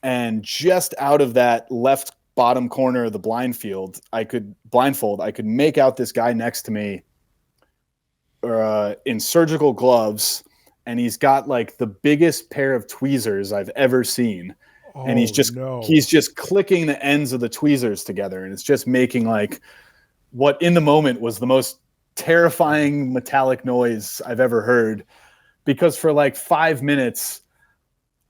And just out of that left bottom corner of the blindfold, I could make out this guy next to me in surgical gloves, and he's got like the biggest pair of tweezers I've ever seen. And he's just clicking the ends of the tweezers together, and it's just making like what in the moment was the most terrifying metallic noise I've ever heard. Because for like 5 minutes,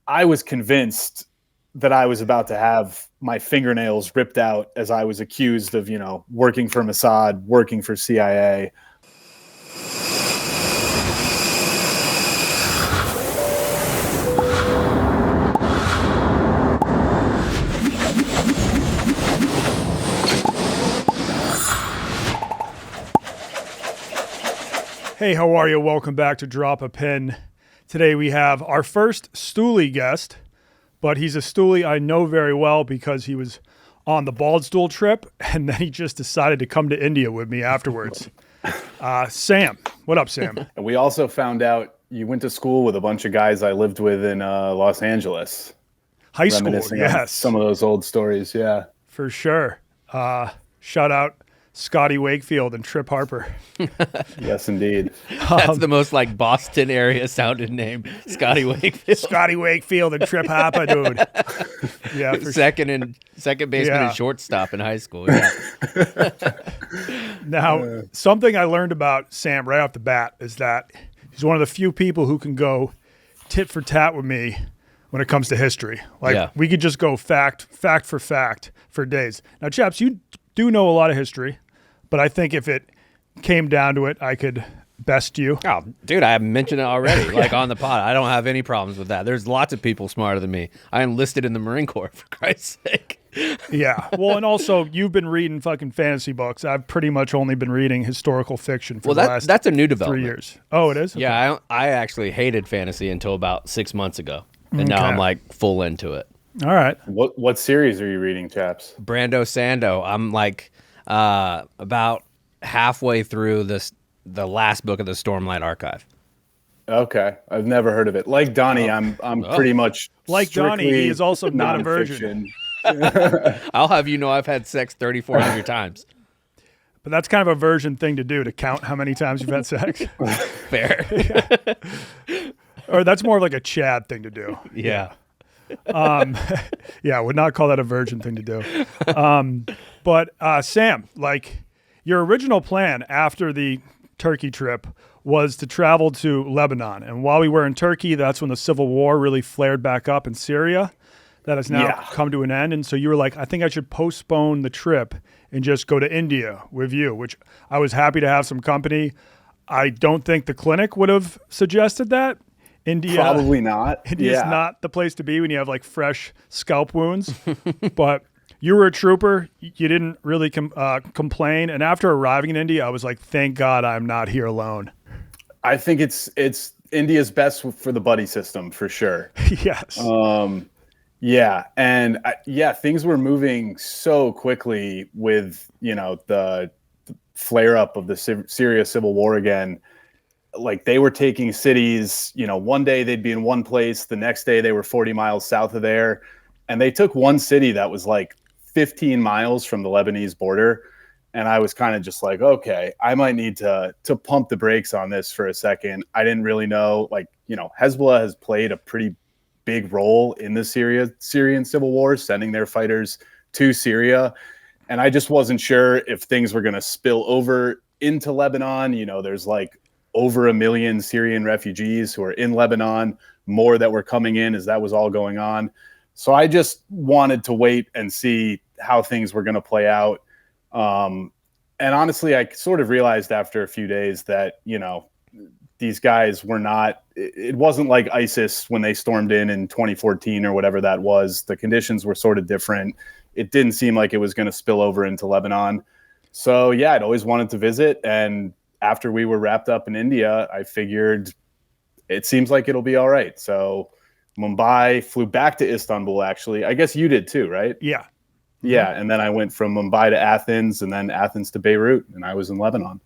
I was convinced that I was about to have my fingernails ripped out as I was accused of, working for Mossad, working for CIA. Hey, how are you? Welcome back to Drop a Pin. Today we have our first Stoolie guest, but he's a Stoolie I know very well because he was on the Baldstool trip, and then he just decided to come to India with me afterwards. Sam. What up, Sam? And we also found out you went to school with a bunch of guys I lived with in Los Angeles. High school, yes. Some of those old stories, yeah. For sure. Shout out Scotty Wakefield and Trip Harper. Yes, indeed. That's the most like Boston area sounding name. Scotty Wakefield. Scotty Wakefield and Trip Harper, dude. Yeah, for second baseman and shortstop in high school. Yeah. Now, something I learned about Sam right off the bat is that he's one of the few people who can go tit for tat with me when it comes to history. We could just go fact for fact for days. Now, chaps, you do know a lot of history, but I think if it came down to it, I could best you. Oh, dude, I mentioned it already, on the pod. I don't have any problems with that. There's lots of people smarter than me. I enlisted in the Marine Corps, for Christ's sake. Yeah. Well, and also, you've been reading fucking fantasy books. I've pretty much only been reading historical fiction for the last that's a new development. 3 years. Oh, it is? Okay. Yeah, I actually hated fantasy until about 6 months ago, and now I'm like full into it. All right. What series are you reading, chaps? Brando Sando. I'm like about halfway through the last book of the Stormlight Archive. Okay, I've never heard of it. Like Donnie, I'm pretty much like Donnie. He is also not a virgin. I'll have you know I've had sex 3,400 times. But that's kind of a virgin thing to do, to count how many times you've had sex. Fair. Or that's more like a Chad thing to do. Yeah. I would not call that a virgin thing to do. But Sam, like your original plan after the Turkey trip was to travel to Lebanon. And while we were in Turkey, that's when the civil war really flared back up in Syria. That has now come to an end. And so you were like, I think I should postpone the trip and just go to India with you, which I was happy to have some company. I don't think the clinic would have suggested that. India, probably not. India's not the place to be when you have like fresh scalp wounds. But you were a trooper. You didn't really complain. And after arriving in India, I was like, thank God I'm not here alone. I think it's India's best for the buddy system for sure. Yes. And things were moving so quickly with the flare up of the Syria civil war again. Like they were taking cities, one day they'd be in one place, the next day they were 40 miles south of there. And they took one city that was like 15 miles from the Lebanese border. And I was kind of just like, okay, I might need to pump the brakes on this for a second. I didn't really know, Hezbollah has played a pretty big role in the Syrian civil war, sending their fighters to Syria. And I just wasn't sure if things were going to spill over into Lebanon. There's like over 1 million Syrian refugees who are in Lebanon, more that were coming in as that was all going on. So I just wanted to wait and see how things were going to play out. And honestly, I sort of realized after a few days that, these guys were not, it wasn't like ISIS when they stormed in 2014 or whatever that was. The conditions were sort of different. It didn't seem like it was going to spill over into Lebanon. So yeah, I'd always wanted to visit. And after we were wrapped up in India, I figured it seems like it'll be all right. So Mumbai, flew back to Istanbul, actually. I guess you did too, right? Yeah. Yeah. And then I went from Mumbai to Athens and then Athens to Beirut, and I was in Lebanon.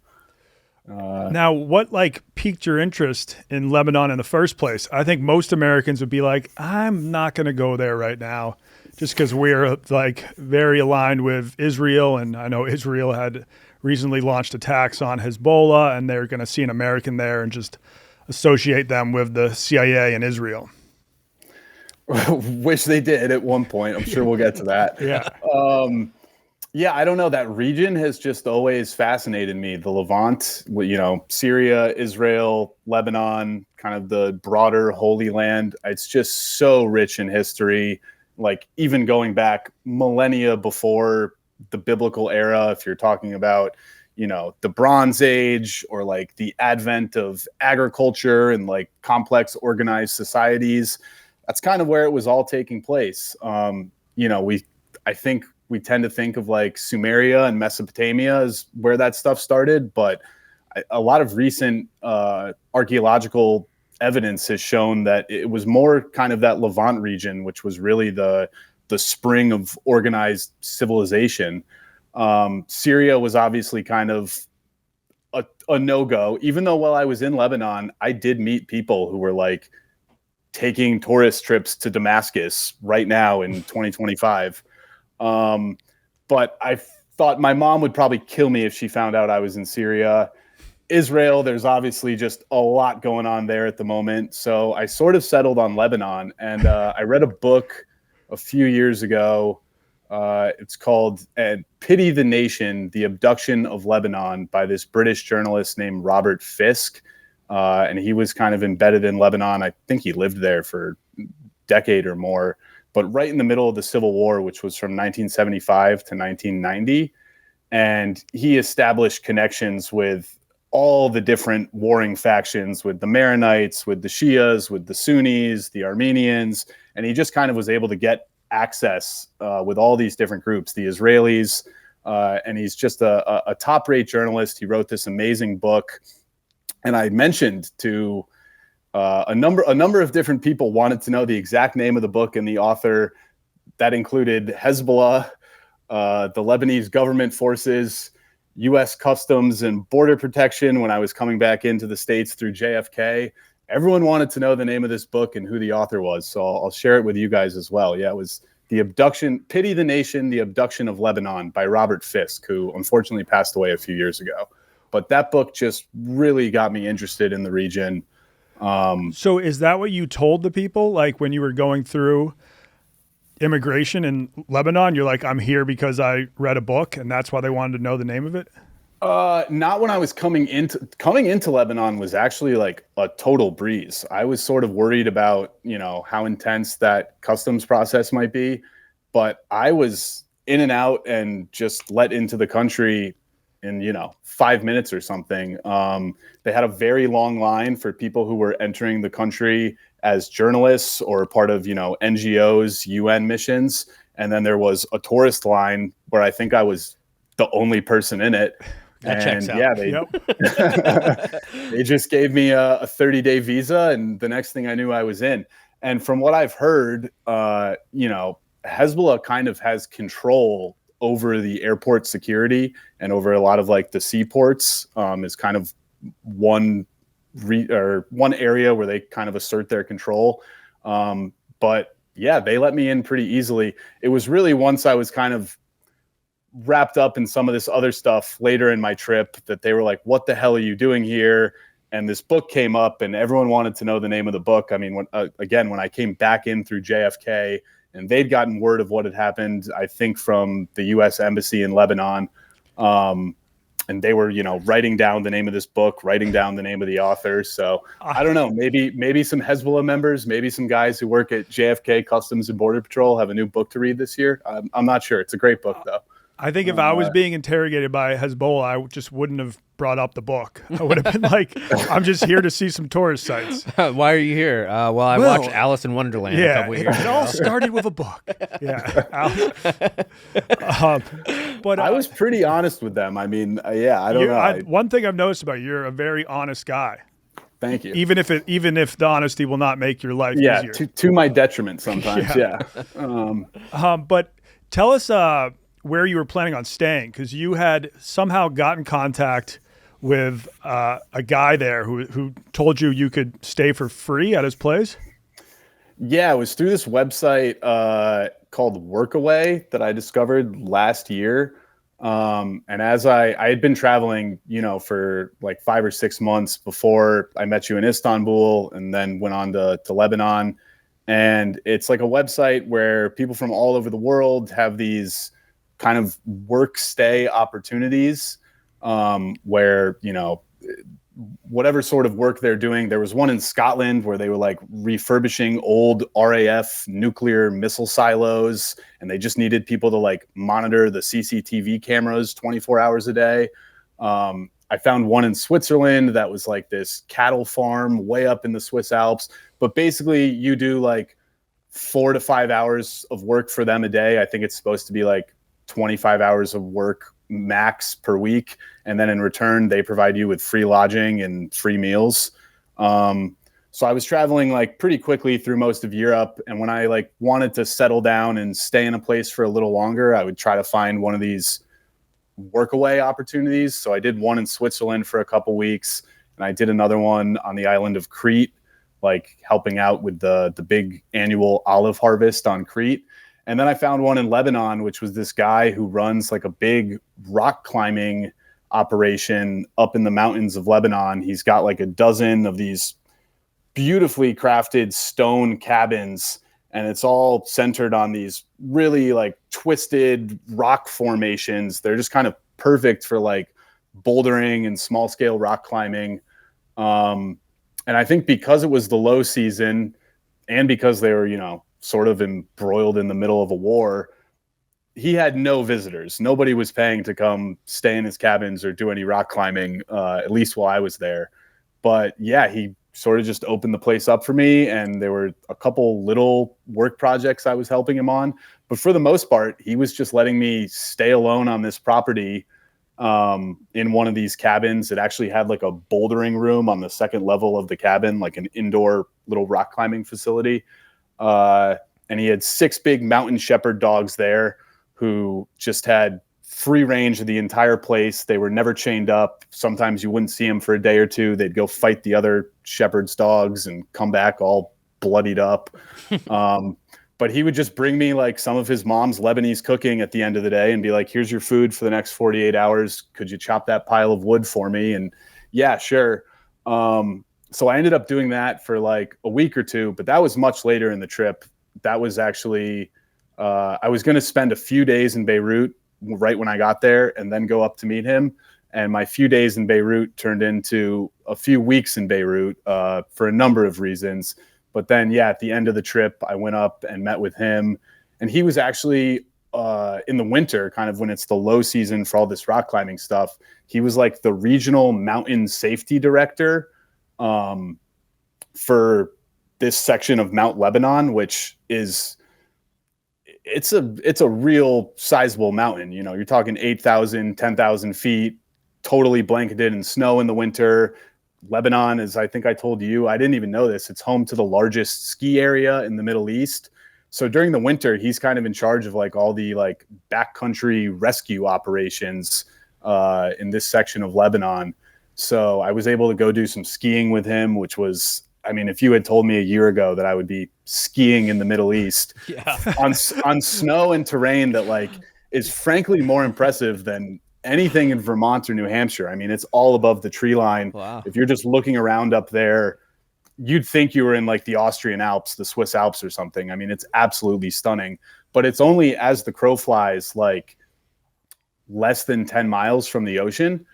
Now, what like piqued your interest in Lebanon in the first place? I think most Americans would be like, I'm not going to go there right now, just because we're like very aligned with Israel, and I know Israel had recently launched attacks on Hezbollah, and they're going to see an American there and just associate them with the CIA and Israel. Which they did at one point. I'm sure we'll get to that. Yeah. Yeah, I don't know. That region has just always fascinated me. The Levant, Syria, Israel, Lebanon, kind of the broader Holy Land. It's just so rich in history. Like even going back millennia before the biblical era, if you're talking about, the Bronze Age or like the advent of agriculture and like complex organized societies, that's kind of where it was all taking place. I think we tend to think of like Sumeria and Mesopotamia as where that stuff started, but a lot of recent archaeological evidence has shown that it was more kind of that Levant region, which was really the spring of organized civilization. Syria was obviously kind of a no-go, even though while I was in Lebanon, I did meet people who were like taking tourist trips to Damascus right now in 2025. But I thought my mom would probably kill me if she found out I was in Syria. Israel, there's obviously just a lot going on there at the moment. So I sort of settled on Lebanon, and I read a book a few years ago. It's called Pity the Nation, The Abduction of Lebanon by this British journalist named Robert Fisk. And he was kind of embedded in Lebanon. I think he lived there for a decade or more, but right in the middle of the Civil War, which was from 1975 to 1990. And he established connections with all the different warring factions, with the Maronites, with the Shias, with the Sunnis, the Armenians. And he just kind of was able to get access with all these different groups, the Israelis. And he's just a top-rate journalist. He wrote this amazing book. And I mentioned to a number of different people wanted to know the exact name of the book and the author. That included Hezbollah, the Lebanese government forces, U.S. Customs and Border Protection when I was coming back into the States through JFK. Everyone wanted to know the name of this book and who the author was, so I'll share it with you guys as well. Yeah, it was Pity the Nation, The Abduction of Lebanon by Robert Fisk, who unfortunately passed away a few years ago. But that book just really got me interested in the region. So is that what you told the people, like when you were going through immigration in Lebanon? You're like, I'm here because I read a book, and that's why they wanted to know the name of it? Not when I was coming into Lebanon was actually like a total breeze. I was sort of worried about, how intense that customs process might be, but I was in and out and just let into the country in 5 minutes or something. They had a very long line for people who were entering the country as journalists or part of NGOs, UN missions, and then there was a tourist line where I think I was the only person in it. That checks out. Yeah, they just gave me a 30-day visa, and the next thing I knew, I was in. And from what I've heard, Hezbollah kind of has control over the airport security and over a lot of like the seaports. Is kind of one area where they kind of assert their control. But yeah, they let me in pretty easily. It was really once I was kind of wrapped up in some of this other stuff later in my trip that they were like, what the hell are you doing here? And this book came up and everyone wanted to know the name of the book. I mean, when I came back in through JFK and they'd gotten word of what had happened, I think from the US Embassy in Lebanon. And they were, writing down the name of this book, writing down the name of the author. So I don't know, maybe some Hezbollah members, maybe some guys who work at JFK Customs and Border Patrol have a new book to read this year. I'm not sure. It's a great book, though. I think if I was being interrogated by Hezbollah, I just wouldn't have brought up the book. I would have been like, I'm just here to see some tourist sites. Why are you here? Well, I watched Alice in Wonderland a couple years ago. It all started with a book. Yeah. But I was pretty honest with them. I mean, I don't know. One thing I've noticed about you're a very honest guy. Thank you. Even if the honesty will not make your life easier. To my detriment sometimes. Yeah. But tell us where you were planning on staying, because you had somehow got in contact with a guy there who told you could stay for free at his place. Yeah, it was through this website called Workaway that I discovered last year. And as I had been traveling, for like 5 or 6 months before I met you in Istanbul, and then went on to Lebanon. And it's like a website where people from all over the world have these kind of work stay opportunities, where, whatever sort of work they're doing. There was one in Scotland where they were like refurbishing old RAF nuclear missile silos, and they just needed people to like monitor the CCTV cameras 24 hours a day. I found one in Switzerland that was like this cattle farm way up in the Swiss Alps. But basically you do like 4 to 5 hours of work for them a day. I think it's supposed to be like 25 hours of work max per week. And then in return, they provide you with free lodging and free meals. So I was traveling like pretty quickly through most of Europe. And when I like wanted to settle down and stay in a place for a little longer, I would try to find one of these workaway opportunities. So I did one in Switzerland for a couple weeks, and I did another one on the island of Crete, like helping out with the big annual olive harvest on Crete. And then I found one in Lebanon, which was this guy who runs like a big rock climbing operation up in the mountains of Lebanon. He's got like a dozen of these beautifully crafted stone cabins, and it's all centered on these really like twisted rock formations. They're just kind of perfect for like bouldering and small scale rock climbing. And I think because it was the low season, and because they were, sort of embroiled in the middle of a war, he had no visitors. Nobody was paying to come stay in his cabins or do any rock climbing, at least while I was there. But yeah, he sort of just opened the place up for me, and there were a couple little work projects I was helping him on. But for the most part, he was just letting me stay alone on this property, in one of these cabins. It actually had like a bouldering room on the second level of the cabin, like an indoor little rock climbing facility. And he had 6 big mountain shepherd dogs there who just had free range of the entire place. They were never chained up. Sometimes you wouldn't see them for a day or two. They'd go fight the other shepherd's dogs and come back all bloodied up. But he would just bring me like some of his mom's Lebanese cooking at the end of the day and be like, here's your food for the next 48 hours. Could you chop that pile of wood for me? And yeah, sure. So I ended up doing that for like a week or two, but that was much later in the trip. That was actually, I was going to spend a few days in Beirut right when I got there and then go up to meet him. And my few days in Beirut turned into a few weeks in Beirut, for a number of reasons. But then, yeah, at the end of the trip, I went up and met with him. And he was actually, in the winter, kind of when it's the low season for all this rock climbing stuff, he was like the regional mountain safety director, for this section of Mount Lebanon, which is, it's a real sizable mountain. You're talking 8,000, 10,000 feet, totally blanketed in snow in the winter. Lebanon, as I think I told you, I didn't even know this, it's home to the largest ski area in the Middle East. So during the winter, he's kind of in charge of like all the like backcountry rescue operations, in this section of Lebanon. So I was able to go do some skiing with him, which was, I mean, if you had told me a year ago that I would be skiing in the Middle East on snow and terrain that like is frankly more impressive than anything in Vermont or New Hampshire. I mean, it's all above the tree line. Wow. If you're just looking around up there, you'd think you were in like the Austrian Alps, the Swiss Alps or something. I mean, it's absolutely stunning, but it's only as the crow flies, like less than 10 miles from the ocean.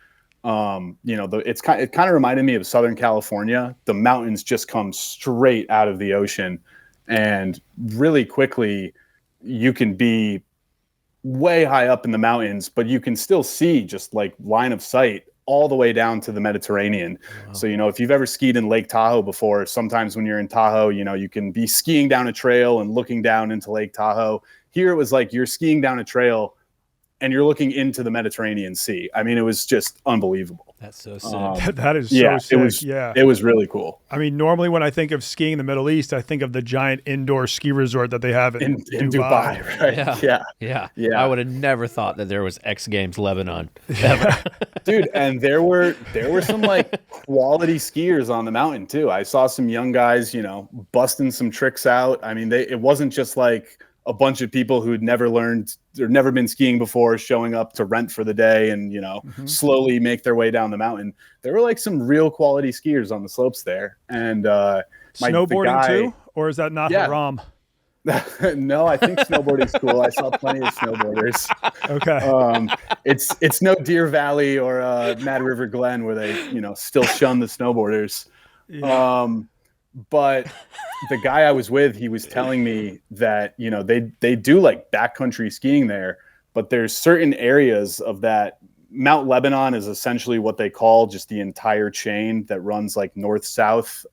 It kind of reminded me of Southern California. The mountains just come straight out of the ocean, and really quickly you can be way high up in the mountains, but you can still see just like line of sight all the way down to the Mediterranean. Wow. So, if you've ever skied in Lake Tahoe before, sometimes when you're in Tahoe, you can be skiing down a trail and looking down into Lake Tahoe. Here it was like you're skiing down a trail and you're looking into the Mediterranean Sea. I mean, it was just unbelievable. That's so sick. That is Yeah, so sick. it was really cool. I mean, normally when I think of skiing in the Middle East, I think of the giant indoor ski resort that they have in Dubai, right? Yeah. I would have never thought that there was X Games Lebanon ever. Dude, and there were some like quality skiers on the mountain too. I saw some young guys, busting some tricks out. I mean, it wasn't just like a bunch of people who'd never learned or never been skiing before showing up to rent for the day and, slowly make their way down the mountain. There were like some real quality skiers on the slopes there. And snowboarding too? Or is that not haram? No, I think snowboarding's cool. I saw plenty of snowboarders. Okay. It's no Deer Valley or Mad River Glen where they, still shun the snowboarders. Yeah. But the guy I was with, he was telling me that, they do like backcountry skiing there, but there's certain areas of that. Mount Lebanon is essentially what they call just the entire chain that runs like north-south,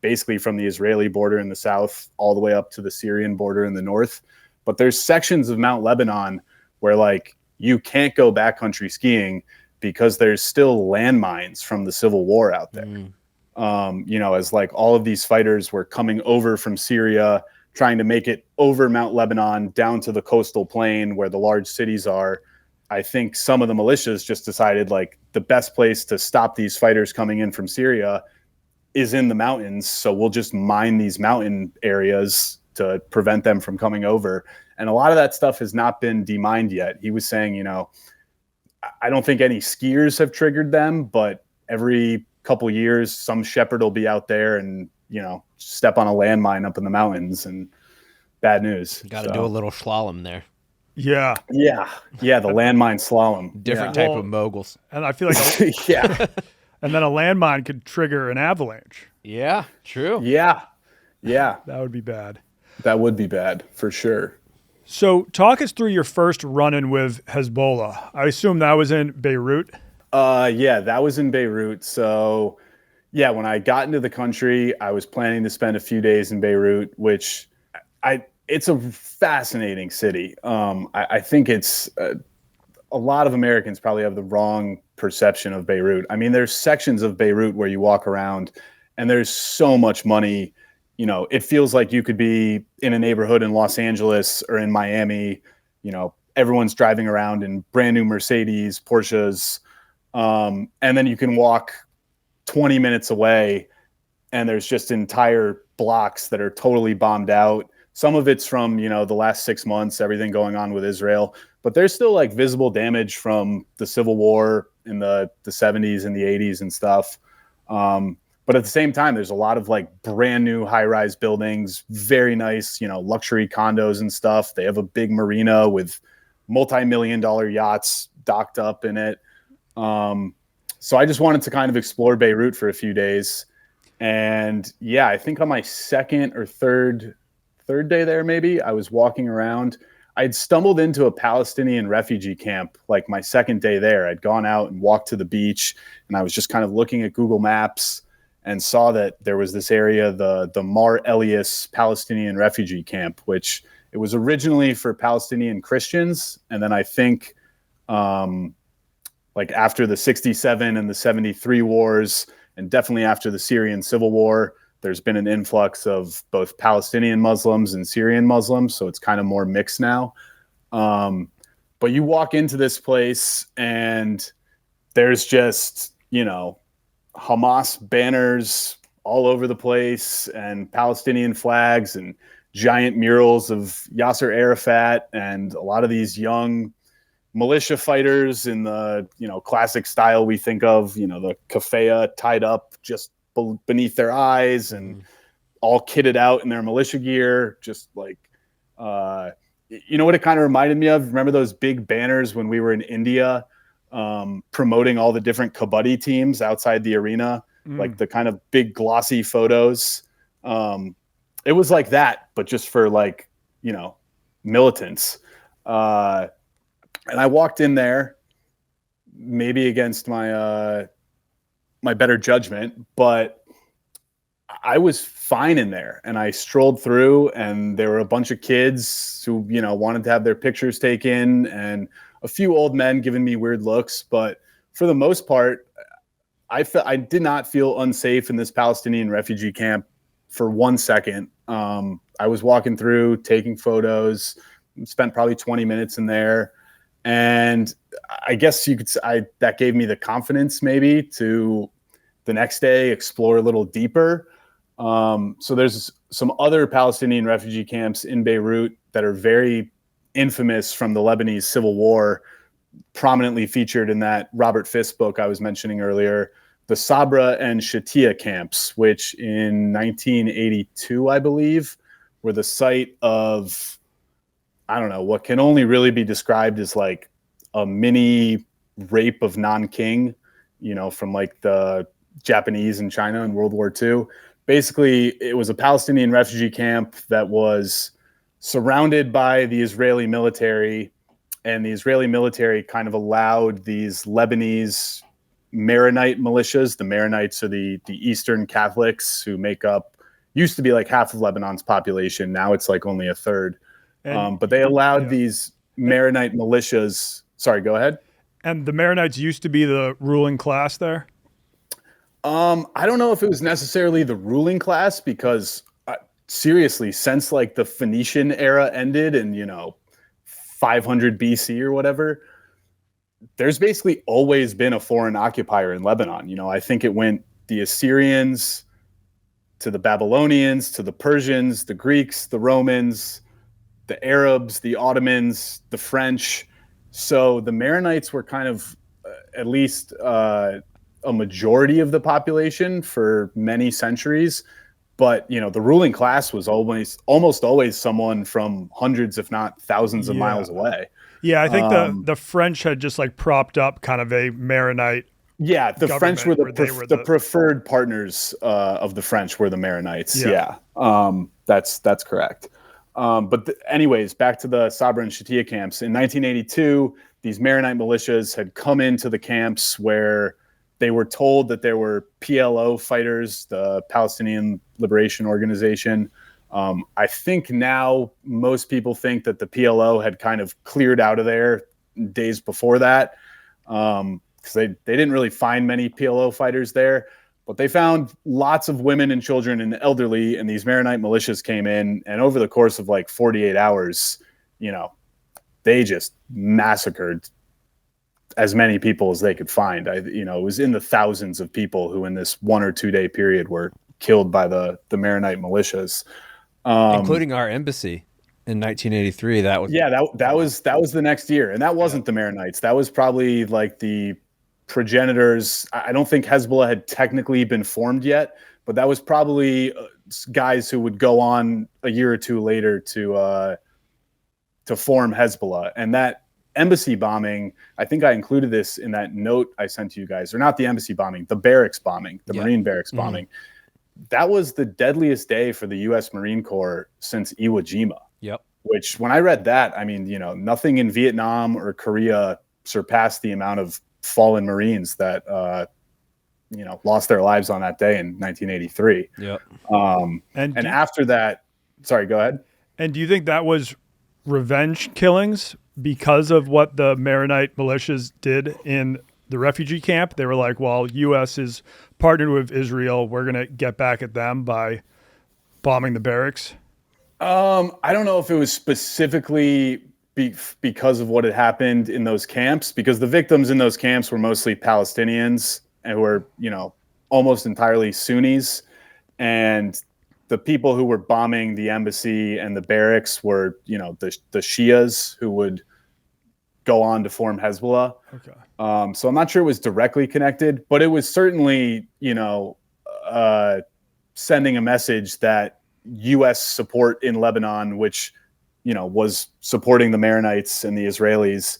basically from the Israeli border in the south all the way up to the Syrian border in the north. But there's sections of Mount Lebanon where like you can't go backcountry skiing because there's still landmines from the civil war out there. As like all of these fighters were coming over from Syria, trying to make it over Mount Lebanon down to the coastal plain where the large cities are. I think some of the militias just decided like the best place to stop these fighters coming in from Syria is in the mountains. So we'll just mine these mountain areas to prevent them from coming over. And a lot of that stuff has not been demined yet. He was saying, I don't think any skiers have triggered them, but every couple years, some shepherd will be out there and, step on a landmine up in the mountains and bad news. Got to do a little slalom there. Yeah. Yeah. The landmine slalom. Different type of moguls. And I feel like, yeah. And then a landmine could trigger an avalanche. Yeah, true. Yeah. That would be bad. That would be bad for sure. So talk us through your first run-in with Hezbollah. I assume that was in Beirut. Yeah, that was in Beirut. So yeah, when I got into the country, I was planning to spend a few days in Beirut, which it's a fascinating city. I think it's a lot of Americans probably have the wrong perception of Beirut. I mean, there's sections of Beirut where you walk around and there's so much money. It feels like you could be in a neighborhood in Los Angeles or in Miami. Everyone's driving around in brand new Mercedes, Porsches. And then you can walk 20 minutes away and there's just entire blocks that are totally bombed out. Some of it's from, the last 6 months, everything going on with Israel, but there's still like visible damage from the Civil War in the 70s and the 80s and stuff. But at the same time, there's a lot of like brand new high-rise buildings, very nice, luxury condos and stuff. They have a big marina with multi-million-dollar yachts docked up in it. So I just wanted to kind of explore Beirut for a few days. And yeah, I think on my second or third day there, maybe, I was walking around. I'd stumbled into a Palestinian refugee camp like my second day there. I'd gone out and walked to the beach and I was just kind of looking at Google Maps and saw that there was this area, the Mar Elias Palestinian refugee camp, which it was originally for Palestinian Christians. And then I think like after the 67 and the 73 wars, and definitely after the Syrian civil war, there's been an influx of both Palestinian Muslims and Syrian Muslims. So it's kind of more mixed now. But you walk into this place and there's just, Hamas banners all over the place and Palestinian flags and giant murals of Yasser Arafat and a lot of these young militia fighters in the, classic style we think of, the keffiyeh tied up just beneath their eyes and all kitted out in their militia gear. Just like, what it kind of reminded me of? Remember those big banners when we were in India, promoting all the different kabaddi teams outside the arena, like the kind of big glossy photos. It was like that, but just for like, militants. And I walked in there, maybe against my my better judgment, but I was fine in there. And I strolled through, and there were a bunch of kids who wanted to have their pictures taken, and a few old men giving me weird looks. But for the most part, I did not feel unsafe in this Palestinian refugee camp for 1 second. I was walking through, taking photos, spent probably 20 minutes in there. And I guess you could say that gave me the confidence maybe to the next day explore a little deeper. So there's some other Palestinian refugee camps in Beirut that are very infamous from the Lebanese civil war, prominently featured in that Robert Fisk book I was mentioning earlier, the Sabra and Shatia camps, which in 1982, I believe, were the site of, I don't know, what can only really be described as like a mini rape of Nanking, from like the Japanese and China in World War II. Basically, it was a Palestinian refugee camp that was surrounded by the Israeli military, and the Israeli military kind of allowed these Lebanese Maronite militias. The Maronites are the Eastern Catholics who used to be like half of Lebanon's population. Now it's like only a third. But they allowed these Maronite militias. Sorry, go ahead. And the Maronites used to be the ruling class there? I don't know if it was necessarily the ruling class, because seriously, since like the Phoenician era ended in, 500 BC or whatever, there's basically always been a foreign occupier in Lebanon. I think it went the Assyrians to the Babylonians, to the Persians, the Greeks, the Romans, the Arabs, the Ottomans, the French. So the Maronites were kind of at least a majority of the population for many centuries. But, the ruling class was almost always someone from hundreds, if not thousands of miles away. Yeah, I think the French had just like propped up kind of a Maronite. Yeah, the French were the preferred partners of the French were the Maronites. Yeah, that's correct. But anyways, back to the Sabra and Shatia camps. In 1982, these Maronite militias had come into the camps where they were told that there were PLO fighters, the Palestinian Liberation Organization. I think now most people think that the PLO had kind of cleared out of there days before that, because they didn't really find many PLO fighters there. But they found lots of women and children and elderly, and these Maronite militias came in, and over the course of like 48 hours, they just massacred as many people as they could find. It was in the thousands of people who in this 1 or 2 day period were killed by the Maronite militias. Including our embassy in 1983. That was the next year. And that wasn't the Maronites. That was probably like the progenitors. I don't think Hezbollah had technically been formed yet, but that was probably guys who would go on a year or two later to form Hezbollah. And that embassy bombing, I think I included this in that note I sent to you guys, or not the embassy bombing, the barracks bombing, the Marine barracks bombing. That was the deadliest day for the U.S. Marine Corps since Iwo Jima. Yep. Which, when I read that, I mean, nothing in Vietnam or Korea surpassed the amount of fallen Marines that, lost their lives on that day in 1983. Yep. And after that, sorry, go ahead. And do you think that was revenge killings because of what the Maronite militias did in the refugee camp? They were like, well, U.S. is partnered with Israel. We're going to get back at them by bombing the barracks. I don't know if it was specifically because of what had happened in those camps, because the victims in those camps were mostly Palestinians and were, almost entirely Sunnis. And the people who were bombing the embassy and the barracks were, the Shias who would go on to form Hezbollah. Okay. So I'm not sure it was directly connected, but it was certainly, sending a message that U.S. support in Lebanon, which, was supporting the Maronites and the Israelis,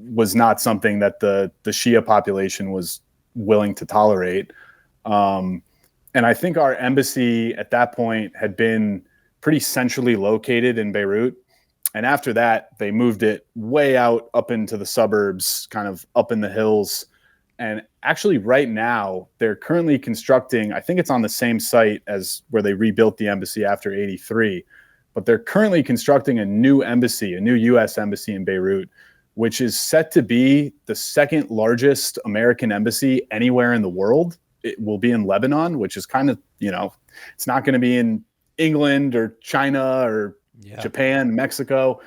was not something that the Shia population was willing to tolerate. And I think our embassy at that point had been pretty centrally located in Beirut. And after that, they moved it way out up into the suburbs, kind of up in the hills. And actually right now, they're currently constructing, I think it's on the same site as where they rebuilt the embassy after 83, but they're currently constructing a new embassy, a new U.S. embassy in Beirut, which is set to be the second largest American embassy anywhere in the world. It will be in Lebanon, which is kind of, it's not going to be in England or China or Japan, Mexico.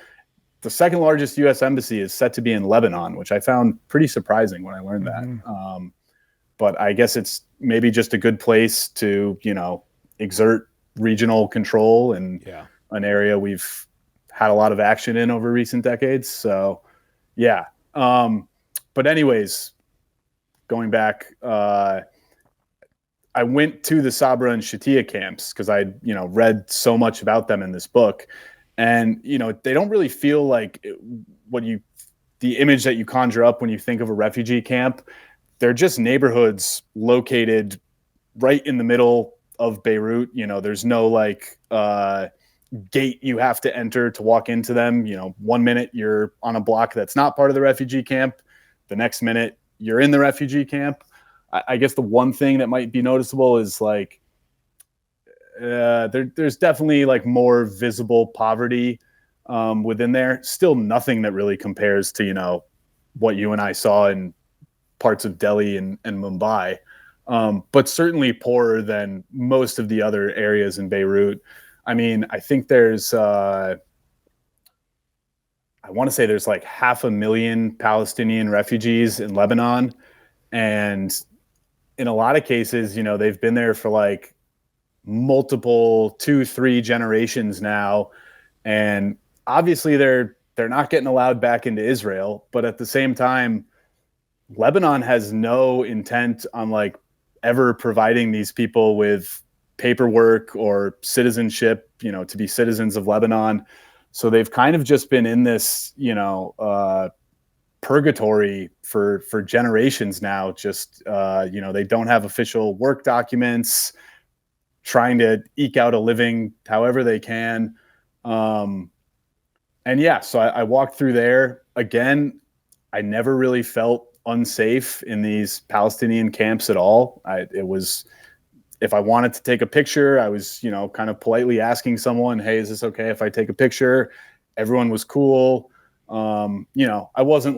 The second largest U.S. embassy is set to be in Lebanon, which I found pretty surprising when I learned that. But I guess it's maybe just a good place to, exert regional control in an area we've had a lot of action in over recent decades. So, yeah. But anyways, going back, I went to the Sabra and Shatia camps because I, read so much about them in this book. And, they don't really feel like the image that you conjure up when you think of a refugee camp. They're just neighborhoods located right in the middle of Beirut. There's no gate you have to enter to walk into them. 1 minute you're on a block that's not part of the refugee camp. The next minute you're in the refugee camp. I guess the one thing that might be noticeable is there's definitely more visible poverty within there. Still nothing that really compares to, what you and I saw in parts of Delhi and Mumbai, but certainly poorer than most of the other areas in Beirut. I mean, I think there's, I want to say there's 500,000 Palestinian refugees in Lebanon. And in a lot of cases, they've been there for multiple 2-3 generations now. And obviously they're not getting allowed back into Israel, but at the same time, Lebanon has no intent on ever providing these people with paperwork or citizenship, to be citizens of Lebanon. So they've kind of just been in this, purgatory for generations now. Just, they don't have official work documents, trying to eke out a living however they can. So I walked through there. Again, I never really felt unsafe in these Palestinian camps at all. If I wanted to take a picture, I was, kind of politely asking someone, hey, is this okay if I take a picture? Everyone was cool. I wasn't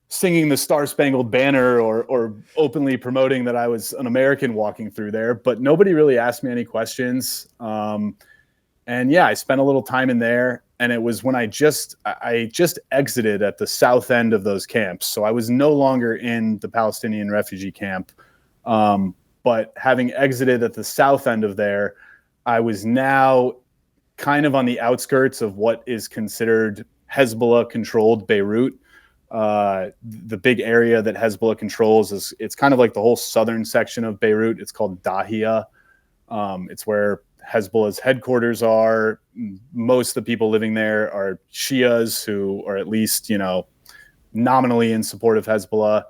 singing the Star Spangled Banner or openly promoting that I was an American walking through there, but nobody really asked me any questions. I spent a little time in there, and it was when I just exited at the south end of those camps. So I was no longer in the Palestinian refugee camp. But having exited at the south end of there, I was now kind of on the outskirts of what is considered Hezbollah-controlled Beirut. The big area that Hezbollah controls it's kind of like the whole southern section of Beirut. It's called Dahia. It's where Hezbollah's headquarters are. Most of the people living there are Shias who are at least, nominally in support of Hezbollah.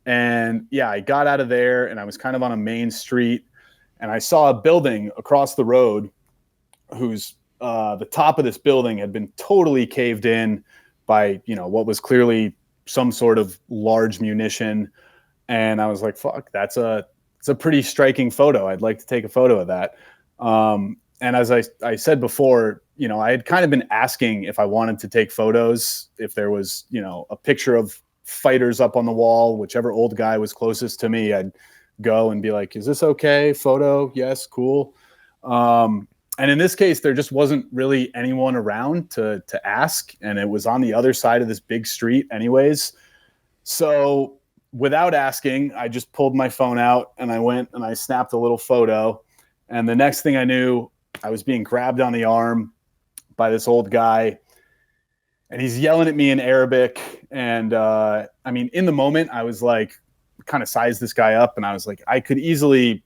And I got out of there and I was kind of on a main street, and I saw a building across the road whose the top of this building had been totally caved in by, what was clearly some sort of large munition. And I was like, fuck, it's a pretty striking photo. I'd like to take a photo of that. And as I said before, I had kind of been asking if I wanted to take photos, if there was, a picture of fighters up on the wall, whichever old guy was closest to me, I'd go and be like, is this okay? Photo? Yes. Cool. And in this case, there just wasn't really anyone around to ask. And it was on the other side of this big street anyways. So without asking, I just pulled my phone out and I went and I snapped a little photo. And the next thing I knew, I was being grabbed on the arm by this old guy. And he's yelling at me in Arabic. And in the moment, I was kind of sized this guy up. And I was like, I could easily,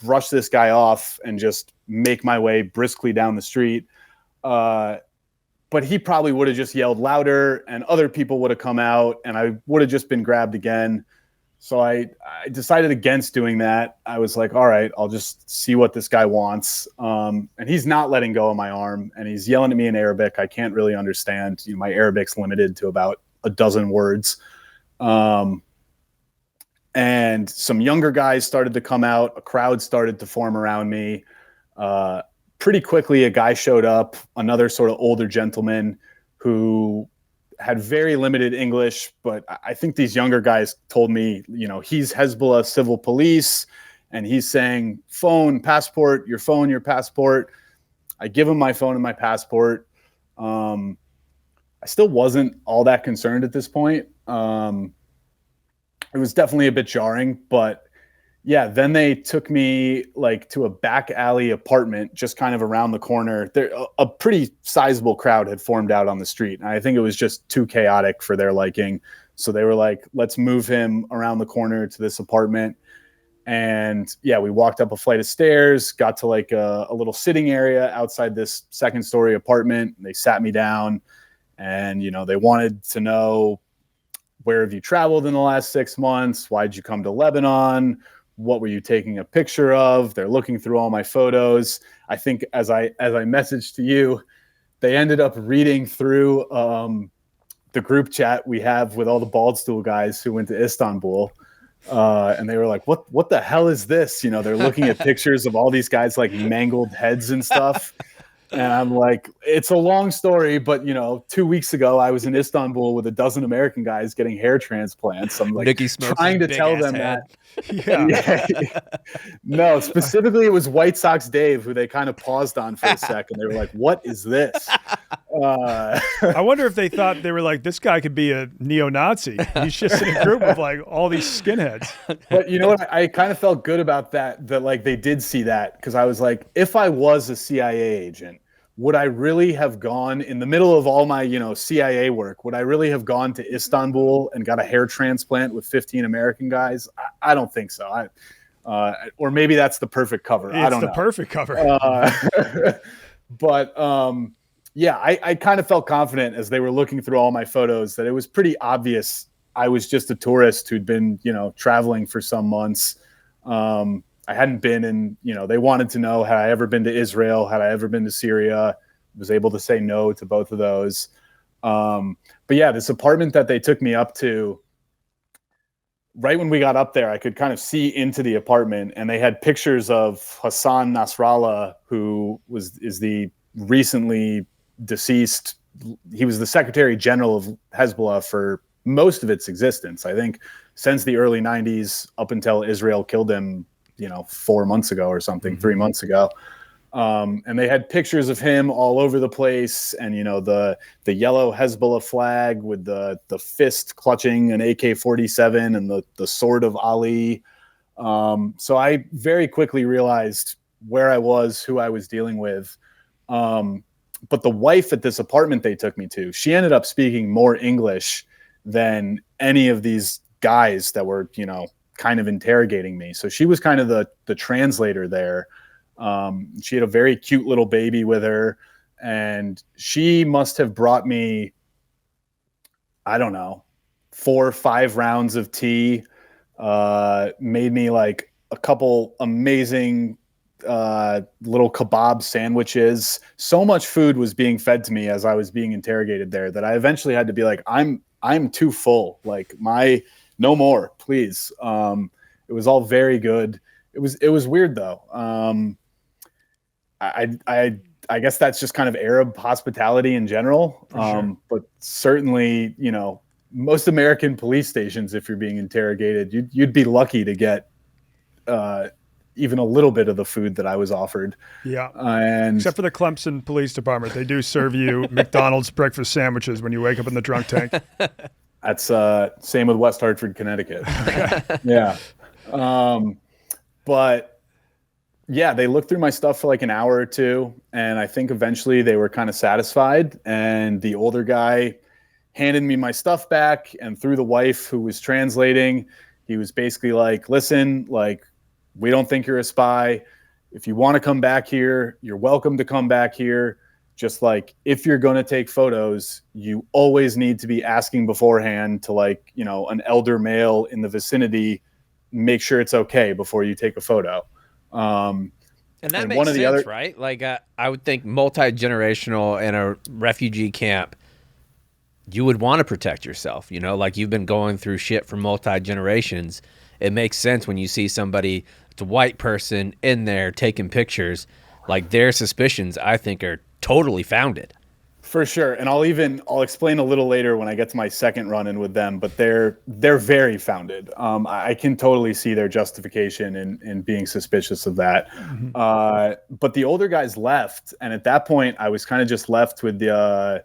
brush this guy off and just make my way briskly down the street. But he probably would have just yelled louder and other people would have come out and I would have just been grabbed again. So I decided against doing that. I was like, all right, I'll just see what this guy wants. And he's not letting go of my arm and he's yelling at me in Arabic. I can't really understand. My Arabic's limited to about a dozen words. And some younger guys started to come out. A crowd started to form around me. Pretty quickly, a guy showed up, another sort of older gentleman who had very limited English, but I think these younger guys told me, he's Hezbollah civil police, and he's saying, phone, passport, your phone, your passport. I give him my phone and my passport. I still wasn't all that concerned at this point. It was definitely a bit jarring, but yeah, then they took me like to a back alley apartment just kind of around the corner. There, a pretty sizable crowd had formed out on the street, and I think it was just too chaotic for their liking. So they were like, let's move him around the corner to this apartment. And yeah, we walked up a flight of stairs, got to like a little sitting area outside this second-story apartment. They sat me down, and they wanted to know, where have you traveled in the last 6 months? Why'd you come to Lebanon? What were you taking a picture of? They're looking through all my photos. I think as I messaged to you, they ended up reading through the group chat we have with all the Baldstool guys who went to Istanbul. And they were like, what the hell is this? They're looking at pictures of all these guys like mangled heads and stuff. And I'm like, it's a long story, but 2 weeks ago I was in Istanbul with a dozen American guys getting hair transplants. I'm like trying to tell them head. that. No, specifically it was White Sox Dave, who they kind of paused on for a second. They were like, what is this? I wonder if they thought, they were like, this guy could be a neo-Nazi. He's just in a group with like all these skinheads. But you know what? I kind of felt good about that like they did see that, because I was like, if I was a CIA agent, would I really have gone in the middle of all my, CIA work? Would I really have gone to Istanbul and got a hair transplant with 15 American guys? I don't think so. Or maybe that's the perfect cover. I don't know. It's the perfect cover. But yeah, I kind of felt confident as they were looking through all my photos that it was pretty obvious I was just a tourist who'd been, traveling for some months. I hadn't been in, they wanted to know, had I ever been to Israel? Had I ever been to Syria? Was able to say no to both of those. But yeah, this apartment that they took me up to, right when we got up there, I could kind of see into the apartment, and they had pictures of Hassan Nasrallah, who is the recently deceased. He was the Secretary General of Hezbollah for most of its existence. I think since the early 90s up until Israel killed him, 4 months ago or something, 3 months ago. And they had pictures of him all over the place. And, the yellow Hezbollah flag with the fist clutching an AK-47 and the sword of Ali. So I very quickly realized where I was, who I was dealing with. But the wife at this apartment they took me to, she ended up speaking more English than any of these guys that were, kind of interrogating me. So she was kind of the translator there. She had a very cute little baby with her, and she must have brought me, I don't know, 4 or 5 rounds of tea, made me like a couple amazing little kebab sandwiches. So much food was being fed to me as I was being interrogated there that I eventually had to be like, I'm too full. Like no more, please. It was all very good. It was weird though. I guess that's just kind of Arab hospitality in general. Sure. But certainly, most American police stations, if you're being interrogated, you'd be lucky to get even a little bit of the food that I was offered. Yeah. Except for the Clemson Police Department. They do serve you McDonald's breakfast sandwiches when you wake up in the drunk tank. That's same with West Hartford, Connecticut. Yeah. But yeah, they looked through my stuff for like an hour or two, and I think eventually they were kind of satisfied. And the older guy handed me my stuff back, and through the wife who was translating, he was basically like, listen, like, we don't think you're a spy. If you want to come back here, you're welcome to come back here. Just like, if you're going to take photos, you always need to be asking beforehand to like, an elder male in the vicinity, make sure it's okay before you take a photo. And that makes sense, right? Like, I would think multi-generational in a refugee camp, you would want to protect yourself, like you've been going through shit for multi-generations. It makes sense when you see somebody, it's a white person in there taking pictures, like their suspicions, I think, are totally founded. For sure. And I'll explain a little later when I get to my second run-in with them, but they're very founded. I can totally see their justification in being suspicious of that. Mm-hmm. But the older guys left, and at that point I was kind of just left with the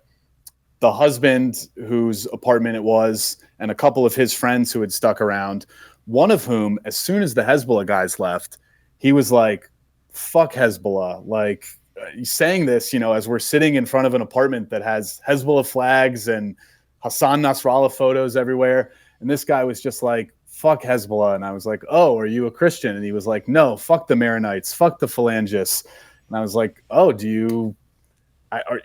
husband whose apartment it was, and a couple of his friends who had stuck around. One of whom, as soon as the Hezbollah guys left, he was like, fuck Hezbollah. Like, he's saying this, as we're sitting in front of an apartment that has Hezbollah flags and Hassan Nasrallah photos everywhere. And this guy was just like, fuck Hezbollah. And I was like, oh, are you a Christian? And he was like, no, fuck the Maronites, fuck the Phalangists. And I was like, oh,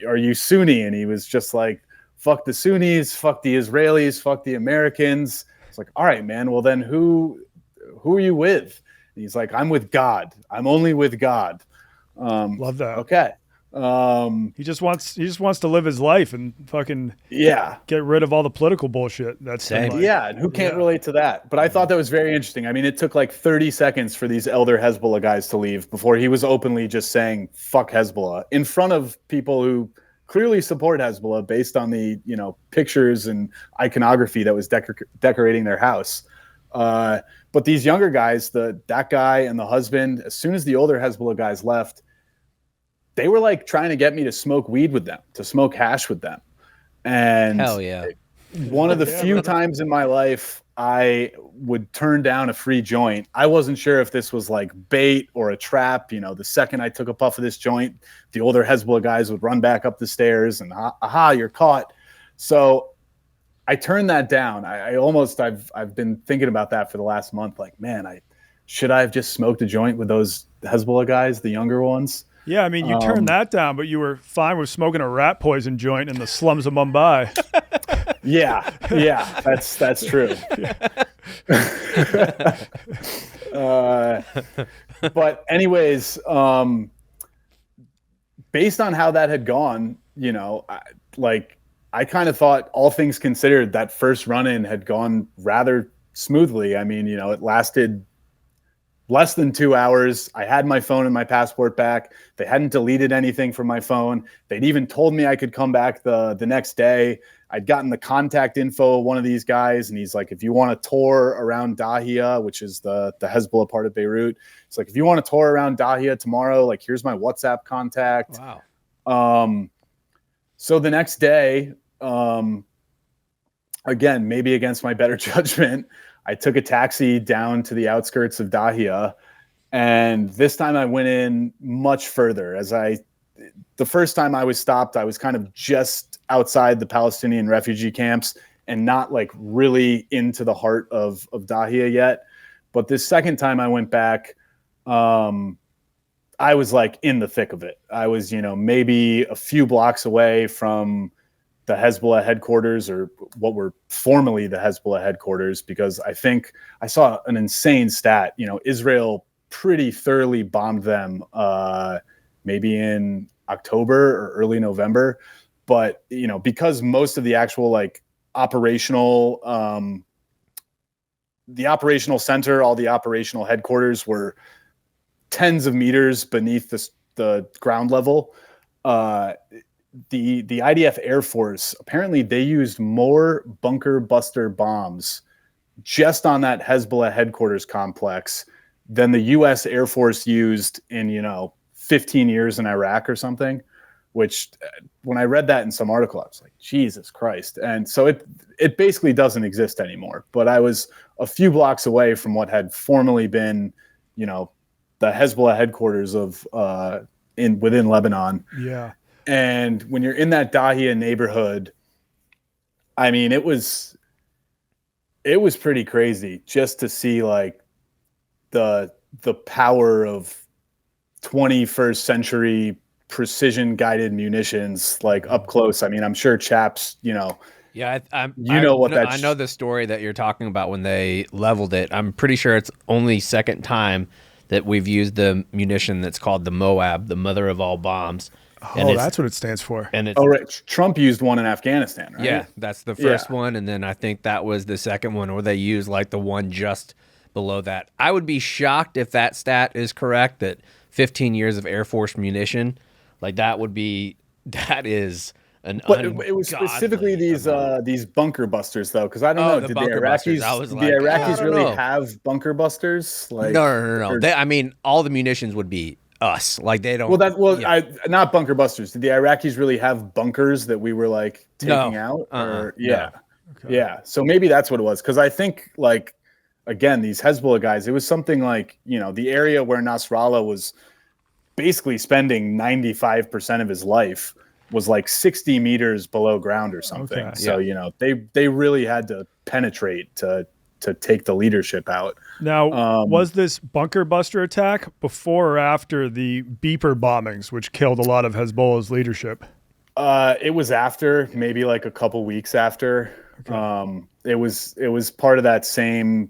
are you Sunni? And he was just like, fuck the Sunnis, fuck the Israelis, fuck the Americans. It's like, all right, man, well then who are you with? And he's like, I'm with God. I'm only with God. Love that. Okay. He just wants to live his life and fucking get rid of all the political bullshit. That's same. And who can't relate to that? But I thought that was very interesting. I mean, it took like 30 seconds for these elder Hezbollah guys to leave before he was openly just saying fuck Hezbollah in front of people who clearly support Hezbollah based on the pictures and iconography that was decorating their house. But these younger guys, that guy and the husband, as soon as the older Hezbollah guys left, they were like trying to get me to smoke weed with them, to smoke hash with them. And hell yeah. One of the few times in my life I would turn down a free joint. I wasn't sure if this was like bait or a trap. The second I took a puff of this joint, the older Hezbollah guys would run back up the stairs and aha, you're caught. So I turned that down. I've been thinking about that for the last month. Like, man, should I have just smoked a joint with those Hezbollah guys, the younger ones? Yeah, I mean, you turned that down, but you were fine with smoking a rat poison joint in the slums of Mumbai. Yeah, that's true. But anyways, based on how that had gone, I kind of thought, all things considered, that first run-in had gone rather smoothly. I mean, it lasted less than 2 hours. I had my phone and my passport back. They hadn't deleted anything from my phone. They'd even told me I could come back the next day. I'd gotten the contact info of one of these guys, and he's like, if you want to tour around Dahia, which is the Hezbollah part of Beirut, it's like, if you want to tour around Dahia tomorrow, like, here's my WhatsApp contact. Wow. So the next day, again, maybe against my better judgment, I took a taxi down to the outskirts of Dahia, and this time I went in much further. The first time I was stopped, I was kind of just outside the Palestinian refugee camps and not like really into the heart of Dahia yet. But this second time I went back, I was like in the thick of it. I was, maybe a few blocks away from the Hezbollah headquarters, or what were formerly the Hezbollah headquarters, because I think I saw an insane stat. Israel pretty thoroughly bombed them maybe in October or early November. But, because most of the actual like operational, the operational center, all the operational headquarters were tens of meters beneath the ground level. The IDF Air Force, apparently they used more bunker buster bombs just on that Hezbollah headquarters complex than the U.S. Air Force used in, 15 years in Iraq or something, which when I read that in some article, I was like, Jesus Christ. And so it basically doesn't exist anymore. But I was a few blocks away from what had formerly been, the Hezbollah headquarters of within Lebanon. Yeah. And when you're in that Dahia neighborhood, I mean, it was pretty crazy just to see like the power of 21st century precision guided munitions like up close. I mean, I'm sure chaps, Yeah, I know the story that you're talking about when they leveled it. I'm pretty sure it's only second time that we've used the munition that's called the Moab, the mother of all bombs. Oh, that's what it stands for. And it's, right. Trump used one in Afghanistan, right? Yeah, that's the first one, and then I think that was the second one, or they used like the one just below that. I would be shocked if that stat is correct, that 15 years of Air Force munition, like that is But it was specifically these bunker busters, though, because I don't know. Did the Iraqis really have bunker busters? Like, no. I mean, all the munitions would be us. Like they don't. Not bunker busters. Did the Iraqis really have bunkers that we were like taking out? Yeah. So maybe that's what it was. Because I think like again, these Hezbollah guys, it was something like the area where Nasrallah was basically spending 95% of his life was like 60 meters below ground or something. Okay. So, they really had to penetrate to take the leadership out. Now, was this bunker buster attack before or after the beeper bombings, which killed a lot of Hezbollah's leadership? It was after, maybe like a couple weeks after. Okay. It was part of that same,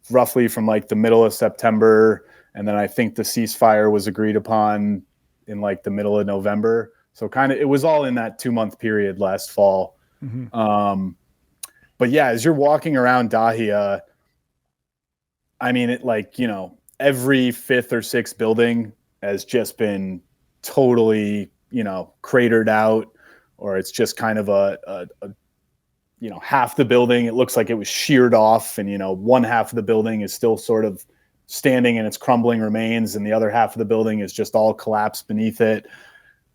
roughly from like the middle of September. And then I think the ceasefire was agreed upon in like the middle of November. So it was all in that 2-month period last fall. Mm-hmm. But yeah, as you're walking around Dahia, I mean, every 5th or 6th building has just been totally, cratered out, or it's just kind of a half the building. It looks like it was sheared off, and, one half of the building is still sort of standing in its crumbling remains, and the other half of the building is just all collapsed beneath it.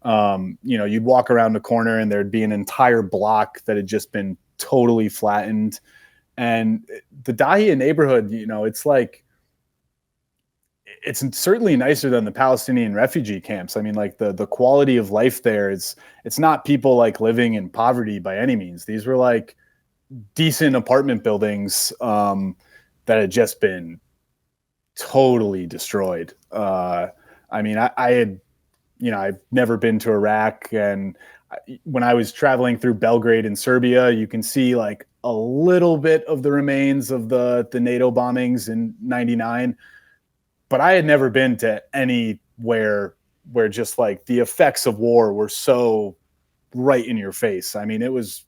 You'd walk around the corner and there'd be an entire block that had just been totally flattened. And the Dahia neighborhood, it's certainly nicer than the Palestinian refugee camps. I mean, like the quality of life there it's not people like living in poverty by any means. These were like decent apartment buildings that had just been totally destroyed. I mean, I've never been to Iraq, and when I was traveling through Belgrade in Serbia, you can see like a little bit of the remains of the NATO bombings in '99, but I had never been to anywhere where just like the effects of war were so right in your face. I mean, it was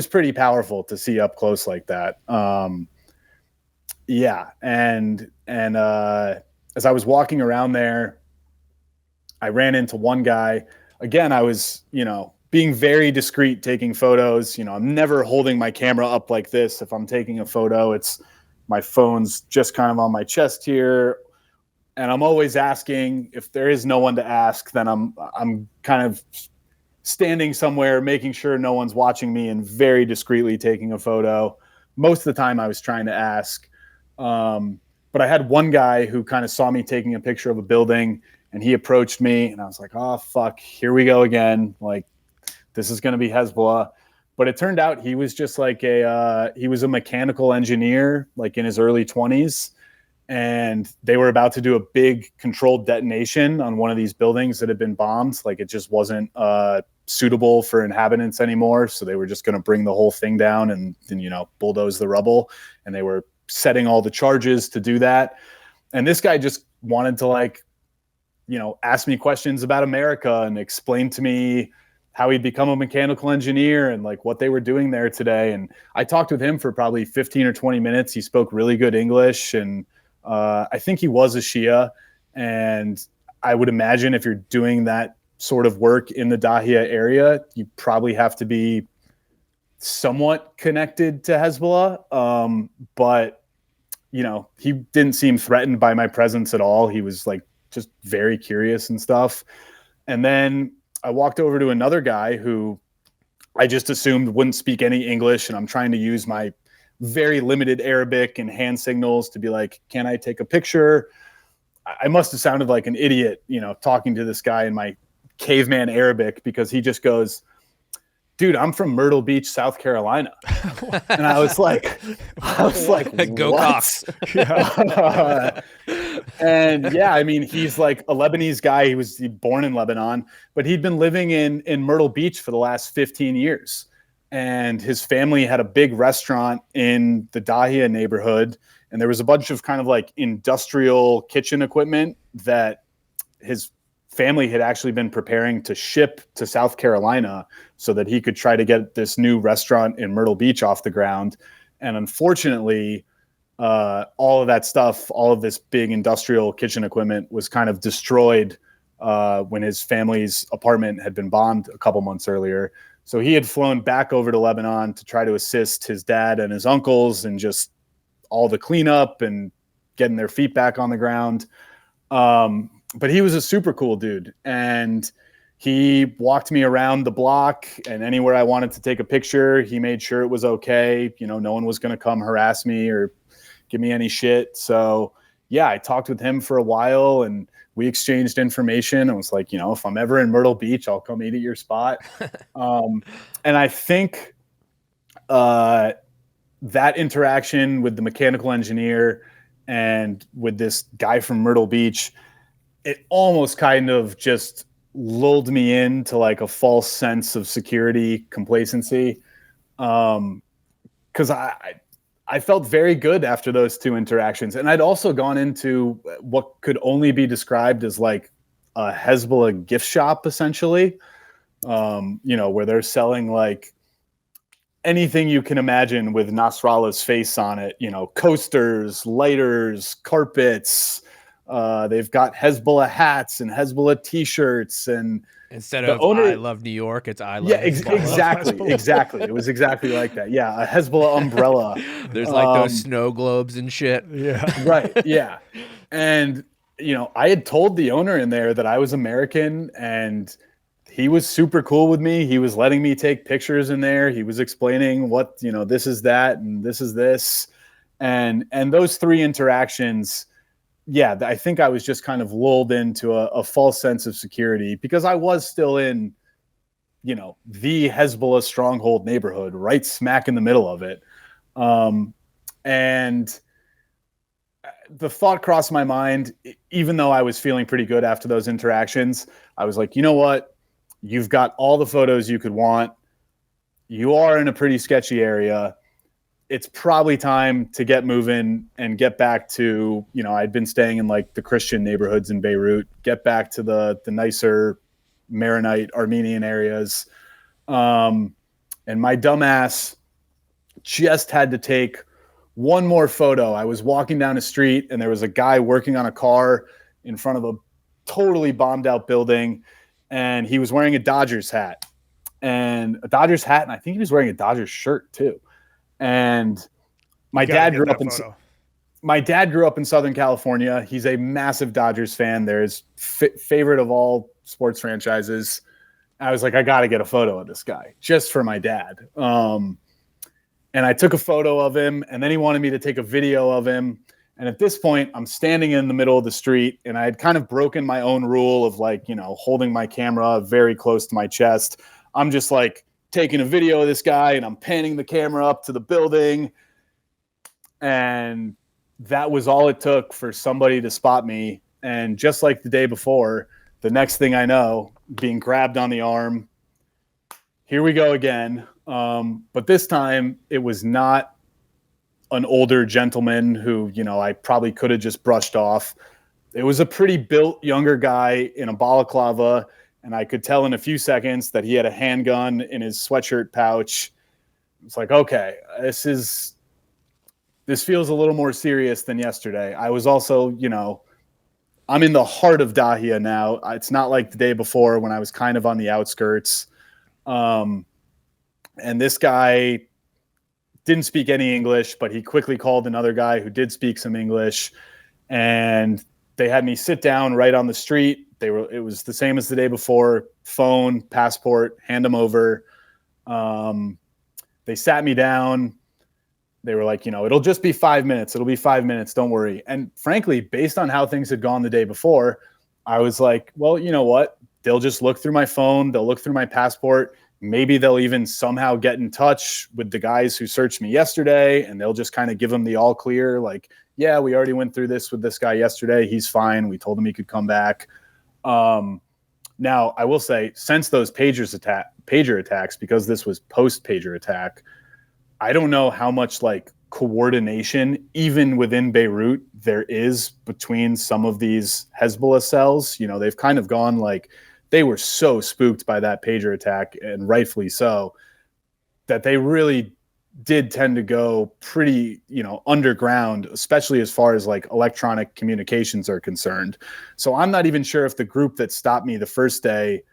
pretty powerful to see up close like that. And as I was walking around there, I ran into one guy. Again, I was, being very discreet, taking photos. I'm never holding my camera up like this. If I'm taking a photo, it's my phone's just kind of on my chest here. And I'm always asking. If there is no one to ask, then I'm kind of standing somewhere, making sure no one's watching me, and very discreetly taking a photo. Most of the time I was trying to ask. But I had one guy who kind of saw me taking a picture of a building, and he approached me, and I was like, oh, fuck, here we go again. Like, this is going to be Hezbollah. But it turned out he was just like he was a mechanical engineer, like in his early 20s. And they were about to do a big controlled detonation on one of these buildings that had been bombed. Like, it just wasn't suitable for inhabitants anymore. So they were just going to bring the whole thing down and bulldoze the rubble. And they were setting all the charges to do that. And this guy just wanted to ask me questions about America and explain to me how he'd become a mechanical engineer and like what they were doing there today. And I talked with him for probably 15 or 20 minutes. He spoke really good English, and I think he was a Shia. And I would imagine if you're doing that sort of work in the Dahia area, you probably have to be somewhat connected to Hezbollah. But he didn't seem threatened by my presence at all. He was like just very curious and stuff. And then I walked over to another guy who I just assumed wouldn't speak any English. And I'm trying to use my very limited Arabic and hand signals to be like, can I take a picture? I must have sounded like an idiot, talking to this guy in my caveman Arabic, because he just goes, dude, I'm from Myrtle Beach, South Carolina. And I was like, go Cox. And yeah, I mean, he's like a Lebanese guy. He was born in Lebanon, but he'd been living in Myrtle Beach for the last 15 years. And his family had a big restaurant in the Dahia neighborhood. And there was a bunch of kind of like industrial kitchen equipment that his family had actually been preparing to ship to South Carolina so that he could try to get this new restaurant in Myrtle Beach off the ground. And unfortunately, all of that stuff, all of this big industrial kitchen equipment was kind of destroyed when his family's apartment had been bombed a couple months earlier. So he had flown back over to Lebanon to try to assist his dad and his uncles and just all the cleanup and getting their feet back on the ground. But he was a super cool dude. And he walked me around the block, and anywhere I wanted to take a picture, he made sure it was okay. You know, no one was going to come harass me or give me any shit. So yeah, I talked with him for a while and we exchanged information. I was like, you know, if I'm ever in Myrtle Beach, I'll come eat at your spot. And I think that interaction with the mechanical engineer and with this guy from Myrtle Beach, it almost kind of just lulled me into like a false sense of security, complacency. Because I felt very good after those two interactions. And I'd also gone into what could only be described as like a Hezbollah gift shop, essentially, you know, where they're selling like anything you can imagine with Nasrallah's face on it, you know, coasters, lighters, carpets. They've got Hezbollah hats and Hezbollah T-shirts, and instead of I love New York, it's I love Hezbollah. Exactly. It was exactly like that. Yeah, a Hezbollah umbrella. There's like those snow globes and shit. Yeah, right. Yeah, and you know, I had told the owner in there that I was American, and he was super cool with me. He was letting me take pictures in there. He was explaining what, you know, this is that and this is this, and those three interactions. Yeah, I think I was just kind of lulled into a false sense of security because I was still in, you know, the Hezbollah stronghold neighborhood, right smack in the middle of it. And the thought crossed my mind, even though I was feeling pretty good after those interactions, I was like, you know what? You've got all the photos you could want. You are in a pretty sketchy area. It's probably time to get moving and get back to, you know, I'd been staying in like the Christian neighborhoods in Beirut, get back to the nicer Maronite Armenian areas. And my dumbass just had to take one more photo. I was walking down the street and there was a guy working on a car in front of a totally bombed out building. And he was wearing a Dodgers hat, and I think he was wearing a Dodgers shirt too. And my dad grew up in Southern California. He's a massive Dodgers fan. They're his favorite of all sports franchises. I was like, I got to get a photo of this guy just for my dad. And I took a photo of him, and then he wanted me to take a video of him. And at this point, I'm standing in the middle of the street, and I had kind of broken my own rule of like, you know, holding my camera very close to my chest. I'm just like taking a video of this guy, and I'm panning the camera up to the building. And that was all it took for somebody to spot me. And just like the day before, the next thing I know, being grabbed on the arm, here we go again. But this time it was not an older gentleman who, you know, I probably could have just brushed off. It was a pretty built younger guy in a balaclava. And I could tell in a few seconds that he had a handgun in his sweatshirt pouch. It's like, okay, this feels a little more serious than yesterday. I was also, you know, I'm in the heart of Dahia now. It's not like the day before when I was kind of on the outskirts. And this guy didn't speak any English, but he quickly called another guy who did speak some English. And they had me sit down right on the street. It was the same as the day before: phone, passport, hand them over. They sat me down. They were like, you know, it'll just be 5 minutes. It'll be 5 minutes. Don't worry. And frankly, based on how things had gone the day before, I was like, well, you know what? They'll just look through my phone. They'll look through my passport. Maybe they'll even somehow get in touch with the guys who searched me yesterday, and they'll just kind of give them the all clear. Like, yeah, we already went through this with this guy yesterday. He's fine. We told him he could come back. Now, I will say, since those pager attacks, because this was post-pager attack, I don't know how much like coordination, even within Beirut, there is between some of these Hezbollah cells. You know, they've kind of gone like, they were so spooked by that pager attack, and rightfully so, that they really did tend to go pretty, underground, especially as far as like electronic communications are concerned. So I'm not even sure if the group that stopped me the first day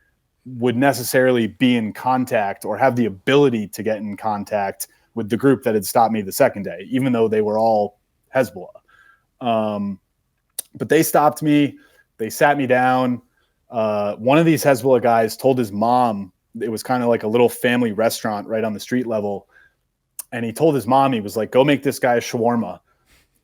would necessarily be in contact or have the ability to get in contact with the group that had stopped me the second day, even though they were all Hezbollah. But they stopped me. They sat me down. One of these Hezbollah guys told his mom, it was kind of like a little family restaurant right on the street level. And he told his mom, he was like, go make this guy a shawarma.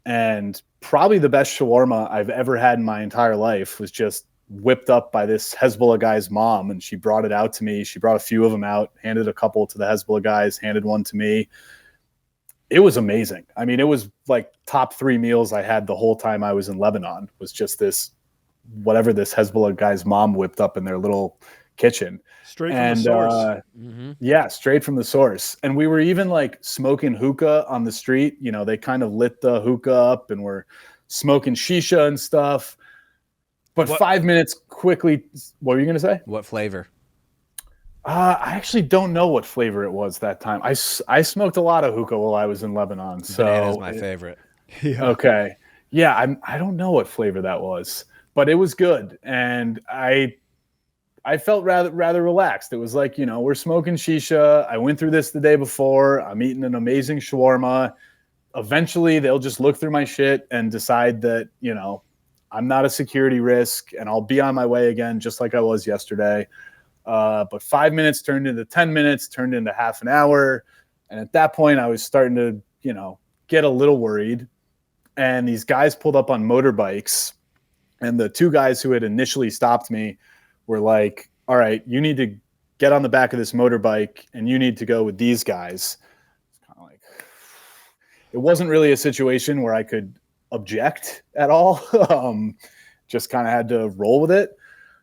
And probably the best shawarma I've ever had in my entire life was just whipped up by this Hezbollah guy's mom. And she brought it out to me. She brought a few of them out, handed a couple to the Hezbollah guys, handed one to me. It was amazing. I mean, it was like top 3 meals I had the whole time I was in Lebanon, was just this, whatever this Hezbollah guy's mom whipped up in their little kitchen. Straight from the source. Yeah, straight from the source. And we were even like smoking hookah on the street. They kind of lit the hookah up and we're smoking shisha and stuff. But 5 minutes quickly, what were you going to say? What flavor? I actually don't know what flavor it was that time. I smoked a lot of hookah while I was in Lebanon. Banana's my favorite. Yeah. Okay. Yeah, I don't know what flavor that was, but it was good. And I felt rather relaxed. It was like, we're smoking shisha. I went through this the day before. I'm eating an amazing shawarma. Eventually, they'll just look through my shit and decide that, I'm not a security risk and I'll be on my way again, just like I was yesterday. But 5 minutes turned into 10 minutes, turned into half an hour. And at that point, I was starting to, get a little worried. And these guys pulled up on motorbikes. And the 2 guys who had initially stopped me were like, all right, you need to get on the back of this motorbike and you need to go with these guys. It's kind of like, it wasn't really a situation where I could object at all. Just kind of had to roll with it.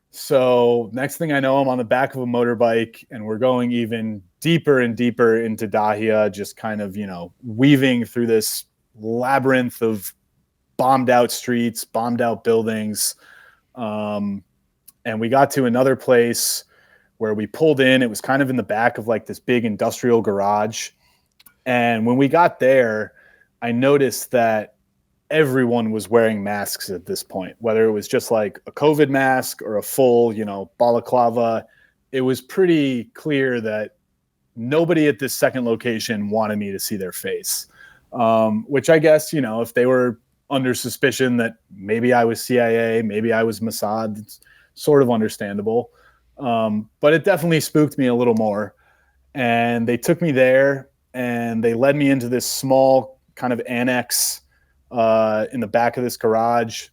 So next thing I know, I'm on the back of a motorbike and we're going even deeper and deeper into Dahia, just kind of, weaving through this labyrinth of bombed out streets, bombed out buildings. And we got to another place where we pulled in. It was kind of in the back of like this big industrial garage. And when we got there, I noticed that everyone was wearing masks at this point, whether it was just like a COVID mask or a full, balaclava. It was pretty clear that nobody at this second location wanted me to see their face, which I guess, if they were under suspicion that maybe I was CIA, maybe I was Mossad, it's sort of understandable. But it definitely spooked me a little more. And they took me there and they led me into this small kind of annex in the back of this garage.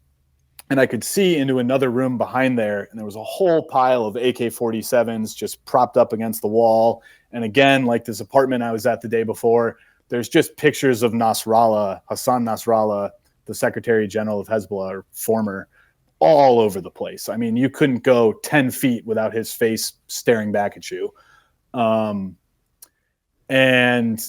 And I could see into another room behind there. And there was a whole pile of AK-47s just propped up against the wall. And again, like this apartment I was at the day before, there's just pictures of Nasrallah, Hassan Nasrallah, the Secretary General of Hezbollah, or former, all over the place. I mean, you couldn't go 10 feet without his face staring back at you. And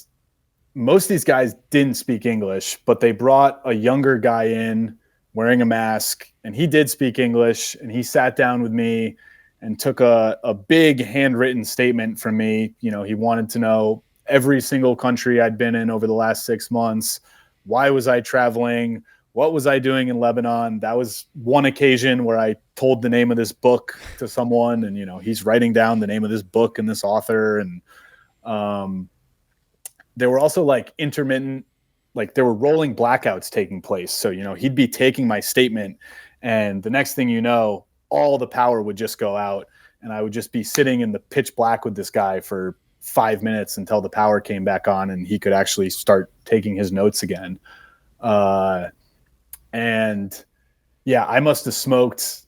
most of these guys didn't speak English, but they brought a younger guy in wearing a mask, and he did speak English, and he sat down with me and took a big handwritten statement from me. He wanted to know every single country I'd been in over the last 6 months. Why was I traveling? What was I doing in Lebanon? That was one occasion where I told the name of this book to someone, and, he's writing down the name of this book and this author. And there were also like intermittent, like there were rolling blackouts taking place. So, he'd be taking my statement and the next thing you know, all the power would just go out and I would just be sitting in the pitch black with this guy for 5 minutes until the power came back on and he could actually start taking his notes again. And yeah, I must have smoked.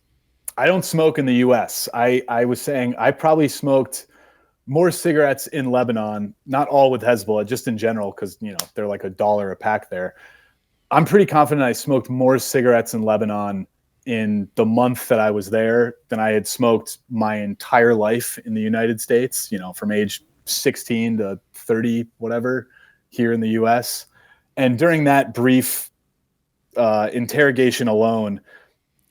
I don't smoke in the US. I was saying I probably smoked more cigarettes in Lebanon, not all with Hezbollah, just in general, because, they're like $1 a pack there. I'm pretty confident I smoked more cigarettes in Lebanon in the month that I was there than I had smoked my entire life in the United States, from age 16 to 30, whatever, here in the US. And during that brief interrogation alone,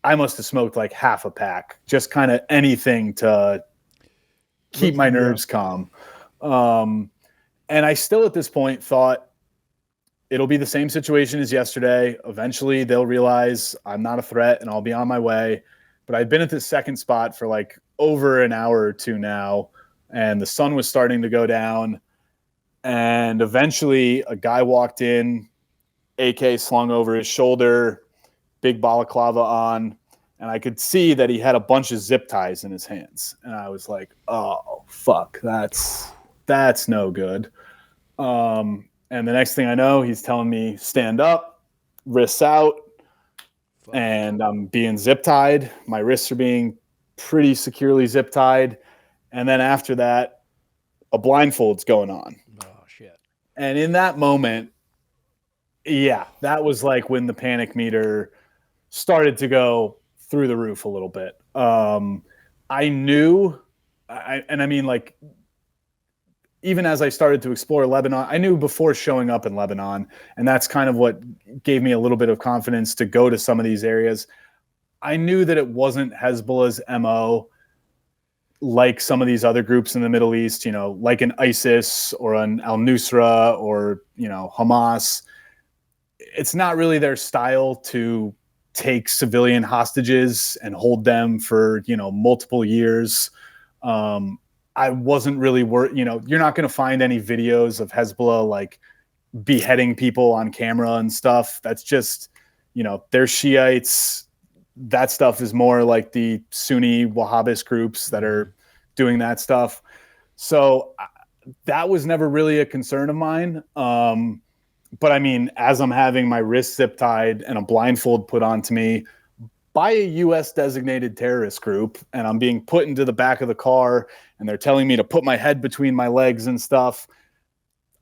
I must have smoked like half a pack, just kind of anything to keep my nerves calm. And I still at this point thought it'll be the same situation as yesterday. Eventually they'll realize I'm not a threat and I'll be on my way. But I'd been at this second spot for like over an hour or two now, and the sun was starting to go down. And eventually a guy walked in, AK slung over his shoulder, big balaclava on, and I could see that he had a bunch of zip ties in his hands. And I was like, oh, fuck, that's no good. And the next thing I know, he's telling me, stand up, wrists out, and I'm being zip tied. My wrists are being pretty securely zip tied. And then after that, a blindfold's going on. Oh, shit. And in that moment, yeah, that was like when the panic meter started to go through the roof a little bit. I knew, and I mean, like, even as I started to explore Lebanon, I knew before showing up in Lebanon, and that's kind of what gave me a little bit of confidence to go to some of these areas. I knew that it wasn't Hezbollah's MO like some of these other groups in the Middle East, you know, like an ISIS or an al-Nusra or, you know, Hamas. It's not really their style to take civilian hostages and hold them for, you know, multiple years. I wasn't really worried, you know, you're not going to find any videos of Hezbollah like beheading people on camera and stuff. That's just, you know, they're Shiites. That stuff is more like the Sunni Wahhabist groups that are doing that stuff. So that was never really a concern of mine. But I mean, as I'm having my wrist zip tied and a blindfold put onto me by a U.S. designated terrorist group, and I'm being put into the back of the car, and they're telling me to put my head between my legs and stuff,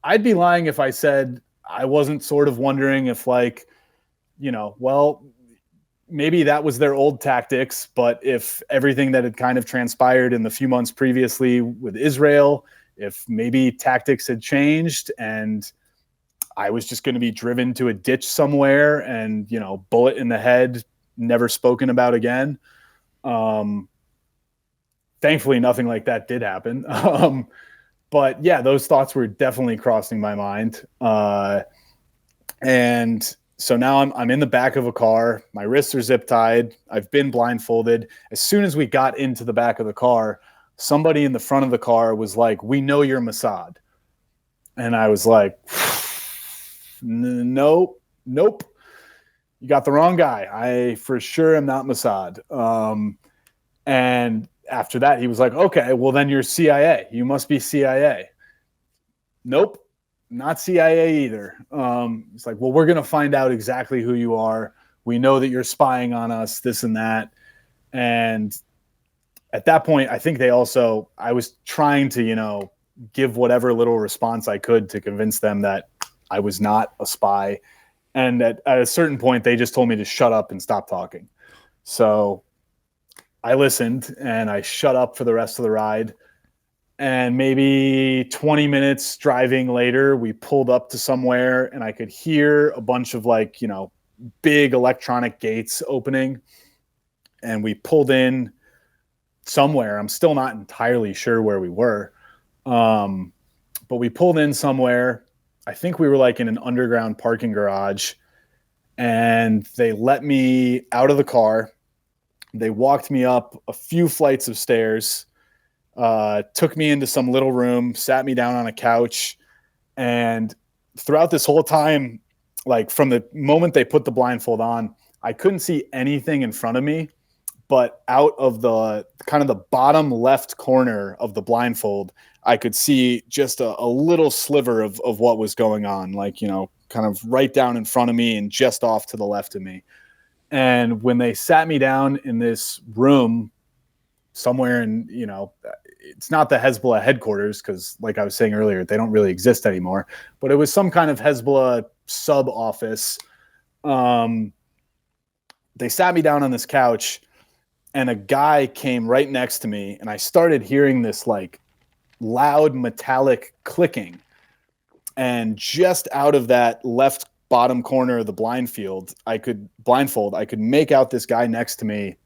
I'd be lying if I said I wasn't sort of wondering if, like, you know, well, maybe that was their old tactics, but if everything that had kind of transpired in the few months previously with Israel, if maybe tactics had changed and I was just going to be driven to a ditch somewhere and, you know, bullet in the head, never spoken about again. Thankfully, nothing like that did happen. But yeah, those thoughts were definitely crossing my mind. And so now I'm in the back of a car. My wrists are zip tied. I've been blindfolded. As soon as we got into the back of the car, somebody in the front of the car was like, "We know you're Mossad." And I was like, nope. You got the wrong guy. I for sure am not Mossad. And after that, he was like, "Okay, well then you're CIA. You must be CIA." Nope. Not CIA either. It's like, well, we're going to find out exactly who you are. We know that you're spying on us, this and that. And at that point, I think I was trying to, you know, give whatever little response I could to convince them that I was not a spy. And at a certain point, they just told me to shut up and stop talking. So I listened and I shut up for the rest of the ride. And maybe 20 minutes driving later, we pulled up to somewhere and I could hear a bunch of, like, you know, big electronic gates opening. And we pulled in somewhere. I'm still not entirely sure where we were. But we pulled in somewhere. I think we were like in an underground parking garage. And they let me out of the car. They walked me up a few flights of stairs. Took me into some little room, sat me down on a couch, and throughout this whole time, like from the moment they put the blindfold on, I couldn't see anything in front of me, but out of the kind of the bottom left corner of the blindfold, I could see just a little sliver of what was going on, like, you know, kind of right down in front of me and just off to the left of me. And when they sat me down in this room somewhere in, you know, it's not the Hezbollah headquarters because, like I was saying earlier, they don't really exist anymore, but it was some kind of Hezbollah sub office. They sat me down on this couch and a guy came right next to me and I started hearing this like loud metallic clicking. And just out of that left bottom corner of the blindfold, I could make out this guy next to me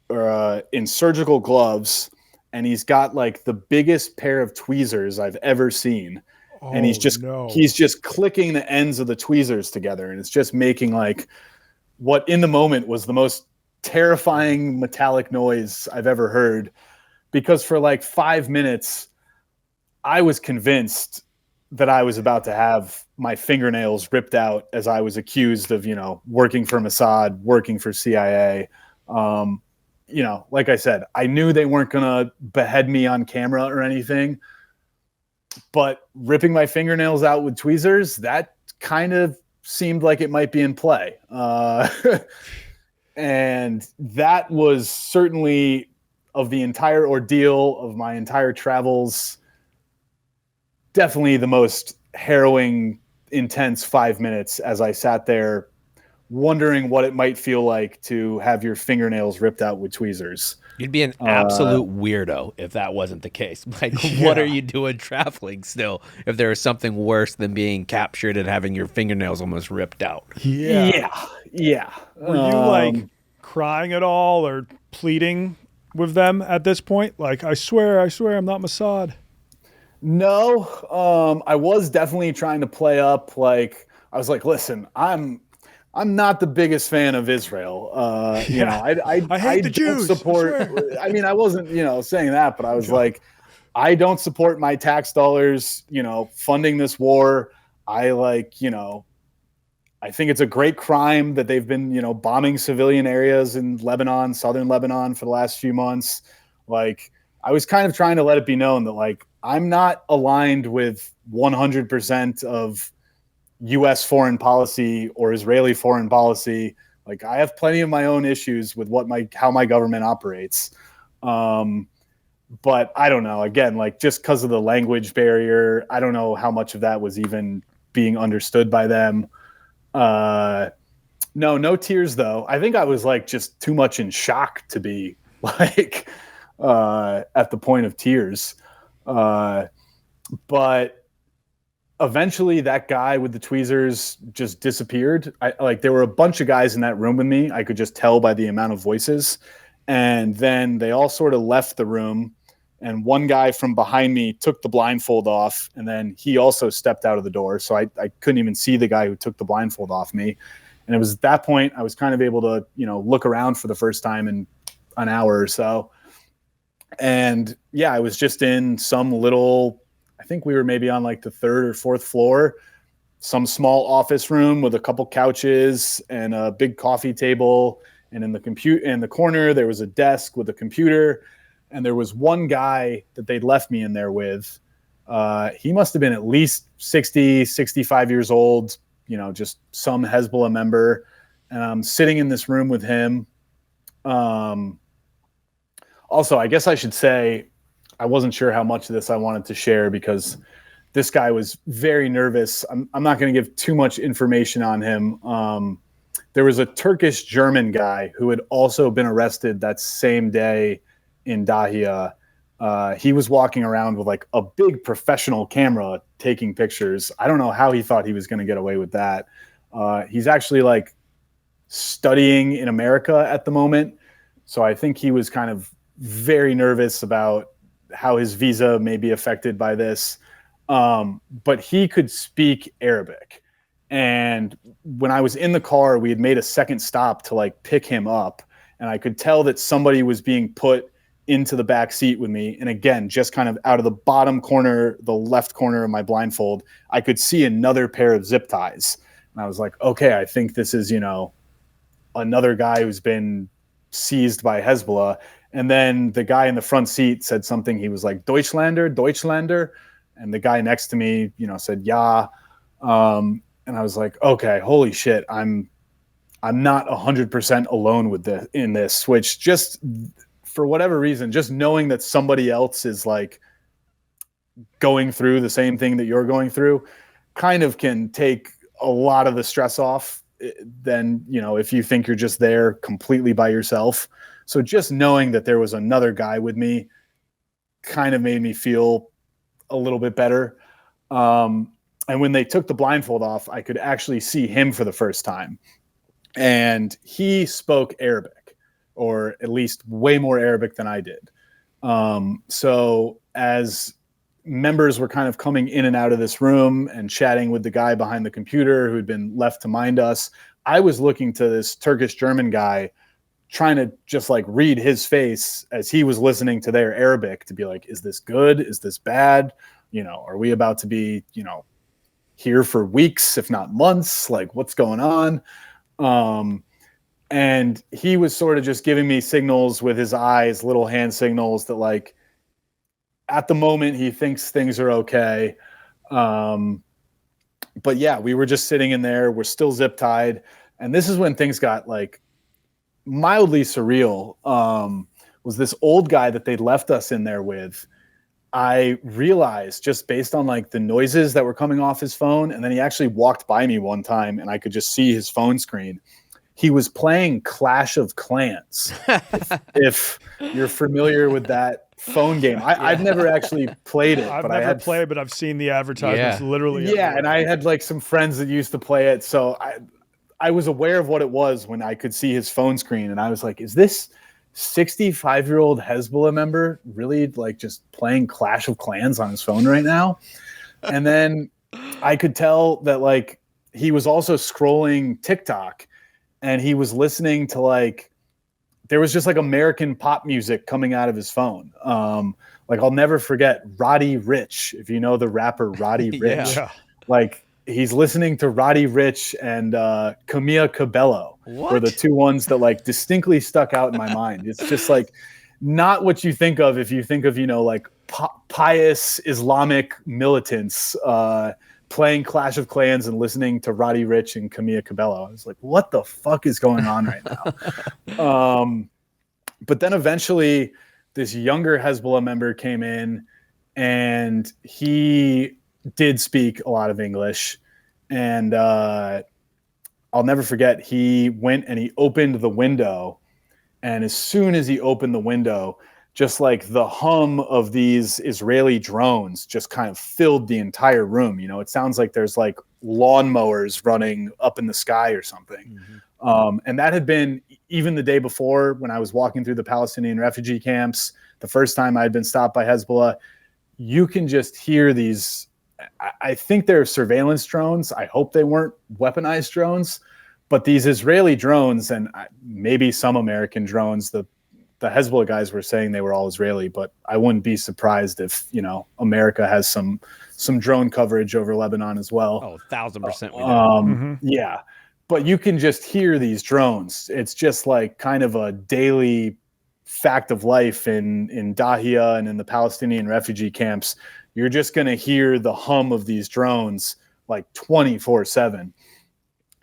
in surgical gloves and he's got like the biggest pair of tweezers I've ever seen. And he's just clicking the ends of the tweezers together, and it's just making like what in the moment was the most terrifying metallic noise I've ever heard, because for like 5 minutes I was convinced that I was about to have my fingernails ripped out as I was accused of, working for Mossad, working for CIA. Like I said, I knew they weren't going to behead me on camera or anything, but ripping my fingernails out with tweezers, that kind of seemed like it might be in play. And that was certainly, of the entire ordeal of my entire travels, definitely the most harrowing, intense 5 minutes as I sat there wondering what it might feel like to have your fingernails ripped out with tweezers. You'd be an absolute weirdo if that wasn't the case. Like, what are you doing traveling still if there is something worse than being captured and having your fingernails almost ripped out? Yeah. Were you like crying at all or pleading with them at this point? Like, I swear I'm not Mossad. No, I was definitely trying to play up. Like, I was like, listen, I'm not the biggest fan of Israel. I hate the Jews. Support. I mean, I wasn't, saying that, but I was like, I don't support my tax dollars, funding this war. I think it's a great crime that they've been, bombing civilian areas in Lebanon, southern Lebanon, for the last few months. Like, I was kind of trying to let it be known that, like, I'm not aligned with 100% of U.S. foreign policy or Israeli foreign policy. Like, I have plenty of my own issues with how my government operates. But I don't know, again, like, just because of the language barrier, I don't know how much of that was even being understood by them. No tears though. I think I was like just too much in shock to be like, at the point of tears. But eventually that guy with the tweezers just disappeared. There were a bunch of guys in that room with me. I could just tell by the amount of voices. And then they all sort of left the room. And one guy from behind me took the blindfold off. And then he also stepped out of the door. So I couldn't even see the guy who took the blindfold off me. And it was at that point I was kind of able to, look around for the first time in an hour or so. And yeah, I was just in some little, I think we were maybe on like the 3rd or 4th floor, some small office room with a couple couches and a big coffee table. And in the corner, there was a desk with a computer. And there was one guy that they'd left me in there with. He must have been at least 60, 65 years old, just some Hezbollah member. And I'm sitting in this room with him. Also, I guess I should say, I wasn't sure how much of this I wanted to share because this guy was very nervous. I'm not going to give too much information on him. There was a Turkish-German guy who had also been arrested that same day in Dahia. He was walking around with like a big professional camera taking pictures. I don't know how he thought he was going to get away with that. He's actually like studying in America at the moment. So I think he was kind of very nervous about how his visa may be affected by this. But he could speak Arabic. And when I was in the car, we had made a second stop to like pick him up. And I could tell that somebody was being put into the back seat with me. And again, just kind of out of the bottom corner, the left corner of my blindfold, I could see another pair of zip ties. And I was like, okay, I think this is, another guy who's been seized by Hezbollah. And then the guy in the front seat said something. He was like, Deutschlander. And the guy next to me, said, yeah. And I was like, okay, holy shit. I'm not 100% alone in this, which just for whatever reason, just knowing that somebody else is like going through the same thing that you're going through kind of can take a lot of the stress off than, if you think you're just there completely by yourself. So just knowing that there was another guy with me kind of made me feel a little bit better. And when they took the blindfold off, I could actually see him for the first time. And he spoke Arabic, or at least way more Arabic than I did. So as members were kind of coming in and out of this room and chatting with the guy behind the computer who had been left to mind us, I was looking to this Turkish German guy, trying to just like read his face as he was listening to their Arabic to be like, is this good? Is this bad? Are we about to be, here for weeks, if not months? Like, what's going on? And he was sort of just giving me signals with his eyes, little hand signals that like, at the moment he thinks things are okay. But yeah, we were just sitting in there. We're still zip tied. And this is when things got like mildly surreal. Was this old guy that they'd left us in there with. I realized just based on like the noises that were coming off his phone. And then he actually walked by me one time and I could just see his phone screen. He was playing Clash of Clans. if you're familiar with that phone game. I've never actually played it. I've never played, but I've seen the advertisements literally. Yeah, and I had like some friends that used to play it. So I was aware of what it was when I could see his phone screen. And I was like, is this 65-year-old Hezbollah member really like just playing Clash of Clans on his phone right now? And then I could tell that like he was also scrolling TikTok and he was listening to like, there was just like American pop music coming out of his phone. Like I'll never forget Roddy Ricch, if you know the rapper Roddy Ricch. Yeah. Like he's listening to Roddy Ricch and Camila Cabello were the two ones that like distinctly stuck out in my mind. It's just like not what you think of if you think of, like pious Islamic militants playing Clash of Clans and listening to Roddy Ricch and Camila Cabello. I was like, what the fuck is going on right now? But then eventually this younger Hezbollah member came in and he did speak a lot of English. And I'll never forget, he went and he opened the window. And as soon as he opened the window, just like the hum of these Israeli drones just kind of filled the entire room. It sounds like there's like lawnmowers running up in the sky or something. Mm-hmm. And that had been even the day before when I was walking through the Palestinian refugee camps, the first time I'd been stopped by Hezbollah. You can just hear these, I think they're surveillance drones. I hope they weren't weaponized drones, but these Israeli drones and maybe some American drones, the Hezbollah guys were saying they were all Israeli, but I wouldn't be surprised if, America has some drone coverage over Lebanon as well. Oh, 1,000% we know. Yeah. But you can just hear these drones. It's just like kind of a daily fact of life in Dahia and in the Palestinian refugee camps. You're just going to hear the hum of these drones like 24/7.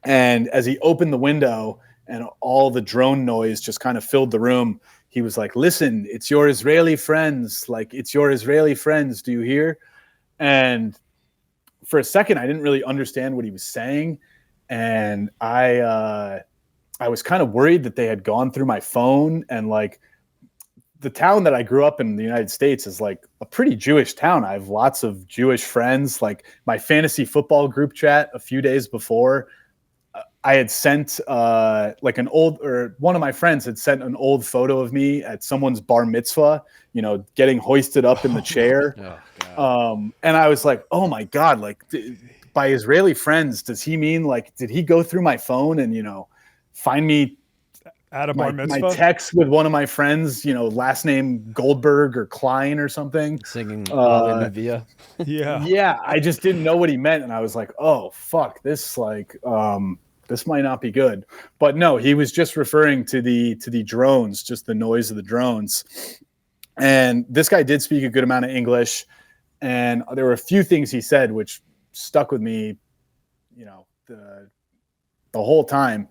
And as he opened the window and all the drone noise just kind of filled the room, he was like, listen, it's your Israeli friends. Like, it's your Israeli friends. Do you hear? And for a second, I didn't really understand what he was saying. And I was kind of worried that they had gone through my phone. And like the town that I grew up in the United States is like a pretty Jewish town. I have lots of Jewish friends. Like my fantasy football group chat a few days before, I had sent like one of my friends had sent an old photo of me at someone's bar mitzvah, getting hoisted up in the chair. And I was like, oh my God, like by Israeli friends, does he mean like, did he go through my phone and, find me at a bar mitzvah? My text with one of my friends, last name Goldberg or Klein or something. Singing Yeah. Yeah. I just didn't know what he meant. And I was like, oh, fuck, this like, this might not be good. But no, he was just referring to the drones, just the noise of the drones. And this guy did speak a good amount of English. And there were a few things he said which stuck with me, the whole time.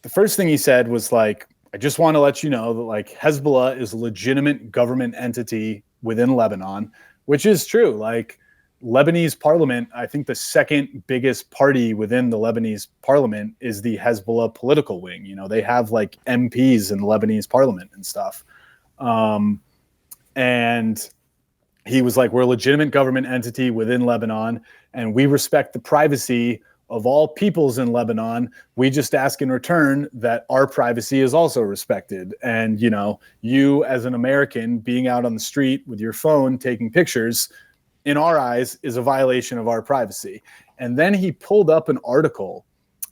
The first thing he said was like, I just want to let you know that like Hezbollah is a legitimate government entity within Lebanon, which is true. Like Lebanese parliament, I think the second biggest party within the Lebanese parliament is the Hezbollah political wing. They have like MPs in the Lebanese parliament and stuff. And he was like, we're a legitimate government entity within Lebanon and we respect the privacy of all peoples in Lebanon, we just ask in return that our privacy is also respected. And, you know, you as an American being out on the street with your phone taking pictures, in our eyes, is a violation of our privacy. And then he pulled up an article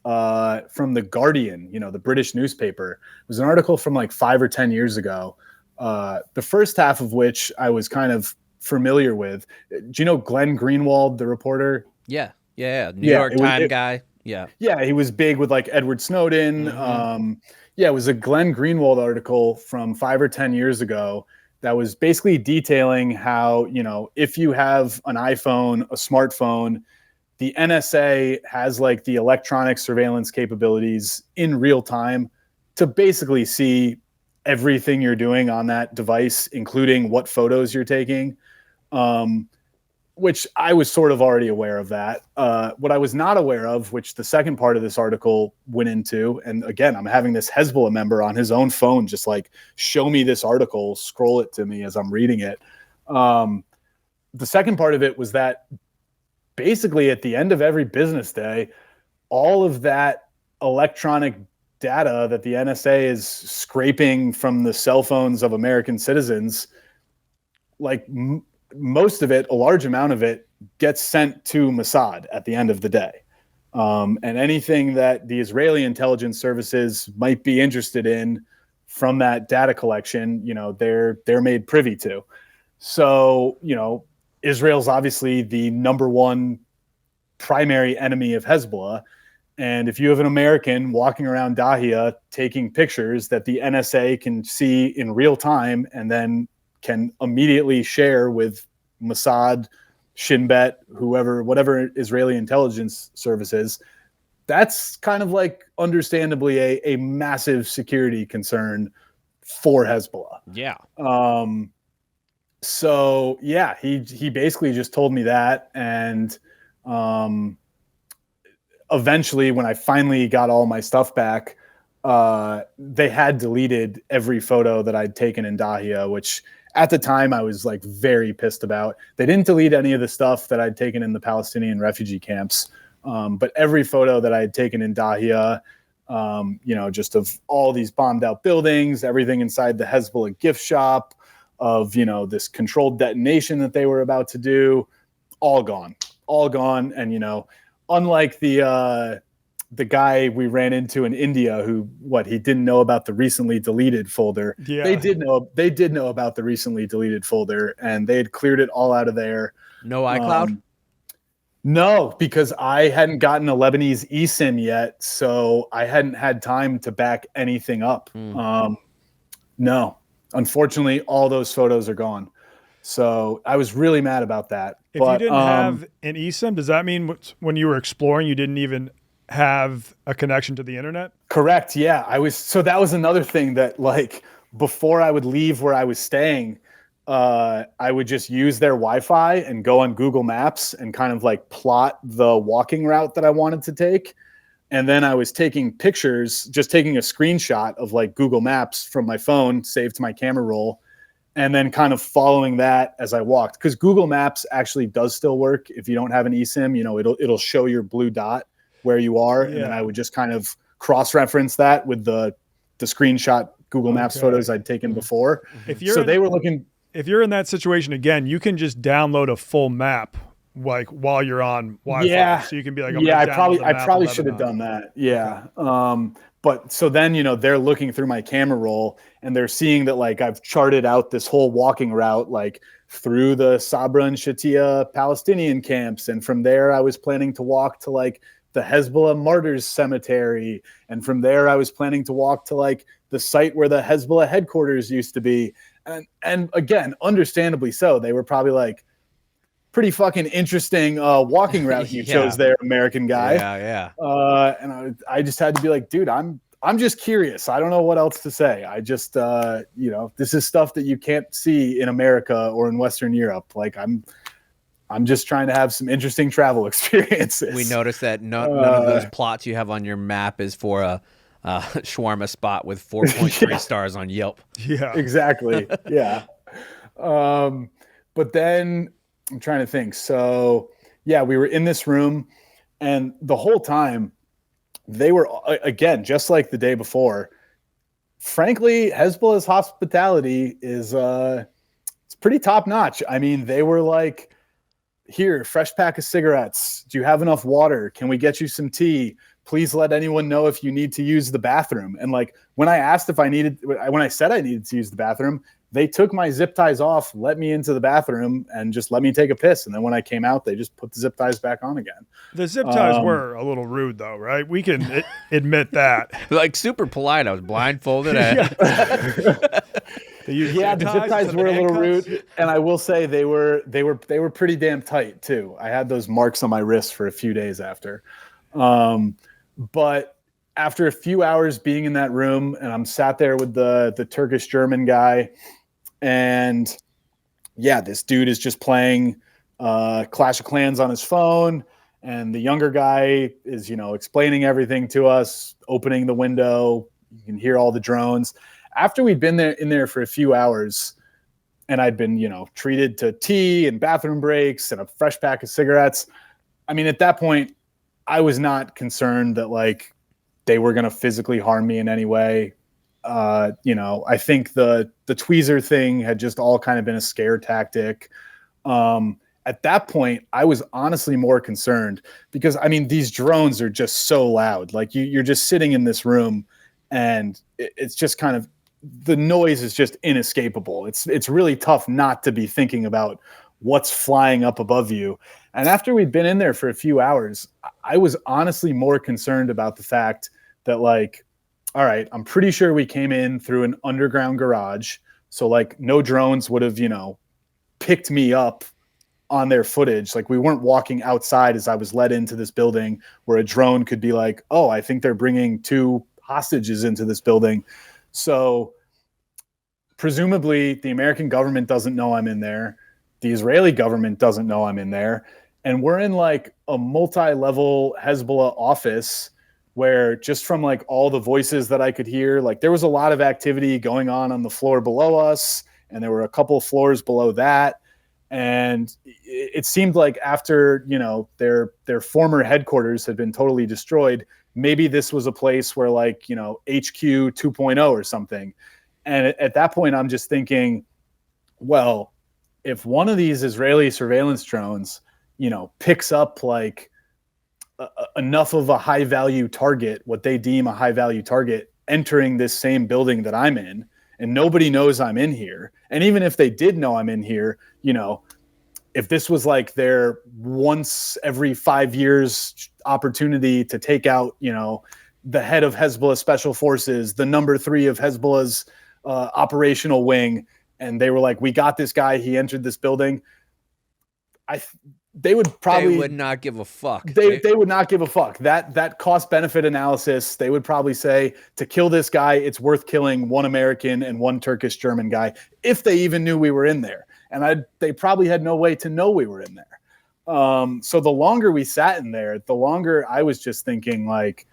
from The Guardian, you know, the British newspaper. It was an article from like 5 or 10 years ago. The first half of which I was kind of familiar with. Do you know Glenn Greenwald, the reporter? Yeah. New York Times guy. Yeah, he was big with like Edward Snowden. It was a Glenn Greenwald article from 5 or 10 years ago that was basically detailing how, you know, if you have an iPhone, a smartphone, the NSA has like the electronic surveillance capabilities in real time to basically see everything you're doing on that device, including what photos you're taking. Which I was sort of already aware of that. What I was not aware of, which the second part of this article went into, and again, I'm having this Hezbollah member on his own phone just like show me this article, scroll it to me as I'm reading it. The second part of it was that basically at the end of every business day, all of that electronic data that the NSA is scraping from the cell phones of American citizens, like most of it, a large amount of it, gets sent to Mossad at the end of the day. And anything that the Israeli intelligence services might be interested in from that data collection, you know, they're made privy to. So, you know, Israel's obviously the number one primary enemy of Hezbollah. And if you have an American walking around Dahia taking pictures that the NSA can see in real time and then can immediately share with Mossad, Shin Bet, whatever Israeli intelligence services, that's kind of like understandably a massive security concern for Hezbollah. Yeah. So yeah, he basically just told me that. And eventually when I finally got all my stuff back, they had deleted every photo that I'd taken in Dahia, which at the time I was like very pissed about. They didn't delete any of the stuff that I'd taken in the Palestinian refugee camps. But every photo that I had taken in Dahia, you know, just of all these bombed out buildings, everything inside the Hezbollah gift shop, of, you know, this controlled detonation that they were about to do, all gone. And, you know, unlike the guy we ran into in India who, he didn't know about the recently deleted folder. Yeah. They did know about the recently deleted folder, and they had cleared it all out of there. No iCloud? No, because I hadn't gotten a Lebanese eSIM yet, so I hadn't had time to back anything up. No, unfortunately, all those photos are gone. So I was really mad about that. If you didn't have an eSIM, does that mean when you were exploring, you didn't even have a connection to the internet? Correct. Yeah. So that was another thing that, like, before I would leave where I was staying, I would just use their Wi-Fi and go on Google Maps and kind of like plot the walking route that I wanted to take. And then I was taking pictures, just taking a screenshot of like Google Maps from my phone, saved to my camera roll, and then kind of following that as I walked. Because Google Maps actually does still work if you don't have an eSIM. You know, it'll show your blue dot where you are, and then I would just kind of cross-reference that with the screenshot Google Maps photos I'd taken before. If you're in that situation again, you can just download a full map, like while you're on Wi-Fi. Yeah. So you can be like, I probably should have done that. Yeah. But so then, you know, they're looking through my camera roll and they're seeing that like I've charted out this whole walking route, like through the Sabra and Shatia Palestinian camps. And from there, I was planning to walk to like the Hezbollah Martyrs Cemetery. And from there, I was planning to walk to like the site where the Hezbollah headquarters used to be. And again, understandably so, they were probably like, pretty fucking interesting walking route you chose there, American guy. Yeah. And I just had to be like, dude, I'm just curious. I don't know what else to say. I just, you know, this is stuff that you can't see in America or in Western Europe. Like I'm just trying to have some interesting travel experiences. We noticed that none of those plots you have on your map is for a shawarma spot with 4.3 stars on Yelp. Yeah, exactly. Yeah. But then I'm trying to think. So yeah, we were in this room And the whole time they were, again, just like the day before, frankly, Hezbollah's hospitality is it's pretty top notch. I mean, they were like, here, fresh pack of cigarettes. Do you have enough water? Can we get you some tea? Please let anyone know if you need to use the bathroom. And like when I said I needed to use the bathroom, they took my zip ties off, let me into the bathroom, and just let me take a piss. And then when I came out, they just put the zip ties back on again. The zip ties were a little rude, though, right? We can admit that. Like super polite. I was blindfolded. The zip ties were a little rude, and I will say they were pretty damn tight too. I had those marks on my wrist for a few days after. But after a few hours being in that room, and I'm sat there with the Turkish German guy, and yeah, this dude is just playing Clash of Clans on his phone, and the younger guy is, explaining everything to us, opening the window. You can hear all the drones. After we'd been in there for a few hours, and I'd been, treated to tea and bathroom breaks and a fresh pack of cigarettes. I mean, at that point, I was not concerned that like they were going to physically harm me in any way. I think the tweezer thing had just all kind of been a scare tactic. At that point, I was honestly more concerned because, I mean, these drones are just so loud. Like you're just sitting in this room, and it's just kind of, the noise is just inescapable. It's really tough not to be thinking about what's flying up above you. And after we'd been in there for a few hours, I was honestly more concerned about the fact that like, all right, I'm pretty sure we came in through an underground garage. So like no drones would have, picked me up on their footage. Like we weren't walking outside as I was led into this building where a drone could be like, oh, I think they're bringing 2 hostages into this building. So presumably the American government doesn't know I'm in there. The Israeli government doesn't know I'm in there. And we're in like a multi-level Hezbollah office where just from like all the voices that I could hear, like there was a lot of activity going on the floor below us. And there were a couple of floors below that. And it seemed like after, their former headquarters had been totally destroyed, maybe this was a place where like, HQ 2.0 or something. And at that point, I'm just thinking, well, if one of these Israeli surveillance drones, picks up like enough of a high value target, what they deem a high value target, entering this same building that I'm in, and nobody knows I'm in here. And even if they did know I'm in here, if this was like their once every 5 years opportunity to take out, the head of Hezbollah Special Forces, the number 3 of Hezbollah's operational wing, and they were like, we got this guy, he entered this building, they would not give a fuck. They would not give a fuck. That cost benefit analysis, they would probably say to kill this guy, it's worth killing 1 American and 1 Turkish German guy, if they even knew we were in there. And they probably had no way to know we were in there. So the longer we sat in there, the longer I was just thinking like,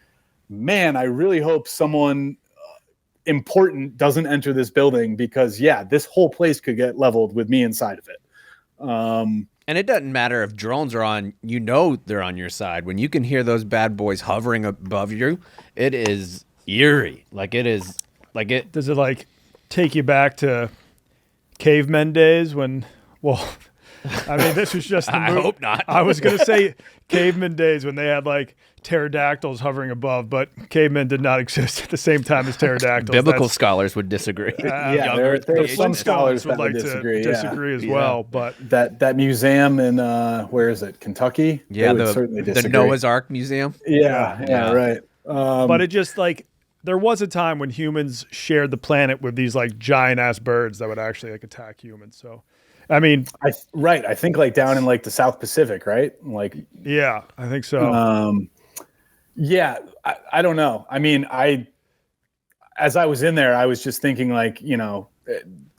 man, I really hope someone important doesn't enter this building, because this whole place could get leveled with me inside of it. And it doesn't matter if drones are on, they're on your side. When you can hear those bad boys hovering above you, it is eerie. Like it is like it. Does it like take you back to cavemen days when, I mean, this was just the I hope not. I was going to say caveman days when they had like pterodactyls hovering above, but cavemen did not exist at the same time as pterodactyls. Biblical scholars would disagree. There are some scholars would like to disagree as well. But that museum in where is it? Kentucky? Yeah, the Noah's Ark Museum. Yeah, right. But it just like there was a time when humans shared the planet with these like giant ass birds that would actually like attack humans. So. I mean, I think like down in like the South Pacific, right? Like, yeah, I think so. I don't know. I mean, as I was in there, I was just thinking like,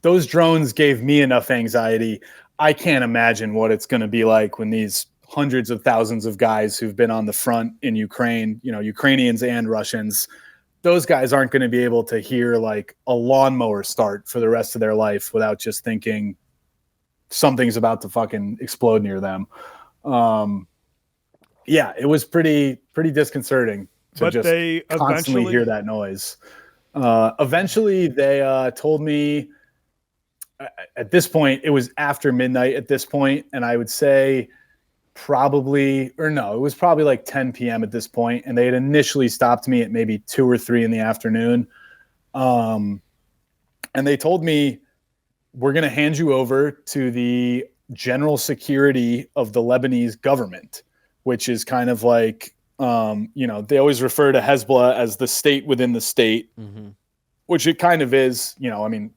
those drones gave me enough anxiety. I can't imagine what it's going to be like when these hundreds of thousands of guys who've been on the front in Ukraine, Ukrainians and Russians, those guys aren't going to be able to hear like a lawnmower start for the rest of their life without just thinking something's about to fucking explode near them. Yeah, it was pretty disconcerting to just constantly hear that noise. Eventually, they told me at this point, it was after midnight at this point, and I would say it was probably like 10 p.m. at this point, and they had initially stopped me at maybe 2 or 3 in the afternoon. And they told me, we're going to hand you over to the general security of the Lebanese government, which is kind of like, they always refer to Hezbollah as the state within the state, which it kind of is. I mean,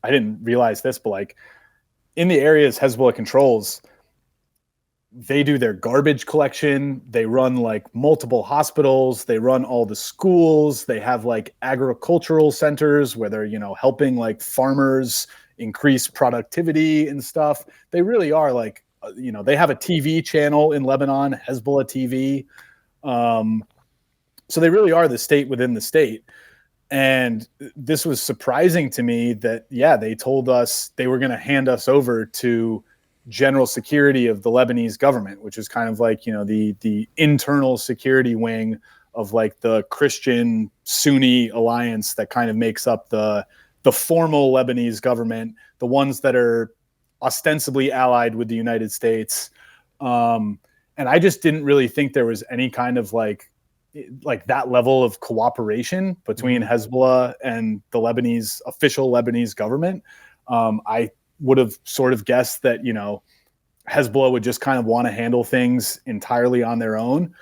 I didn't realize this, but like in the areas Hezbollah controls, they do their garbage collection. They run like multiple hospitals. They run all the schools. They have like agricultural centers where they're, helping like farmers increase productivity and stuff. They really are like, they have a TV channel in Lebanon, Hezbollah TV. So they really are the state within the state. And this was surprising to me that, they told us they were going to hand us over to general security of the Lebanese government, which is kind of like, the internal security wing of like the Christian Sunni alliance that kind of makes up the formal Lebanese government, the ones that are ostensibly allied with the United States. And I just didn't really think there was any kind of like that level of cooperation between Hezbollah and the official Lebanese government. I would have sort of guessed that, Hezbollah would just kind of want to handle things entirely on their own.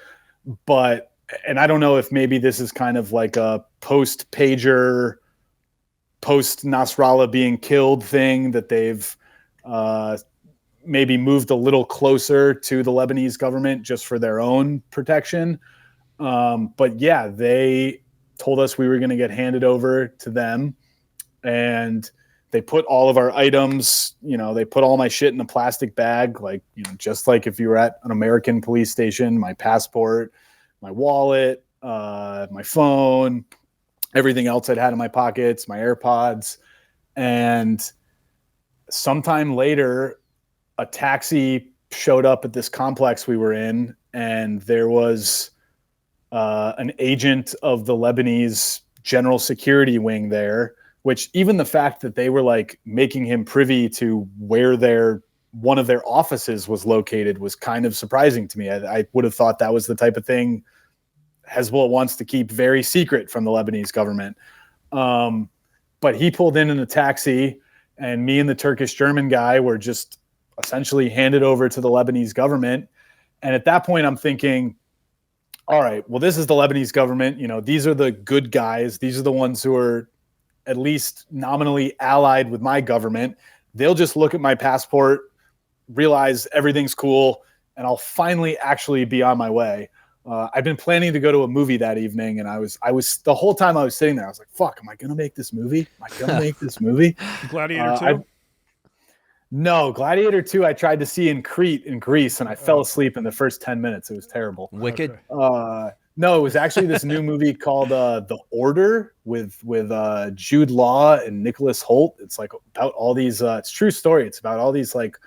And I don't know if maybe this is kind of like a post-pager, post-Nasrallah being killed thing that they've maybe moved a little closer to the Lebanese government just for their own protection. They told us we were going to get handed over to them, and they put all of our items, they put all my shit in a plastic bag, like, just like if you were at an American police station, my passport, my wallet, my phone, everything else I'd had in my pockets, my AirPods. And sometime later, a taxi showed up at this complex we were in, and there was an agent of the Lebanese general security wing there, which even the fact that they were like making him privy to where one of their offices was located was kind of surprising to me. I would have thought that was the type of thing Hezbollah wants to keep very secret from the Lebanese government. But he pulled in a taxi, and me and the Turkish German guy were just essentially handed over to the Lebanese government. And at that point, I'm thinking, all right, well, this is the Lebanese government. These are the good guys. These are the ones who are at least nominally allied with my government. They'll just look at my passport, realize everything's cool, and I'll finally actually be on my way. I've been planning to go to a movie that evening, and I was the whole time I was sitting there, I was like, fuck, am I going to make this movie? Gladiator 2? No, Gladiator 2 I tried to see in Crete in Greece, and I fell asleep in the first 10 minutes. It was terrible. Wicked? Okay. No, it was actually this new movie called The Order with Jude Law and Nicholas Hoult. It's like about all these it's a true story. It's about all these like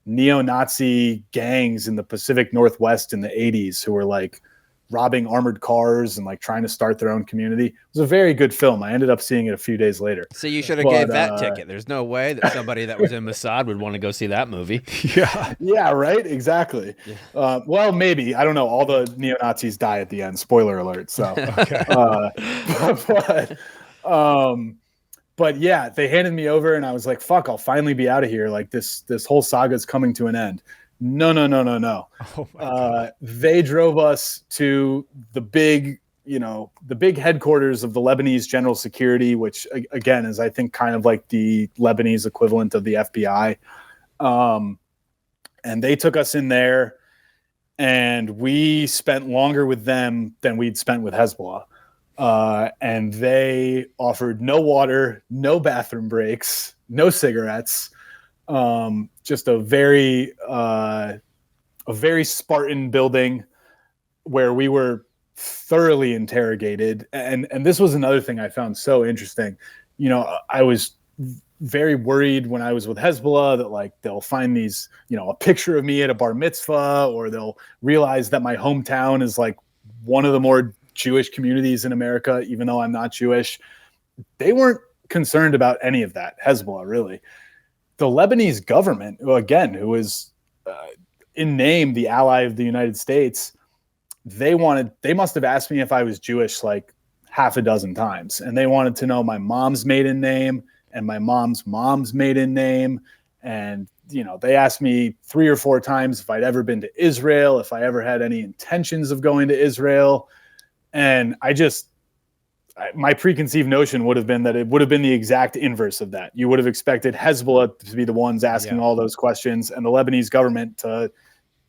neo-Nazi gangs in the Pacific Northwest in the 80s who were like robbing armored cars and like trying to start their own community. It was a very good film. I ended up seeing it a few days later. So you should have gave that ticket. There's no way that somebody that was in Mossad would want to go see that movie. Yeah, right? Exactly. Yeah. Well, maybe. I don't know. All the neo-Nazis die at the end. Spoiler alert. So, okay. But yeah, they handed me over and I was like, fuck, I'll finally be out of here. Like this whole saga is coming to an end. No. Oh they drove us to the big headquarters of the Lebanese General Security, which again is, I think, kind of like the Lebanese equivalent of the FBI. And they took us in there, and we spent longer with them than we'd spent with Hezbollah. And they offered no water, no bathroom breaks, no cigarettes. Just a very Spartan building where we were thoroughly interrogated. And this was another thing I found so interesting. I was very worried when I was with Hezbollah that like they'll find these, a picture of me at a bar mitzvah, or they'll realize that my hometown is like one of the more Jewish communities in America, even though I'm not Jewish. They weren't concerned about any of that, Hezbollah, really. The Lebanese government, who is in name the ally of the United States, they must have asked me if I was Jewish like half a dozen times. And they wanted to know my mom's maiden name and my mom's maiden name. And, they asked me 3 or 4 times if I'd ever been to Israel, if I ever had any intentions of going to Israel. And my preconceived notion would have been that it would have been the exact inverse of that. You would have expected Hezbollah to be the ones asking all those questions and the Lebanese government to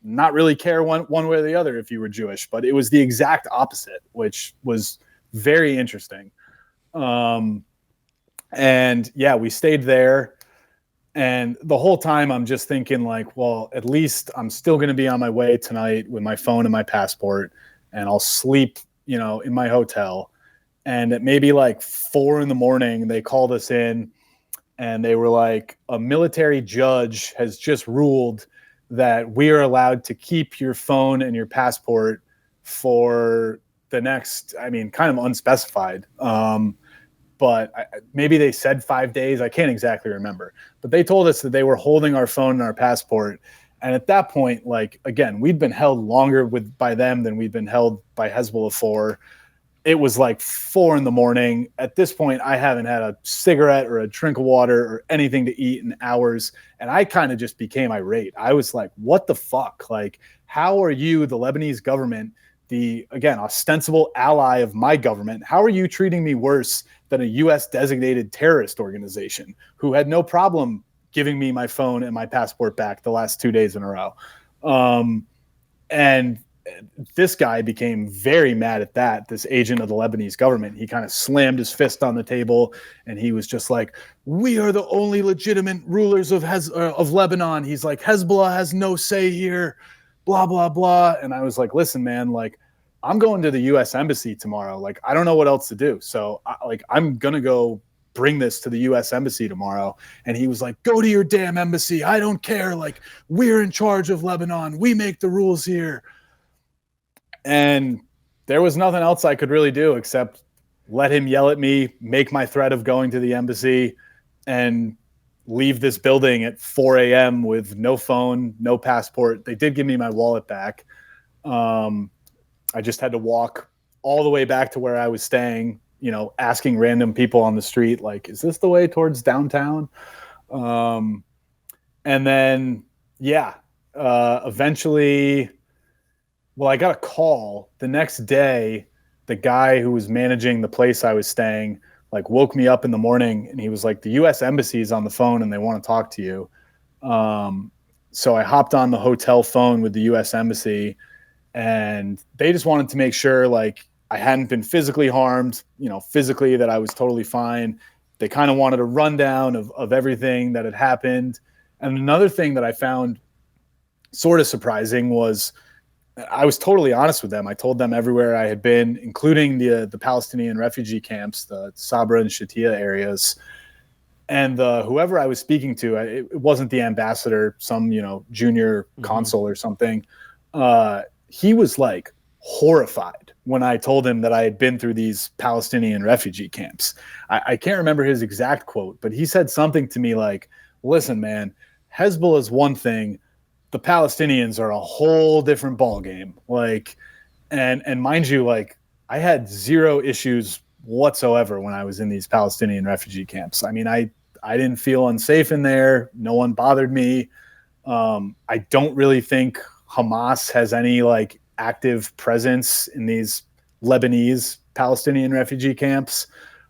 not really care one way or the other if you were Jewish. But it was the exact opposite, which was very interesting. And yeah, we stayed there. And the whole time I'm just thinking like, well, at least I'm still going to be on my way tonight with my phone and my passport, and I'll sleep, in my hotel. And at maybe like 4 a.m, they called us in and they were like, a military judge has just ruled that we are allowed to keep your phone and your passport for the next, kind of unspecified. But maybe they said 5 days. I can't exactly remember. But they told us that they were holding our phone and our passport. And at that point, like, again, we'd been held longer by them than we'd been held by Hezbollah for. It was like 4 a.m. At this point, I haven't had a cigarette or a drink of water or anything to eat in hours. And I kind of just became irate. I was like, what the fuck? Like, how are you, the Lebanese government, the, again, ostensible ally of my government, how are you treating me worse than a U.S. designated terrorist organization who had no problem giving me my phone and my passport back the last 2 days in a row? And this guy became very mad at that, this agent of the Lebanese government. He kind of slammed his fist on the table and he was just like, we are the only legitimate rulers of Lebanon. He's like, Hezbollah has no say here, blah, blah, blah. And I was like, listen, man, like, I'm going to the U.S. Embassy tomorrow. Like, I don't know what else to do. So I'm going to go bring this to the U.S. Embassy tomorrow. And he was like, go to your damn embassy. I don't care. Like, we're in charge of Lebanon. We make the rules here. And there was nothing else I could really do except let him yell at me, make my threat of going to the embassy, and leave this building at 4 a.m. with no phone, no passport. They did give me my wallet back. I just had to walk all the way back to where I was staying, asking random people on the street, like, is this the way towards downtown? And then, eventually, well, I got a call the next day. The guy who was managing the place I was staying, like, woke me up in the morning and he was like, the U.S. Embassy is on the phone and they want to talk to you. So I hopped on the hotel phone with the U.S. Embassy, and they just wanted to make sure, like, I hadn't been physically harmed, physically, that I was totally fine. They kind of wanted a rundown of everything that had happened. And another thing that I found sort of surprising was I was totally honest with them. I told them everywhere I had been, including the Palestinian refugee camps, the Sabra and Shatia areas. And whoever I was speaking to, it wasn't the ambassador, some, junior consul or something. He was like horrified when I told him that I had been through these Palestinian refugee camps. I can't remember his exact quote, but he said something to me like, listen, man, Hezbollah is one thing. The Palestinians are a whole different ballgame. Like, and mind you, like, I had zero issues whatsoever when I was in these Palestinian refugee camps. I mean, I didn't feel unsafe in there. No one bothered me. I don't really think Hamas has any like active presence in these Lebanese Palestinian refugee camps.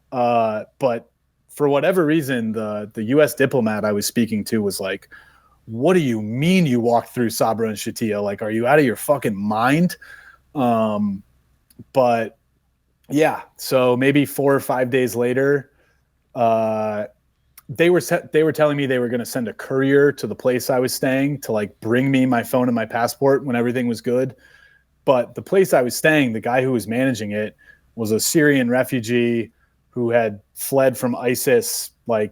But for whatever reason, the U.S. diplomat I was speaking to was like, what do you mean you walked through Sabra and Shatia? Like, are you out of your fucking mind? But yeah, so maybe 4 or 5 days later, they were telling me they were going to send a courier to the place I was staying to like bring me my phone and my passport when everything was good. But the place I was staying, the guy who was managing it was a Syrian refugee who had fled from ISIS 4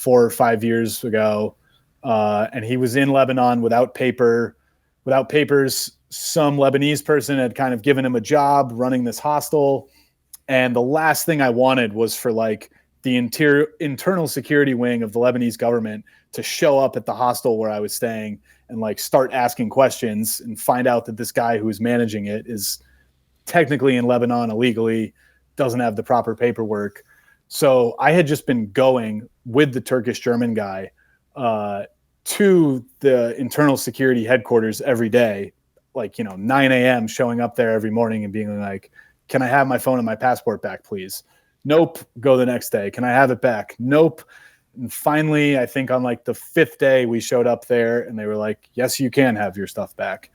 or 5 years ago. And he was in Lebanon without papers. Some Lebanese person had kind of given him a job running this hostel. And the last thing I wanted was for the internal security wing of the Lebanese government to show up at the hostel where I was staying and start asking questions and find out that this guy who's managing it is technically in Lebanon illegally, doesn't have the proper paperwork. So I had just been going with the Turkish German guy to the internal security headquarters every day, 9 a.m., showing up there every morning and being like, can I have my phone and my passport back, please? Nope. Go the next day. Can I have it back? Nope. And finally, I think on the 5th day, we showed up there and they were like, yes, you can have your stuff back.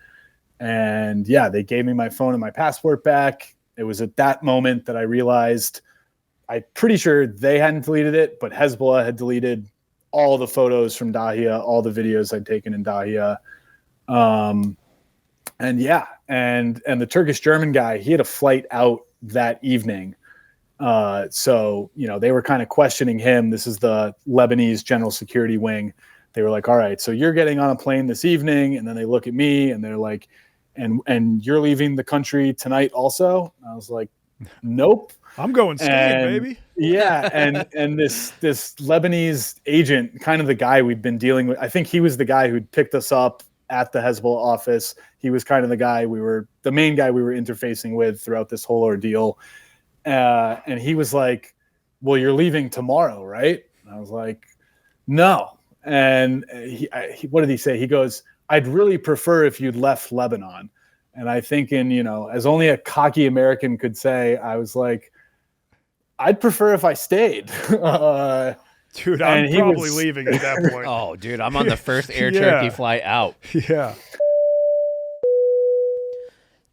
And yeah, they gave me my phone and my passport back. It was at that moment that I realized, I'm pretty sure they hadn't deleted it, but Hezbollah had deleted all the photos from Dahia, all the videos I'd taken in Dahia. And the Turkish German guy, he had a flight out that evening. So they were kind of questioning him. This is the Lebanese General Security Wing. They were like, all right, so you're getting on a plane this evening. And then they look at me and they're like, and you're leaving the country tonight also? And I was like, nope. I'm going skiing, baby. Yeah. And this Lebanese agent, kind of the guy we'd been dealing with, I think he was the guy who'd picked us up at the Hezbollah office. He was kind of the main guy we were interfacing with throughout this whole ordeal. And he was like, well, you're leaving tomorrow, right? And I was like, no. And what did he say? He goes, I'd really prefer if you'd left Lebanon. And I think as only a cocky American could say, I was like, I'd prefer if I stayed. Dude, I'm probably leaving at that point. Oh, dude, I'm on the first Air Turkey flight out. Yeah.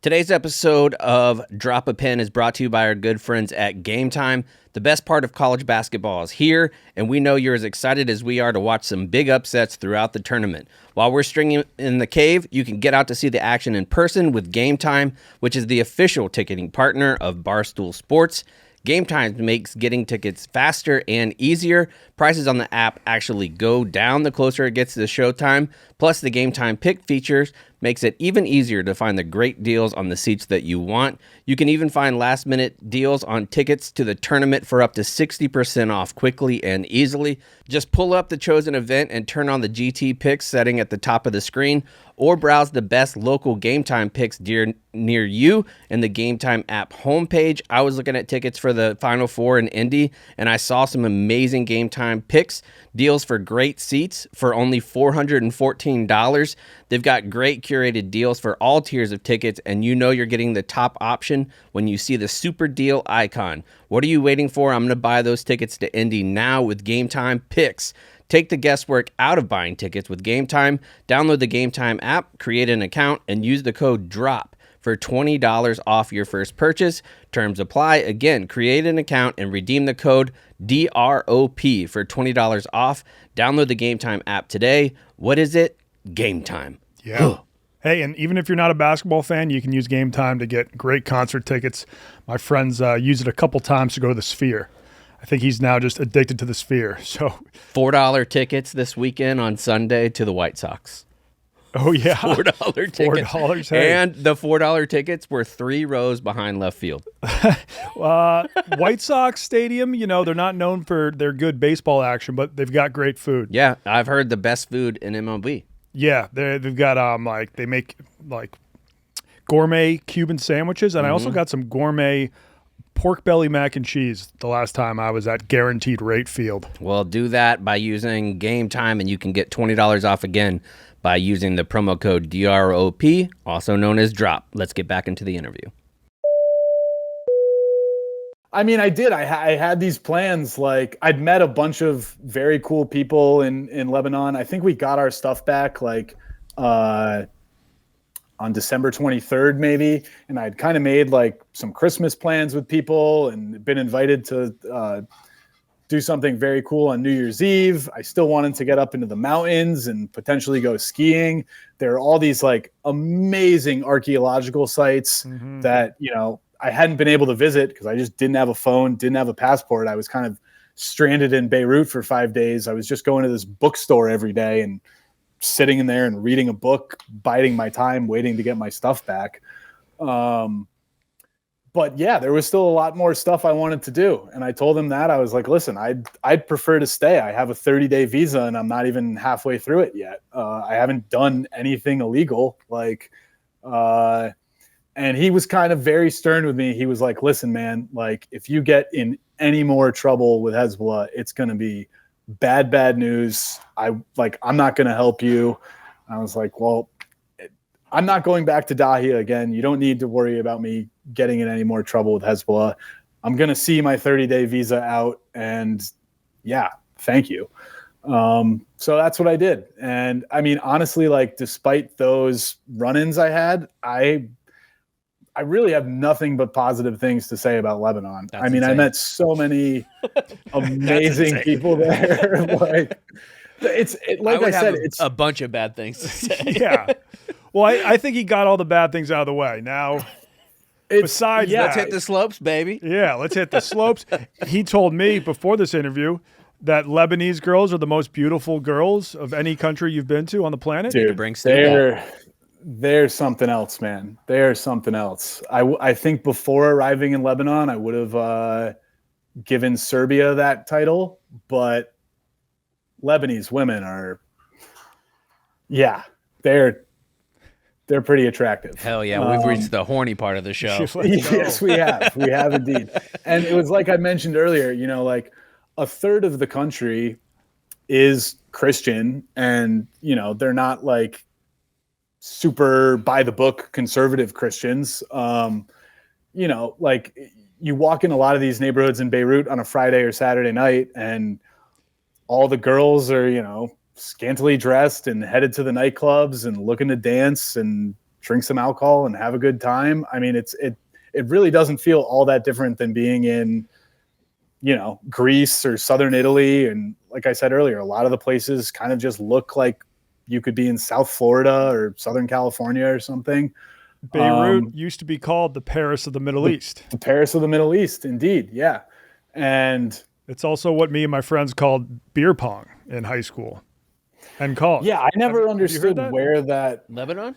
Today's episode of Drop a Pin is brought to you by our good friends at Game Time. The best part of college basketball is here, and we know you're as excited as we are to watch some big upsets throughout the tournament. While we're stringing in the cave, you can get out to see the action in person with Game Time, which is the official ticketing partner of Barstool Sports. Game Time makes getting tickets faster and easier. Prices on the app actually go down the closer it gets to the showtime. Plus, the Game Time pick features makes it even easier to find the great deals on the seats that you want. You can even find last-minute deals on tickets to the tournament for up to 60% off quickly and easily. Just pull up the chosen event and turn on the GT picks setting at the top of the screen, or browse the best local Game Time picks near you in the Game Time app homepage. I was looking at tickets for the Final Four in Indy, and I saw some amazing Game Time picks, deals for great seats for only $414. They've got great curated deals for all tiers of tickets, and you're getting the top option when you see the super deal icon. What are you waiting for? I'm going to buy those tickets to Indy now with Game Time picks. Take the guesswork out of buying tickets with Game Time. Download the Game Time app, create an account, and use the code DROP for $20 off your first purchase. Terms apply. Again, create an account and redeem the code DROP for $20 off. Download the Game Time app today. What is it? Game Time. Yeah. Hey, and even if you're not a basketball fan, you can use Game Time to get great concert tickets. My friends used it a couple times to go to the Sphere. I think he's now just addicted to the Sphere. So $4 tickets this weekend on Sunday to the White Sox. Oh, yeah. $4 tickets. $4, hey. And the $4 tickets were 3 rows behind left field. White Sox Stadium, they're not known for their good baseball action, but they've got great food. Yeah, I've heard the best food in MLB. Yeah, they've got they make gourmet Cuban sandwiches, and I also got some gourmet pork belly mac and cheese the last time I was at Guaranteed Rate Field. Well, do that by using Game Time, and you can get $20 off again by using the promo code DROP, also known as DROP. Let's get back into the interview. I mean, I did. I had these plans. I'd met a bunch of very cool people in Lebanon. I think we got our stuff back on December 23rd, maybe. And I'd kind of made some Christmas plans with people and been invited to do something very cool on New Year's Eve. I still wanted to get up into the mountains and potentially go skiing. There are all these amazing archaeological sites that, I hadn't been able to visit because I just didn't have a phone, didn't have a passport. I was kind of stranded in Beirut for 5 days. I was just going to this bookstore every day and sitting in there and reading a book, biding my time, waiting to get my stuff back. But yeah, there was still a lot more stuff I wanted to do. And I told him that. I was like, listen, I'd prefer to stay. I have a 30-day visa and I'm not even halfway through it yet. I haven't done anything illegal. And he was kind of very stern with me. He was like, listen, man, like if you get in any more trouble with Hezbollah, it's going to be bad news. I'm not going to help you. I was like, well, I'm not going back to Dahia again. You don't need to worry about me getting in any more trouble with Hezbollah. I'm going to see my 30-day visa out, and yeah, thank you. So that's what I did. And I mean, honestly, like despite those run-ins I had, I really have nothing but positive things to say about Lebanon. That's insane. I met so many amazing people there. It's a bunch of bad things to say. Yeah. Well, I think he got all the bad things out of the way. Now, besides that, let's hit the slopes, baby. Yeah, let's hit the slopes. He told me before this interview that Lebanese girls are the most beautiful girls of any country you've been to on the planet. Dude, they're something else, man. They're something else. I think before arriving in Lebanon, I would have given Serbia that title, but Lebanese women are, yeah, they're pretty attractive. Hell yeah, we've reached the horny part of the show. Yes, we have. We have indeed. And it was like I mentioned earlier, like a third of the country is Christian, and they're not like super by the book conservative Christians. Like you walk in a lot of these neighborhoods in Beirut on a Friday or Saturday night, and all the girls are, scantily dressed and headed to the nightclubs and looking to dance and drink some alcohol and have a good time. I mean, it really doesn't feel all that different than being in, Greece or Southern Italy. And like I said earlier, a lot of the places kind of just look like you could be in South Florida or Southern California or something. Beirut used to be called the Paris of the Middle East. The Paris of the Middle East, indeed. Yeah. And it's also what me and my friends called beer pong in high school and college. Yeah, I never understood where that... Lebanon?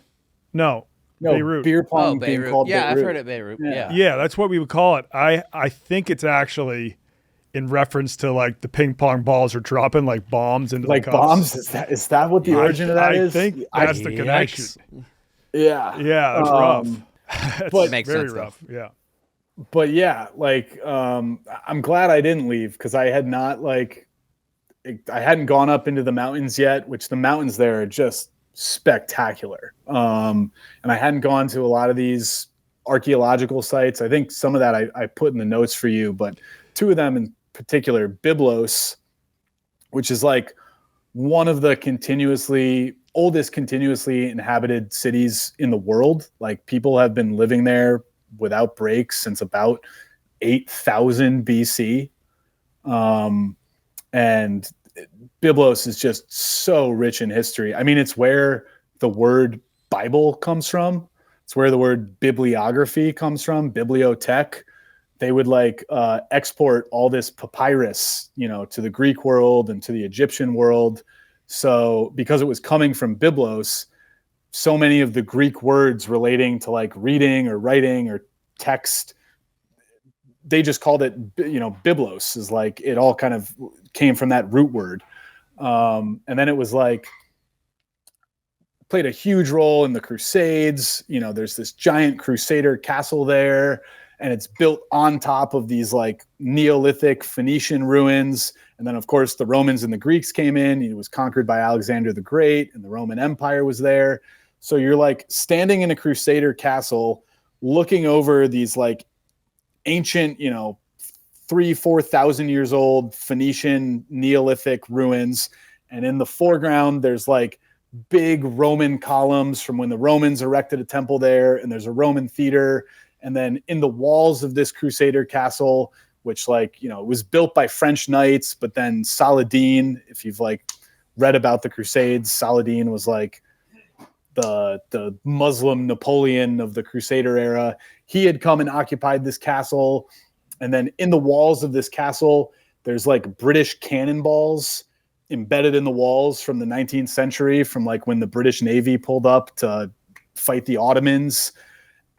No, Beirut. Beer pong Beirut. being called yeah, Beirut. I've heard it Beirut. Yeah, that's what we would call it. I think it's actually in reference to like the ping pong balls are dropping like bombs into like the cups. Bombs. Is that what the origin of that is? I think that's the connection. Yeah. Yeah, that's rough. But makes very sense, rough. Yeah. But yeah, I'm glad I didn't leave because I had not I hadn't gone up into the mountains yet, which the mountains there are just spectacular. And I hadn't gone to a lot of these archaeological sites. I think some of that I put in the notes for you, but two of them in particular, Byblos, which is like one of the oldest continuously inhabited cities in the world. Like people have been living there without breaks since about 8,000 BC. And Byblos is just so rich in history. I mean, it's where the word Bible comes from. It's where the word bibliography comes from, bibliotech. They would export all this papyrus, to the Greek world and to the Egyptian world. So because it was coming from Byblos, so many of the Greek words relating to reading or writing or text, they just called it, Byblos is it all kind of came from that root word. And then it was played a huge role in the Crusades. There's this giant Crusader castle there, and it's built on top of these Neolithic Phoenician ruins. And then of course the Romans and the Greeks came in. It was conquered by Alexander the Great, and the Roman Empire was there. So you're standing in a Crusader castle, looking over these ancient, 3,000-4,000 years old Phoenician Neolithic ruins. And in the foreground, there's big Roman columns from when the Romans erected a temple there. And there's a Roman theater. And then in the walls of this Crusader castle, which it was built by French knights, but then Saladin, if you've read about the Crusades, Saladin was the Muslim Napoleon of the Crusader era. He had come and occupied this castle, and then in the walls of this castle, there's like British cannonballs embedded in the walls from the 19th century, from like when the British Navy pulled up to fight the Ottomans.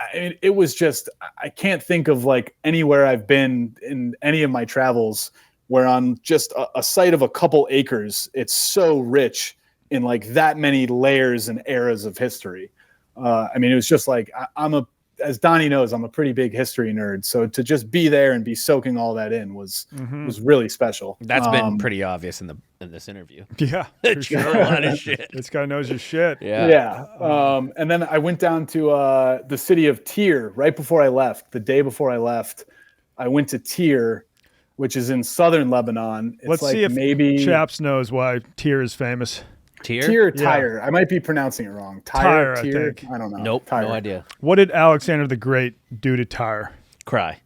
I mean, it was just, I can't think of like anywhere I've been in any of my travels where on just a site of a couple acres, it's so rich in like that many layers and eras of history. I mean, it was just like, as Donnie knows, I'm a pretty big history nerd. So to just be there and be soaking all that in was really special. That's been pretty obvious in this interview. Yeah. That you know a lot of shit. This guy knows his shit. Yeah. And then I went down to the city of Tyre right before I left. The day before I left, I went to Tyre, which is in southern Lebanon. It's Let's like see if maybe Chaps knows why Tyre is famous. Tyre, Tyre. I might be pronouncing it wrong. Tyre, Tyre. I think. I don't know. Nope, Tyre. no idea. What did Alexander the Great do to Tyre? Cry.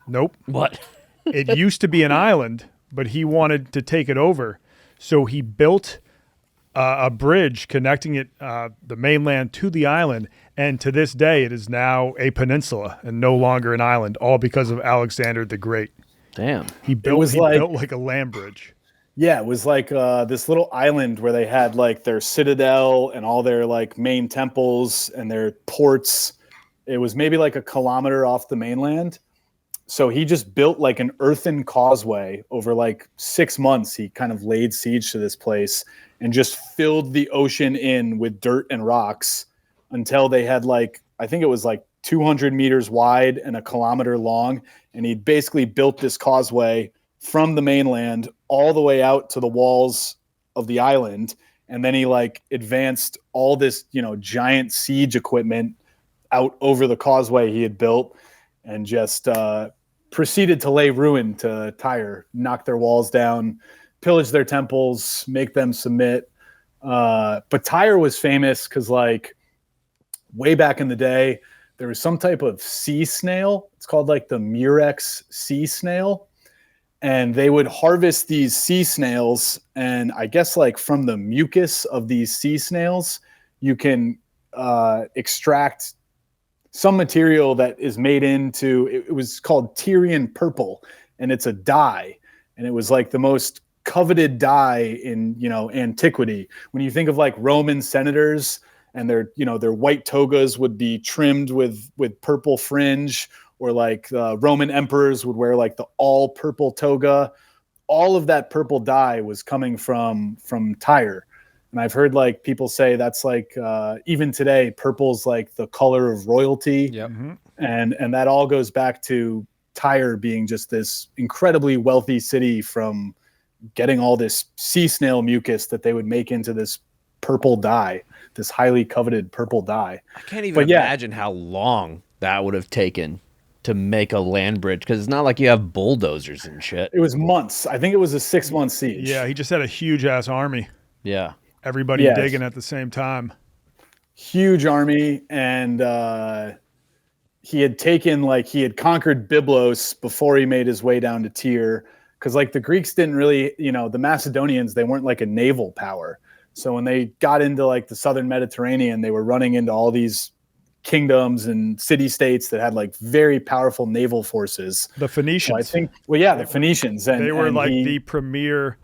Nope. What? It used to be an island, but he wanted to take it over. So he built a bridge connecting it, the mainland to the island. And to this day, it is now a peninsula and no longer an island, all because of Alexander the Great. Damn. He built like a land bridge. Yeah, it was like this little island where they had like their citadel and all their like main temples and their ports. It was maybe like a kilometer off the mainland. So he just built like an earthen causeway over like 6 months. He kind of laid siege to this place and just filled the ocean in with dirt and rocks until they had like, I think it was like 200 meters wide and a kilometer long. And he basically built this causeway from the mainland all the way out to the walls of the island. And then he like advanced all this, giant siege equipment out over the causeway he had built and just proceeded to lay ruin to Tyre, knock their walls down, pillage their temples, make them submit. But Tyre was famous because like way back in the day, there was some type of sea snail. It's called like the Murex sea snail. And they would harvest these sea snails. And I guess like from the mucus of these sea snails, you can extract some material that is made into, it was called Tyrian purple. And it's a dye. And it was like the most coveted dye in, antiquity. When you think of like Roman senators and their white togas would be trimmed with purple fringe, or like Roman emperors would wear like the all purple toga. All of that purple dye was coming from Tyre. And I've heard like people say that's like even today, purple's like the color of royalty. Yep. And that all goes back to Tyre being just this incredibly wealthy city from getting all this sea snail mucus that they would make into this purple dye, this highly coveted purple dye. I can't even imagine how long that would have taken to make a land bridge, because it's not like you have bulldozers and shit. It was months. I think it was a 6-month siege. Yeah, he just had a huge ass army. Yeah. Everybody digging at the same time. Huge army. And he had conquered Byblos before he made his way down to Tyre. Because like the Greeks didn't really, the Macedonians, they weren't like a naval power. So when they got into like the southern Mediterranean, they were running into all these kingdoms and city-states that had like very powerful naval forces. The Phoenicians. So the Phoenicians. And they were the premier,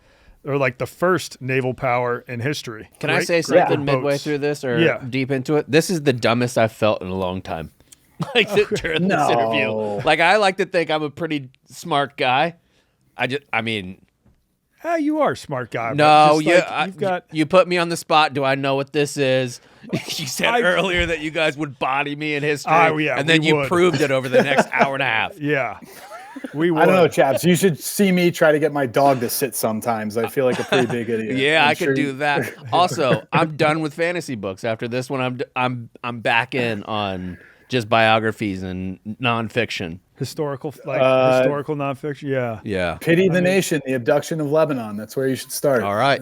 or like the first naval power in history. Can I say something midway through this or deep into it? This is the dumbest I've felt in a long time. Like during this interview. Like I like to think I'm a pretty smart guy. You are a smart guy. No, you put me on the spot. Do I know what this is? You said earlier that you guys would body me in history, and then you proved it over the next hour and a half. Yeah, we would. I don't know, chaps. You should see me try to get my dog to sit sometimes. I feel like a pretty big idiot. Yeah, I could do that. Also, I'm done with fantasy books. After this one, I'm back in on just biographies and nonfiction. Historical nonfiction. Yeah. Pity the Nation, the abduction of Lebanon. That's where you should start. All right.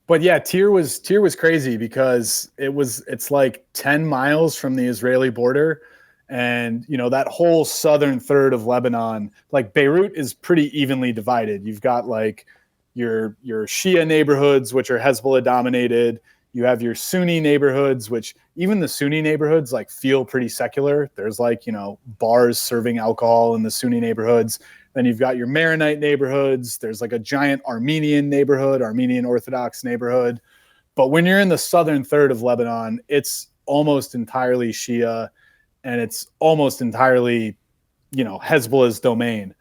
But yeah, Tyre was crazy because it's like 10 miles from the Israeli border. And, that whole southern third of Lebanon, like Beirut is pretty evenly divided. You've got like your Shia neighborhoods, which are Hezbollah dominated. You have your Sunni neighborhoods, which even the Sunni neighborhoods like feel pretty secular. There's like, bars serving alcohol in the Sunni neighborhoods. Then you've got your Maronite neighborhoods. There's like a giant Armenian neighborhood, Armenian Orthodox neighborhood. But when you're in the southern third of Lebanon, it's almost entirely Shia, and it's almost entirely, Hezbollah's domain.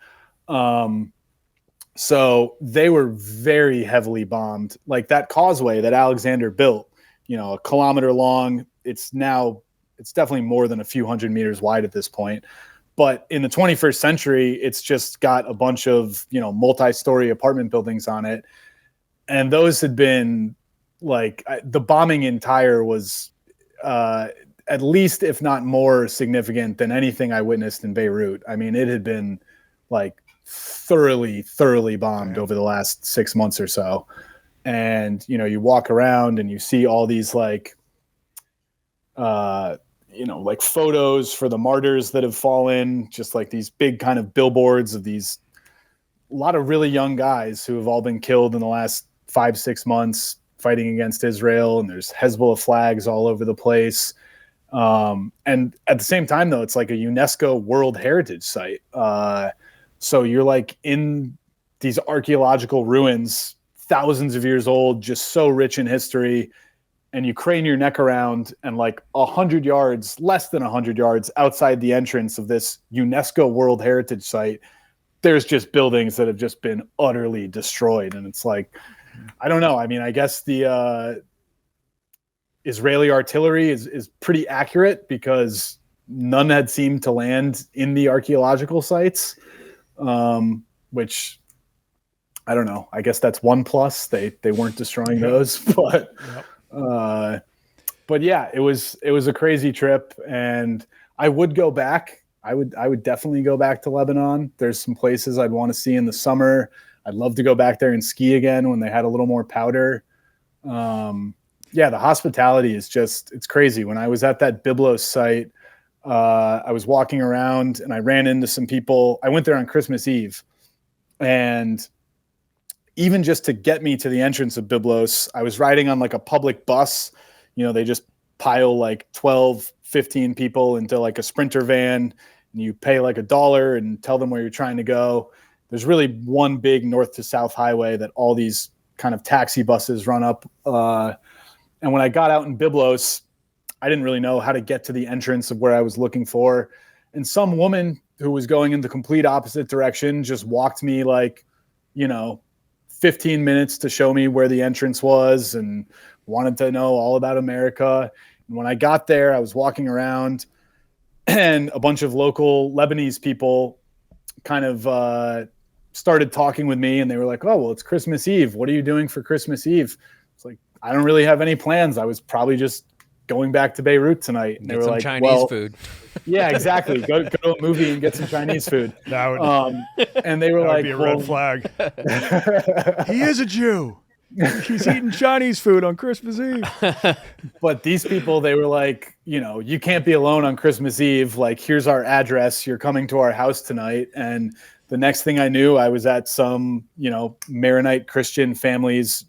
So they were very heavily bombed. Like that causeway that Alexander built, a kilometer long. It's definitely more than a few hundred meters wide at this point. But in the 21st century, it's just got a bunch of, multi-story apartment buildings on it. And those had been like the bombing in Tyre was at least, if not more significant than anything I witnessed in Beirut. I mean, it had been like thoroughly bombed over the last 6 months or so. And, you walk around and you see all these like photos for the martyrs that have fallen, just like these big kind of billboards of a lot of really young guys who have all been killed in the last 5-6 months fighting against Israel. And there's Hezbollah flags all over the place. And at the same time, though, it's like a UNESCO World Heritage Site. So you're like in these archaeological ruins, thousands of years old, just so rich in history. And you crane your neck around and like 100 yards, less than 100 yards outside the entrance of this UNESCO World Heritage Site, there's just buildings that have just been utterly destroyed. And it's like, I don't know. I mean, I guess the Israeli artillery is pretty accurate because none had seemed to land in the archaeological sites, which I don't know. I guess that's one plus. They weren't destroying those, but yeah, it was a crazy trip, and I would go back. I would definitely go back to Lebanon. There's some places I'd want to see in the summer. I'd love to go back there and ski again when they had a little more powder. Yeah, the hospitality is it's crazy. When I was at that Byblos site, I was walking around and I ran into some people. I went there on Christmas Eve, and even just to get me to the entrance of Byblos, I was riding on like a public bus. They just pile like 12, 15 people into like a Sprinter van, and you pay like $1 and tell them where you're trying to go. There's really one big north to south highway that all these kind of taxi buses run up. And when I got out in Byblos, I didn't really know how to get to the entrance of where I was looking for. And some woman who was going in the complete opposite direction just walked me like, 15 minutes to show me where the entrance was and wanted to know all about America. And when I got there, I was walking around and a bunch of local Lebanese people kind of started talking with me, and they were like, "Oh, well, it's Christmas Eve. What are you doing for Christmas Eve?" It's like, I don't really have any plans. I was probably just going back to Beirut tonight. And get they were some like, Chinese food. Yeah, exactly. Go to a movie and get some Chinese food. And they were that like, would be a red flag. He is a Jew. He's eating Chinese food on Christmas Eve. But these people, they were like, you can't be alone on Christmas Eve. Like, here's our address. You're coming to our house tonight. And the next thing I knew, I was at some, Maronite Christian family's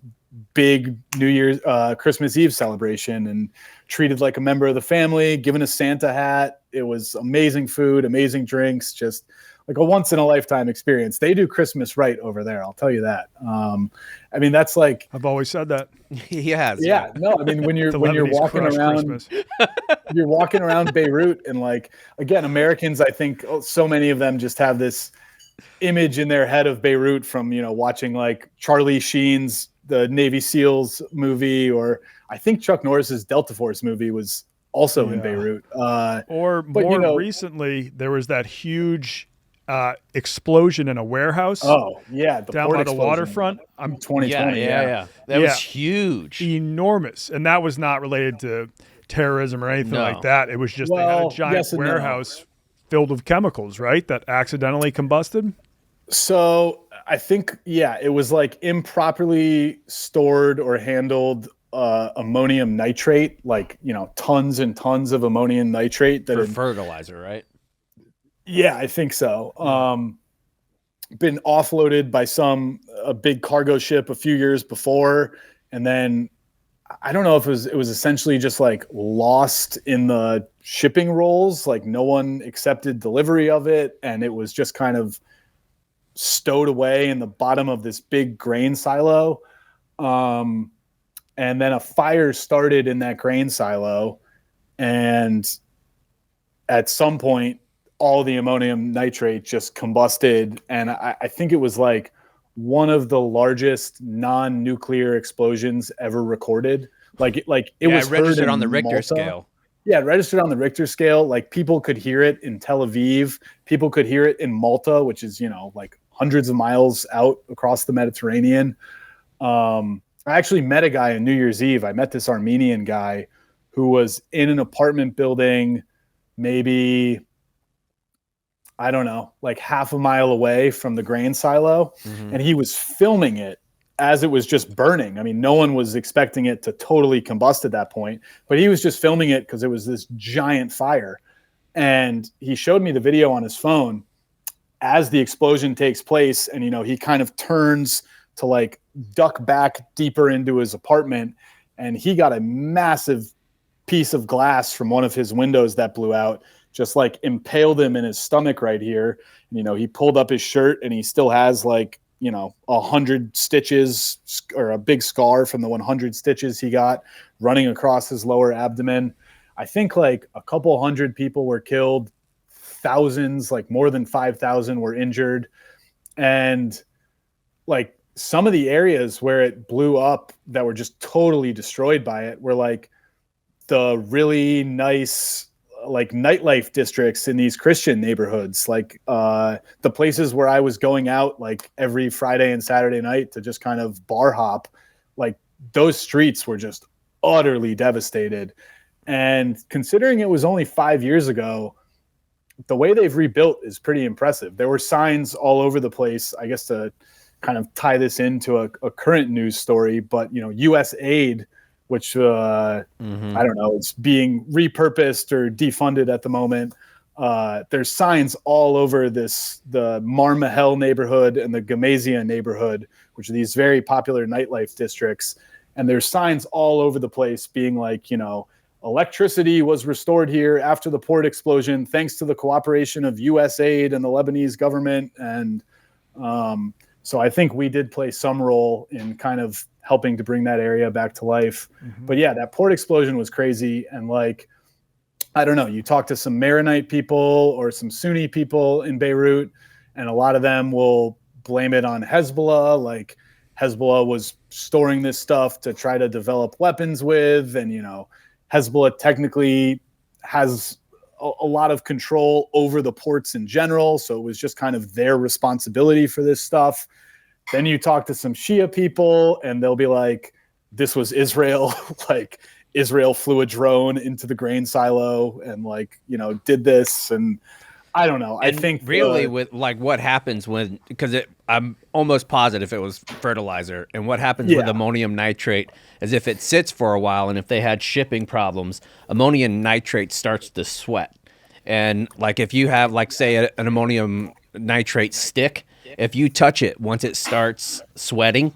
big New Year's Christmas Eve celebration, and treated like a member of the family, given a Santa hat. It was amazing food, amazing drinks, just like a once in a lifetime experience. They do Christmas right over there, I'll tell you that. I mean, that's like, I've always said that. He has. Yeah, no, I mean, when you're walking around, you're walking around Beirut, and like, again, Americans, I think so many of them just have this image in their head of Beirut from, watching like Charlie Sheen's the Navy SEALs movie, or I think Chuck Norris's Delta Force movie was also in Beirut. Or more recently, there was that huge explosion in a warehouse. Oh yeah, down by the waterfront. 2020. Yeah. That was huge, enormous, and that was not related to terrorism or anything like that. It was just they had a giant warehouse filled with chemicals, right? That accidentally combusted. So I think, it was like improperly stored or handled ammonium nitrate, like, tons and tons of ammonium nitrate that for fertilizer, right? Yeah, I think so. Been offloaded by a big cargo ship a few years before. And then I don't know if it was essentially just like lost in the shipping rolls. Like no one accepted delivery of it. And it was just kind of stowed away in the bottom of this big grain silo. And then a fire started in that grain silo. And at some point, all the ammonium nitrate just combusted. And I think it was like one of the largest non-nuclear explosions ever recorded. Like it was registered on the Richter scale. Yeah, it registered on the Richter scale. Like people could hear it in Tel Aviv. People could hear it in Malta, which is, like hundreds of miles out across the Mediterranean. I actually met a guy on New Year's Eve. I met this Armenian guy who was in an apartment building, maybe, I don't know, like half a mile away from the grain silo. Mm-hmm. And he was filming it as it was just burning. I mean, no one was expecting it to totally combust at that point, but he was just filming it because it was this giant fire. And he showed me the video on his phone as the explosion takes place. And, he kind of turns to like duck back deeper into his apartment. And he got a massive piece of glass from one of his windows that blew out, just like impaled him in his stomach right here. And, he pulled up his shirt and he still has like, 100 stitches or a big scar from the 100 stitches he got running across his lower abdomen. I think like a couple hundred people were killed, thousands, like more than 5,000 were injured. And like some of the areas where it blew up that were just totally destroyed by it were like the really nice like nightlife districts in these Christian neighborhoods, like the places where I was going out like every Friday and Saturday night to just kind of bar hop. Like those streets were just utterly devastated. And considering it was only 5 years ago, the way they've rebuilt is pretty impressive. There were signs all over the place, I guess, to kind of tie this into a current news story, but U.S. aid, which I don't know, it's being repurposed or defunded at the moment. There's signs all over the Marmahel neighborhood and the Gamazia neighborhood, which are these very popular nightlife districts. And there's signs all over the place being like, electricity was restored here after the port explosion, thanks to the cooperation of U.S. aid and the Lebanese government. And so I think we did play some role in kind of helping to bring that area back to life. Mm-hmm. But yeah, that port explosion was crazy. And like, I don't know, you talk to some Maronite people or some Sunni people in Beirut, and a lot of them will blame it on Hezbollah. Like Hezbollah was storing this stuff to try to develop weapons with. And, Hezbollah technically has a lot of control over the ports in general. So it was just kind of their responsibility for this stuff. Then you talk to some Shia people and they'll be like, this was Israel. Like Israel flew a drone into the grain silo and like, did this. And I don't know. And I think really with like what happens when, because I'm almost positive it was fertilizer, and what happens with ammonium nitrate is if it sits for a while and if they had shipping problems, ammonium nitrate starts to sweat. And like if you have like say an ammonium nitrate stick, if you touch it, once it starts sweating,